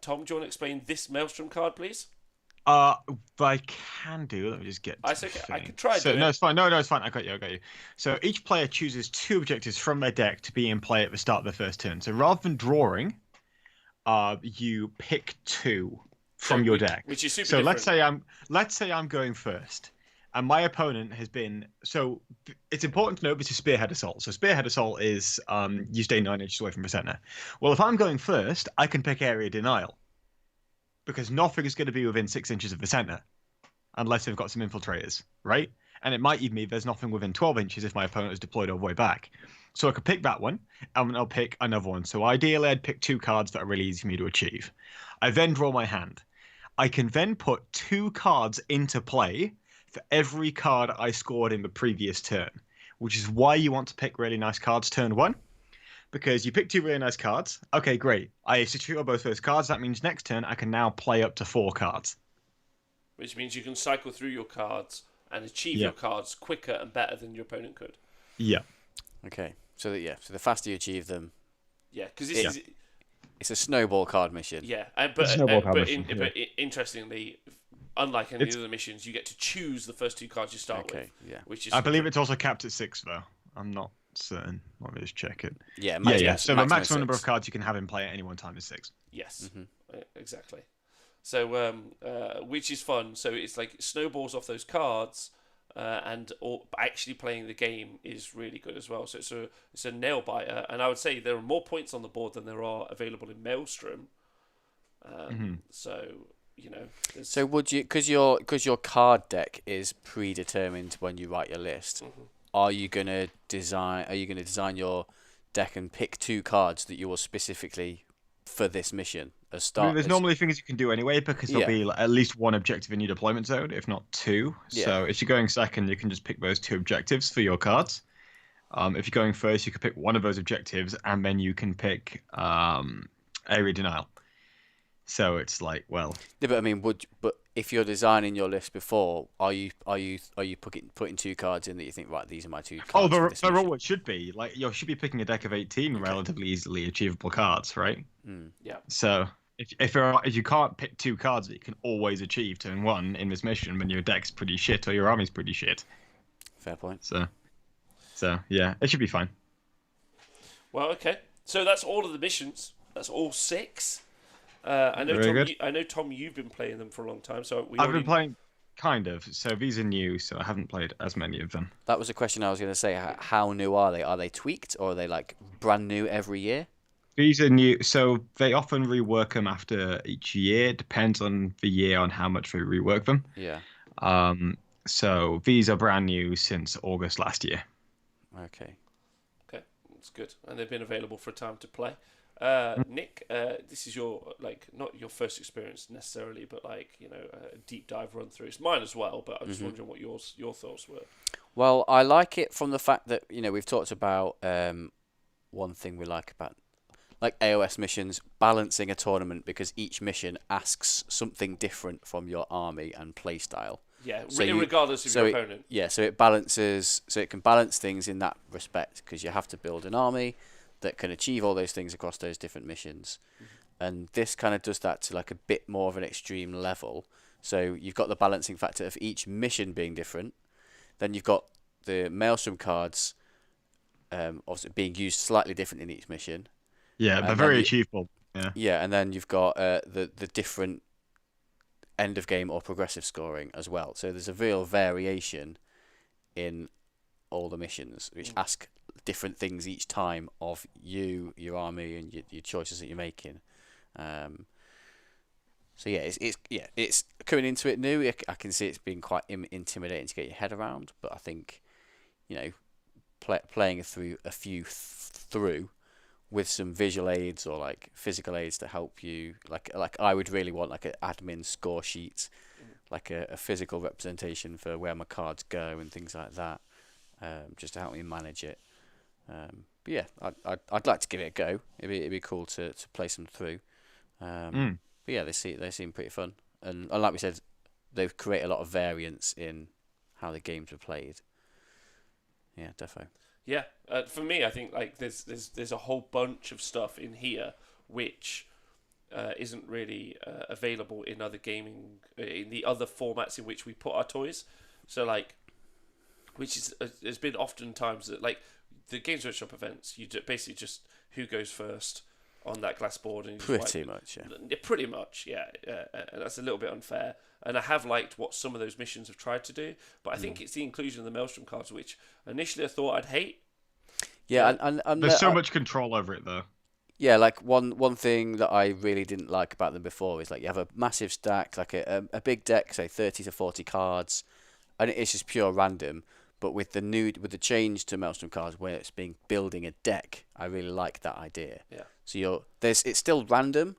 Tom, do you want to explain this Maelstrom card, please? I can do. Let me just get to It's the okay. I thing. could try So doing no, it. it's fine. No, it's fine. I got you. I got you. So each player chooses 2 objectives from their deck to be in play at the start of the first turn. So rather than drawing, you pick 2 So, from your deck. which is super So different. let's say I'm going first, and my opponent has been. So it's important to note this is Spearhead Assault. So Spearhead Assault is you stay 9 inches away from the center. Well, if I'm going first, I can pick Area Denial because nothing is going to be within 6 inches of the center unless they've got some infiltrators, right? And it might even mean there's nothing within 12 inches if my opponent is deployed all the way back. So I could pick that one, and I'll pick another one. So ideally, I'd pick 2 cards that are really easy for me to achieve. I then draw my hand. I can then put 2 cards into play for every card I scored in the previous turn, which is why you want to pick really nice cards turn 1. Because you pick 2 really nice cards. Okay, great. I secure both those cards. That means next turn I can now play up to 4 cards. Which means you can cycle through your cards and achieve Yeah. your cards quicker and better than your opponent could. Yeah. Okay. So the faster you achieve them, Yeah, because this is it's a snowball card mission. yeah, It's a snowball card mission, but interestingly, unlike any of the other missions, you get to choose the first 2 cards you start with. Okay. Yeah. Which is I believe it's also capped at 6 though. I'm not certain. Let me just check it. Yeah. Yeah. So the maximum number of 6. cards you can have in play at any one time is 6. Yes, exactly. So, which is fun. So it's like snowballs off those cards, actually playing the game is really good as well. So it's a nail biter, and I would say there are more points on the board than there are available in Maelstrom. So So would you, because your card deck is predetermined when you write your list, are you gonna design your deck and pick 2 cards that you will specifically for this mission as start? There's normally things you can do anyway because there'll Yeah. be at least 1 objective in your deployment zone, if not 2. Yeah. So if you're going second, you can just pick those 2 objectives for your cards. If you're going first, you could pick one of those objectives, and then you can pick Area Denial. So it's like, well, Yeah, but I mean, but if you're designing your list before, are you putting 2 cards in that you think, right, these are my 2 cards? oh, for this there mission? always should be. Like, you should be picking a deck of 18 relatively easily achievable cards, right? yeah. So if you can't pick 2 cards that you can always achieve turn 1 in this mission, then your deck's pretty shit or your army's pretty shit. Fair point. So yeah, it should be fine. Well, okay. So that's all of the missions. That's all 6. I know, Very Tom. good. I know, Tom. You've been playing them for a long time, so I've been playing kind of. So these are new, so I haven't played as many of them. That was a question I was going to say. How new are they? Are they tweaked or are they like brand new every year? These are new, so they often rework them after each year. Depends on the year on how much they rework them. Yeah. So these are brand new since August last year. Okay. Okay, that's good, and they've been available for a time to play. Nick, this is your not your first experience necessarily, but a deep dive run through. It's mine as well, but I'm just wondering what your thoughts were. Well, I like it from the fact that we've talked about one thing we like about like AOS missions, balancing a tournament because each mission asks something different from your army and playstyle. Yeah, So regardless of your opponent. Yeah, so it balances, so it can balance things in that respect because you have to build an army that can achieve all those things across those different missions, and this kind of does that to like a bit more of an extreme level. So you've got the balancing factor of each mission being different, then you've got the Maelstrom cards, obviously being used slightly different in each mission. Yeah, but And very then achievable. Yeah. Yeah, and then you've got the different end of game or progressive scoring as well. So there's a real variation in all the missions, which ask different things each time of you, your army, and your choices that you're making. So yeah, it's coming into it new. I can see it's been quite intimidating to get your head around, but I think playing through a few through with some visual aids or like physical aids to help you, like I would really want like an admin score sheet, like a physical representation for where my cards go and things like that, just to help me manage it. But yeah, I'd like to give it a go. It'd be cool to play some through. But yeah, they seem pretty fun, and like we said, they've created a lot of variance in how the games were played. Yeah, defo. Yeah, for me, I think like there's a whole bunch of stuff in here which isn't really available in other gaming, in the other formats in which we put our toys. So like, which is there's been often times that like the Games Workshop events, you basically just who goes first on that glass board, and Pretty much, yeah. Pretty much, yeah. And that's a little bit unfair. And I have liked what some of those missions have tried to do, but I think it's the inclusion of the Maelstrom cards, which initially I thought I'd hate. Yeah, and there's so much control over it though. Yeah, like one thing that I really didn't like about them before is like you have a massive stack, like a big deck, say 30 to 40 cards, and it's just pure random. But with the change to Maelstrom cards, where it's being building a deck, I really like that idea. Yeah. So it's still random.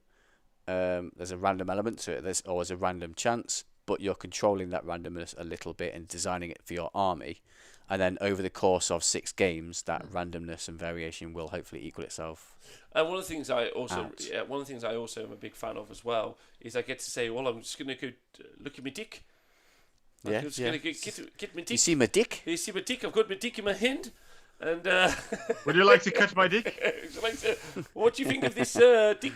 There's a random element to it. There's always a random chance, but you're controlling that randomness a little bit and designing it for your army. And then over the course of 6 games, that randomness and variation will hopefully equal itself. And one of the things I also am a big fan of as well is I get to say, well, I'm just going to go look at my dick. Yeah, I'm just going to get my dick. You see my dick? You see my dick? I've got my dick in my hand. And would you like to cut my dick? What do you think of this dick?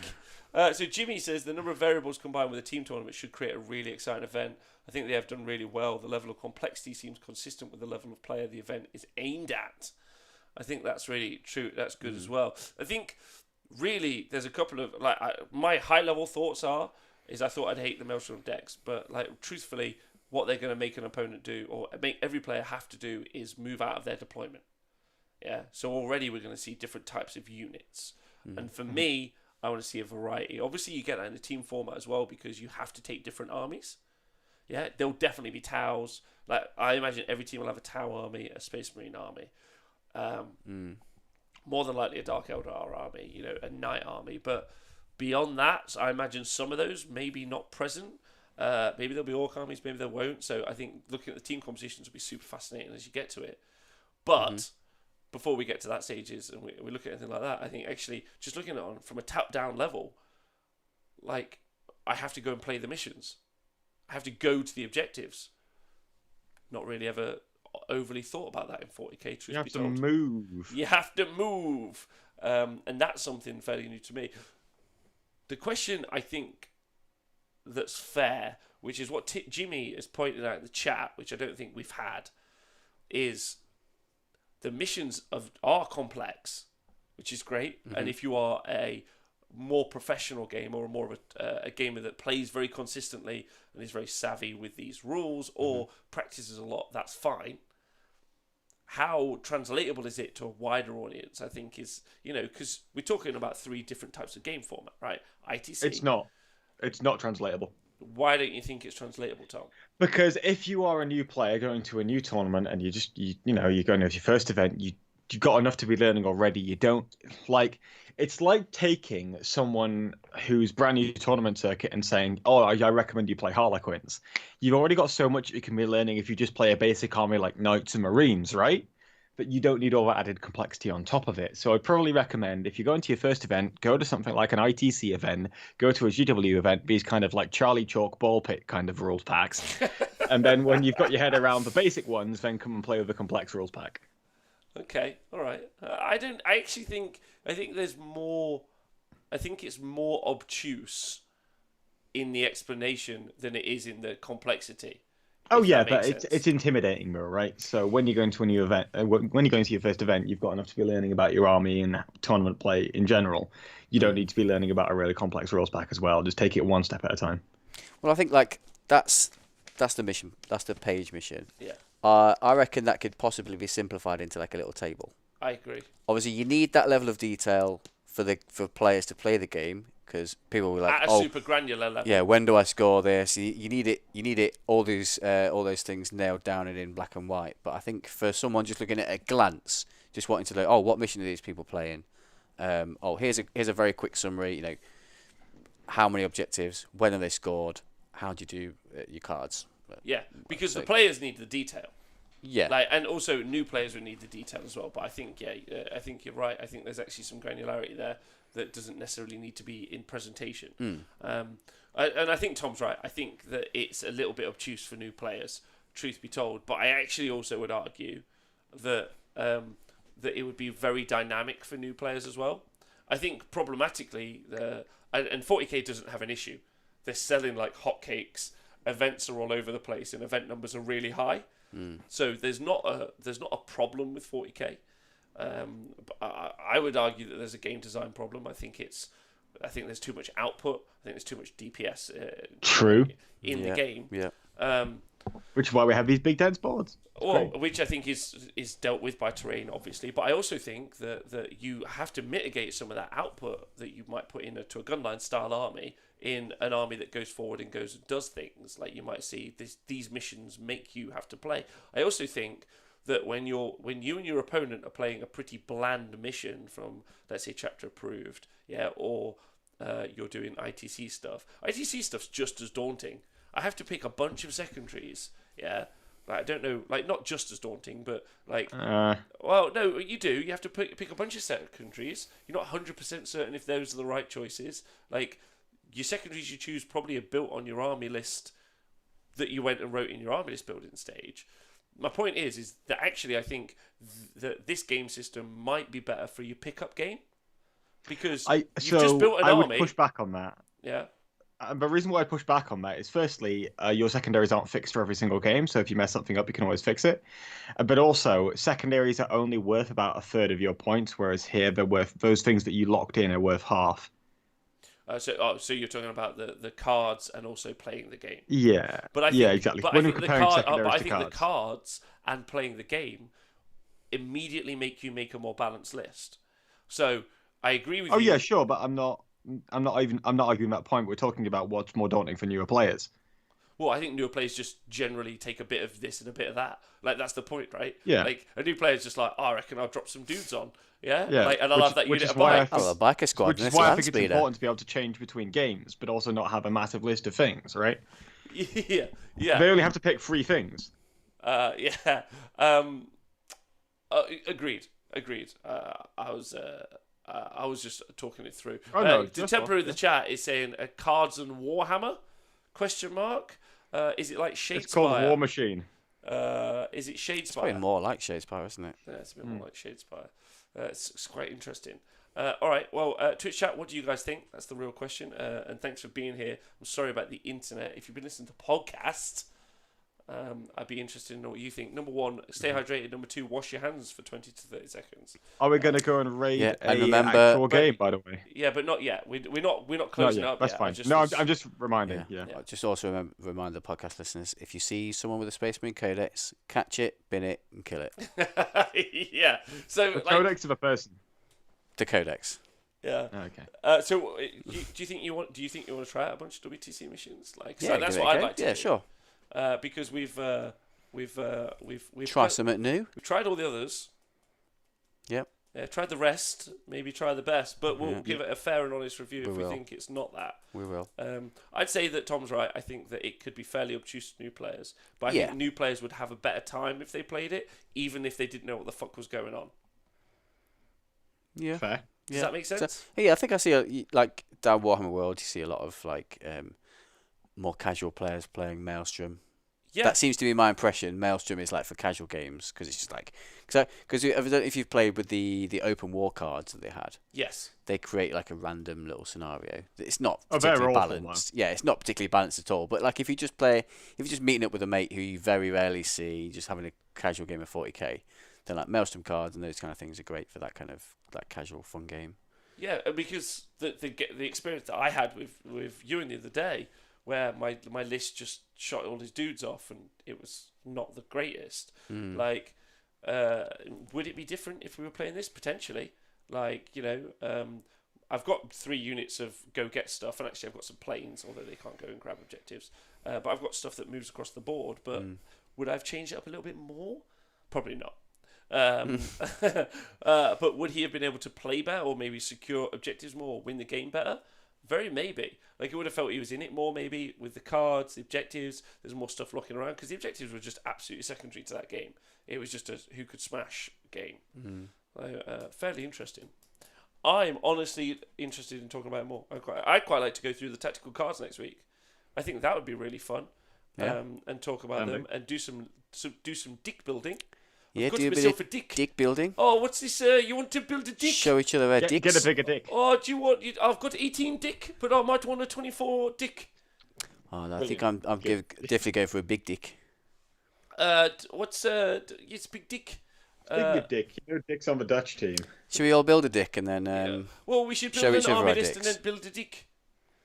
So Jimmy says the number of variables combined with a team tournament should create a really exciting event. I think they have done really well. The level of complexity seems consistent with the level of player the event is aimed at. I think that's really true. That's good as well. I think really there's a couple of my high level thoughts is I thought I'd hate the Maelstrom decks, but like truthfully, what they're going to make an opponent do or make every player have to do is move out of their deployment. Yeah. So already we're going to see different types of units, and for me, I want to see a variety. Obviously, you get that in the team format as well because you have to take different armies. Yeah, there'll definitely be Taus. Like I imagine every team will have a Tau army, a Space Marine army, more than likely a Dark Eldar army, a Knight army. But beyond that, I imagine some of those maybe not present. Maybe there'll be Orc armies, maybe there won't. So I think looking at the team compositions will be super fascinating as you get to it. But before we get to that stages and we look at anything like that, I think actually just looking at it from a top-down level, like I have to go and play the missions. I have to go to the objectives. Not really ever overly thought about that in 40k. You have to move. You have to move. And that's something fairly new to me. The question I think that's fair, which is what Jimmy has pointed out in the chat, which I don't think we've had, is the missions are complex, which is great. And if you are a more professional game or more of a gamer that plays very consistently and is very savvy with these rules or practices a lot, that's fine. How translatable is it to a wider audience? I think is, because we're talking about 3 different types of game format, right? ITC. It's not translatable. Why don't you think it's translatable, Tom? Because if you are a new player going to a new tournament and you're going to your first event, you've got enough to be learning already. You don't it's like taking someone who's brand new to tournament circuit and saying, "Oh, I recommend you play Harlequins." You've already got so much you can be learning if you just play a basic army like Knights and Marines, right? But you don't need all that added complexity on top of it. So I'd probably recommend if you're going to your first event, go to something like an ITC event, go to a GW event, these kind of like Charlie Chalk ball pit kind of rules packs. And then when you've got your head around the basic ones, then come and play with the complex rules pack. Okay, all right. I think there's more. I think it's more obtuse in the explanation than it is in the complexity. Oh yeah, but it's intimidating, though, right? So when you're going to a new event, when you're going to your first event, you've got enough to be learning about your army and tournament play in general. You don't need to be learning about a really complex rules pack as well. Just take it one step at a time. Well, I think that's the mission. That's the page mission. Yeah. I reckon that could possibly be simplified into like a little table. I agree. Obviously, you need that level of detail for players to play the game because people will like at a super granular level. Yeah, when do I score this? You need it. You need it. All those things nailed down and in black and white. But I think for someone just looking at a glance, just wanting to know, oh, what mission are these people playing? Here's a very quick summary. How many objectives? When are they scored? How do you do your cards? Yeah, because the players need the detail. Yeah. And also new players would need the detail as well. But I think, I think you're right. I think there's actually some granularity there that doesn't necessarily need to be in presentation. And I think Tom's right. I think that it's a little bit obtuse for new players, truth be told. But I actually also would argue that that it would be very dynamic for new players as well. I think problematically, and 40k doesn't have an issue. They're selling like hotcakes. Events are all over the place, and event numbers are really high. So there's not a problem with 40k. But I would argue that there's a game design problem. I think there's too much output. I think there's too much DPS. True. In the game. Yeah. Which is why we have these big dense boards. Which I think is dealt with by terrain, obviously. But I also think that you have to mitigate some of that output that you might put into a gunline style army in an army that goes forward and does things. Like you might see these missions make you have to play. I also think that when you and your opponent are playing a pretty bland mission from, let's say, chapter approved, or you're doing ITC stuff. ITC stuff's just as daunting. I have to pick a bunch of secondaries. Like, I don't know, like not just as daunting, but like, well, no, you do. You have to pick a bunch of secondaries. You're not 100% certain if those are the right choices. Like, your secondaries you choose probably are built on your army list that you went and wrote in your army list building stage. My point is that actually I think that this game system might be better for your pickup game because you've just built an army. I would push back on that. Yeah. The reason why I push back on that is, firstly, your secondaries aren't fixed for every single game, so if you mess something up, you can always fix it. But also, secondaries are only worth about a third of your points, whereas here they're worth, those things that you locked in are worth half. So you're talking about the cards and also playing the game. Yeah. But I think, exactly. But When I we're think comparing secondaries I to think cards. the cards and playing the game immediately make you make a more balanced list. So I agree with you. Oh yeah, sure, but I'm not arguing that point. We're talking about what's more daunting for newer players. Well, I think newer players just generally take a bit of this and a bit of that. Like, that's the point, right? Yeah. Like, a new player's just like, I reckon I'll drop some dudes on. Yeah? Yeah. Like, and I'll have that Which unit is of why bikes. Oh, a biker squad. Which is That's why I land think it's speeder. important to be able to change between games, but also not have a massive list of things, right? Yeah. They only have to pick 3 things. Yeah. Agreed. I was just talking it through. Oh, no, The just temporary off, the chat is saying cards and Warhammer? Question mark. Is it like Shadespire? It's called War Machine. Is it Shadespire? It's probably more like Shadespire, isn't it? Yeah, it's a bit more like Shadespire. It's quite interesting. All right, well, Twitch chat, what do you guys think? That's the real question. And thanks for being here. I'm sorry about the internet. If you've been listening to podcasts, I'd be interested in what you think. Number 1, stay hydrated. Number 2, wash your hands for 20 to 30 seconds. Are we going to go and raid and a remember- actual game, by the way? Yeah, but not yet. We're not Not closing yet. up That's yet. fine. I'm just reminding. Yeah. Yeah. Just also remind the podcast listeners, if you see someone with a Space Marine Codex, catch it, bin it, and kill it. Yeah. So The like, codex of a person. The Codex. yeah. Okay. So do you think you want to try out a bunch of WTC missions? Like, Yeah, so that's give it what a I'd go. like to Yeah, do. sure. Because we've Try something new. We've tried all the others. Yep. Yeah, tried the rest. Maybe try the best, but we'll Yeah. give it a fair and honest review if we will. think it's not that. We will. I'd say that Tom's right. I think that it could be fairly obtuse to new players, but I Yeah. think new players would have a better time if they played it, even if they didn't know what the fuck was going on. Yeah. Fair. Does that make sense? So, yeah, I think I see like down Warhammer World, you see a lot of like more casual players playing Maelstrom. Yeah. That seems to be my impression. Maelstrom is like for casual games because it's just like because if you've played with the open war cards that they had, Yes. they create like a random little scenario. It's not Oh, they're particularly awful, balanced. Yeah, it's not particularly balanced at all. But like if you're just meeting up with a mate who you very rarely see, just having a casual game of 40k, then like Maelstrom cards and those kind of things are great for that kind of like casual fun game. Yeah, because the experience that I had with Ewan the other day, where my list just shot all his dudes off and it was not the greatest. Like, would it be different if we were playing this? Potentially. Like, I've got 3 units of go get stuff, and actually I've got some planes, although they can't go and grab objectives. But I've got stuff that moves across the board. But would I have changed it up a little bit more? Probably not. But would he have been able to play better, or maybe secure objectives more, or win the game better? Very maybe. Like, it would have felt he was in it more, maybe, with the cards, the objectives. There's more stuff looking around, because the objectives were just absolutely secondary to that game. It was just a who could smash game. Fairly interesting. I'm honestly interested in talking about it more. I'd quite like to go through the tactical cards next week. I think that would be really fun. Yeah. And talk about them and do some deck building. Yeah, I've got do a bit myself of a dick. dick building. Oh, what's this? You want to build a dick? Show each other our dicks. Get a bigger dick. Oh, do you want? I've got 18 dick, but I might want a 24 dick. Oh, no, I think I'm definitely going for a big dick. What's it's big dick. Bigger dick. You know, dick's on the Dutch team. Should we all build a dick and then Well, we should show build each an other army our list and dicks? then build a dick.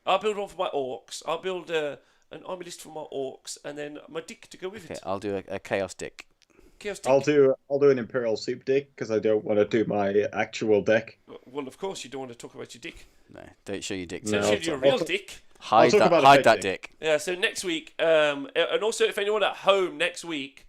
I'll build one for my orcs. I'll build an army list for my orcs and then my dick to go with Okay, it. I'll do a chaos dick. Chaos dick. I'll do an Imperial soup dick because I don't want to do my actual deck. Well, of course you don't want to talk about your dick. No, don't show your dick. So No. show your real dick. Hide talk that. about a Hide fake that dick. dick. Yeah. So next week, and also if anyone at home next week,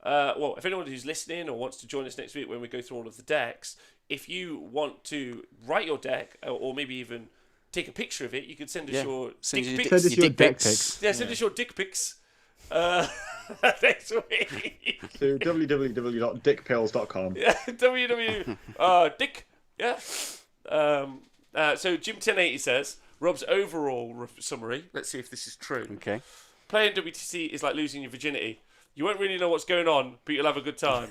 if anyone who's listening or wants to join us next week when we go through all of the decks, if you want to write your deck or maybe even take a picture of it, you could send us your Send dick us pics. Send us your your dick dick pics. pics. Yeah, send us your dick pics. Next week. To www.dickpills.com. Yeah, Dick. Yeah. So Jim 1080 says Rob's overall summary. Let's see if this is true. Okay. Playing WTC is like losing your virginity. You won't really know what's going on, but you'll have a good time.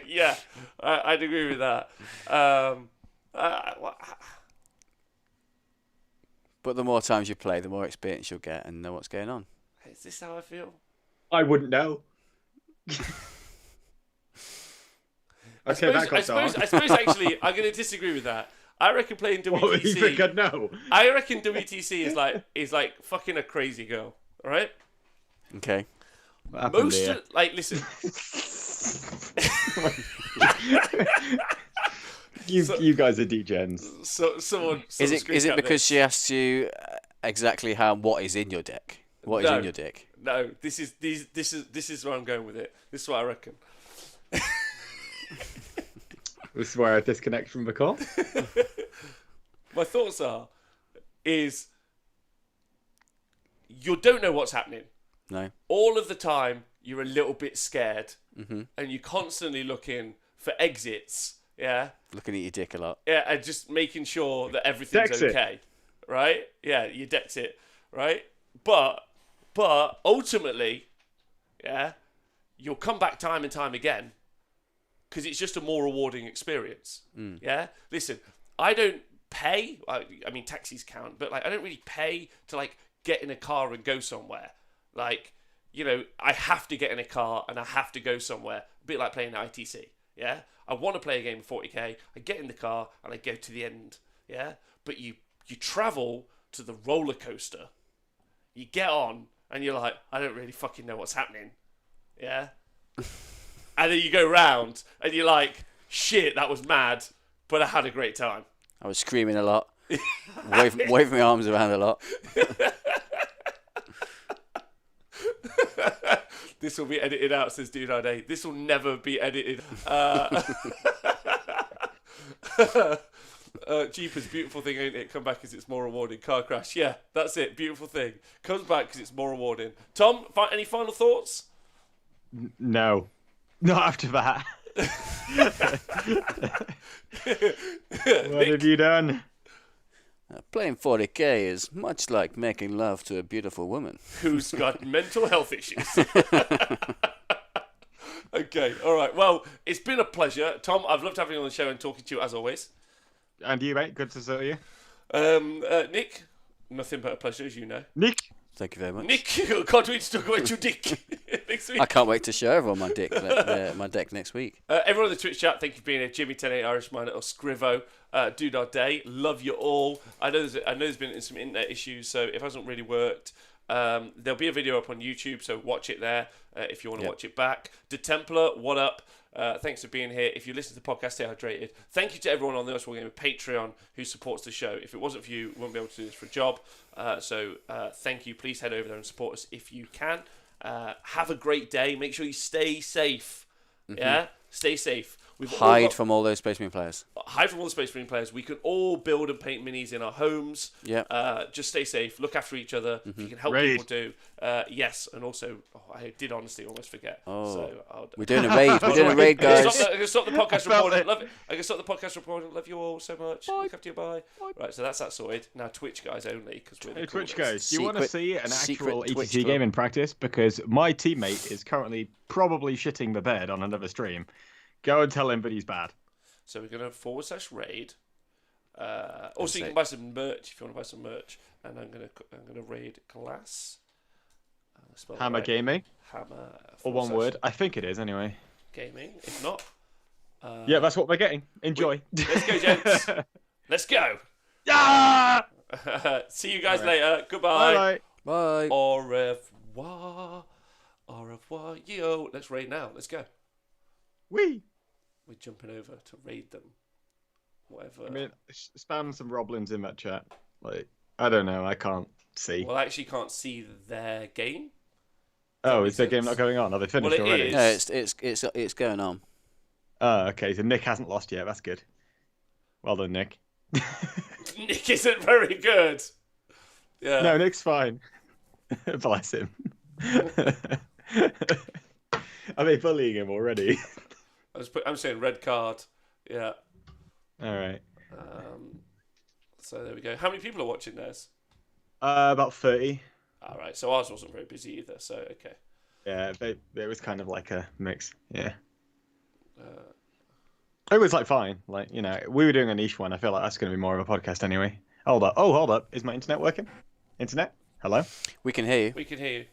Yeah, I'd agree with that. But the more times you play, the more experience you'll get and know what's going on. Is this how I feel? I wouldn't know. Okay, that got dark. I suppose actually I'm going to disagree with that. I reckon playing What, you think WTC. I'd know? I reckon WTC is like fucking a crazy girl. All right. Okay. What happened Most here? listen. You guys are degens. So someone Is it screenshot because this. she asks you exactly what is in your deck? What is No. in your deck? No, this is where I'm going with it. This is what I reckon. This is where I disconnect from the call. My thoughts is you don't know what's happening. No. All of the time, you're a little bit scared, and you're constantly looking for exits. Yeah, Looking at your dick a lot. yeah, and just making sure that everything's Dex it. okay, right? Yeah, you dex it, right? But ultimately, yeah, you'll come back time and time again because it's just a more rewarding experience. Yeah, listen, I don't pay. I mean, taxis count, but like I don't really pay to like get in a car and go somewhere. Like, you know, I have to get in a car and I have to go somewhere. A bit like playing ITC. Yeah, I want to play a game of 40k. I get in the car and I go to the end. Yeah, but you travel to the roller coaster. You get on and you're like, I don't really fucking know what's happening. Yeah, and then you go round and you're like, shit, that was mad, but I had a great time. I was screaming a lot, waving my arms around a lot. This will be edited out, says Dude Day. This will never be edited. Jeepers, beautiful thing, ain't it? Come back because it's more rewarding. Car crash. Yeah, that's it. Beautiful thing. Comes back because it's more rewarding. Tom, any final thoughts? No. Not after that. What have you done? Playing 40k is much like making love to a beautiful woman. Who's got mental health issues? Okay, all right. Well, it's been a pleasure. Tom, I've loved having you on the show and talking to you as always. And you, mate? Good to see you. Nick, nothing but a pleasure, as you know. Nick? Thank you very much. Nick, can't wait to talk about your dick next week. I can't wait to show everyone my dick, my deck next week. Everyone in the Twitch chat, thank you for being here. Jimmy 108 Irishman or Scrivo, Dude Our Day, love you all. I know there's been some internet issues, so if it hasn't really worked, there'll be a video up on YouTube, so watch it there if you want to watch it back. De Templar, what up? Thanks for being here. If you listen to the podcast, stay hydrated. Thank you to everyone on the Oswald Game Patreon who supports the show. If it wasn't for you, we wouldn't be able to do this for a job. So thank you. Please head over there and support us if you can. Have a great day. Make sure you stay safe. Yeah? Stay safe. We've all Hide got- from all those Space Marine players. hide from all the Space Marine players. We can all build and paint minis in our homes. Yeah. Just stay safe. Look after each other. If you can help Raid. people, do. Yes, and also, I did honestly almost forget. Oh. So I'll, We're doing a raid. We're doing a raid, I can guys. stop the, I can stop the podcast felt recording. it. Love it. I can stop the podcast recording. Love you all so much. Look after you. Bye. Right, so that's that sorted. Now Twitch guys only because we're Hey, the Twitch coolest. guys, do you want to Secret- see an secret actual Twitch ETC club. game in practice? Because my teammate is currently probably shitting the bed on another stream. Go and tell him, but he's bad. So we're gonna /raid. Also, you say- can buy some merch if you want to buy some merch. And I'm gonna raid Glass. Spell that Hammer right. Gaming, Hammer. or one / word. I think it is anyway. Gaming. If not, Yeah, that's what we're getting. Enjoy. let's go, gents. Let's go. Yeah! See you guys All right. later. Goodbye. Bye. Bye. Au revoir. Au revoir. Yo. Let's raid now. Let's go. Wee. We're jumping over to raid them. Whatever. I mean, spam some Roblins in that chat. Like, I don't know. I can't see. Well, I actually can't see their game. Oh, makes is the game sense. not going on? Are they finished Well, it already? is. No, it's going on. Oh, okay. So Nick hasn't lost yet. That's good. Well done, Nick. Nick isn't very good. Yeah. No, Nick's fine. Bless him. Are they bullying him already? I'm saying red card. Yeah. All right. So there we go. How many people are watching theirs? About 30. All right. So ours wasn't very busy either. So okay. Yeah, it was kind of like a mix. Yeah. Uh, It was like fine. Like, you know, we were doing a niche one. I feel like that's going to be more of a podcast anyway. Hold up. Oh, hold up. Is my internet working? Internet? Hello? We can hear you. we can hear you.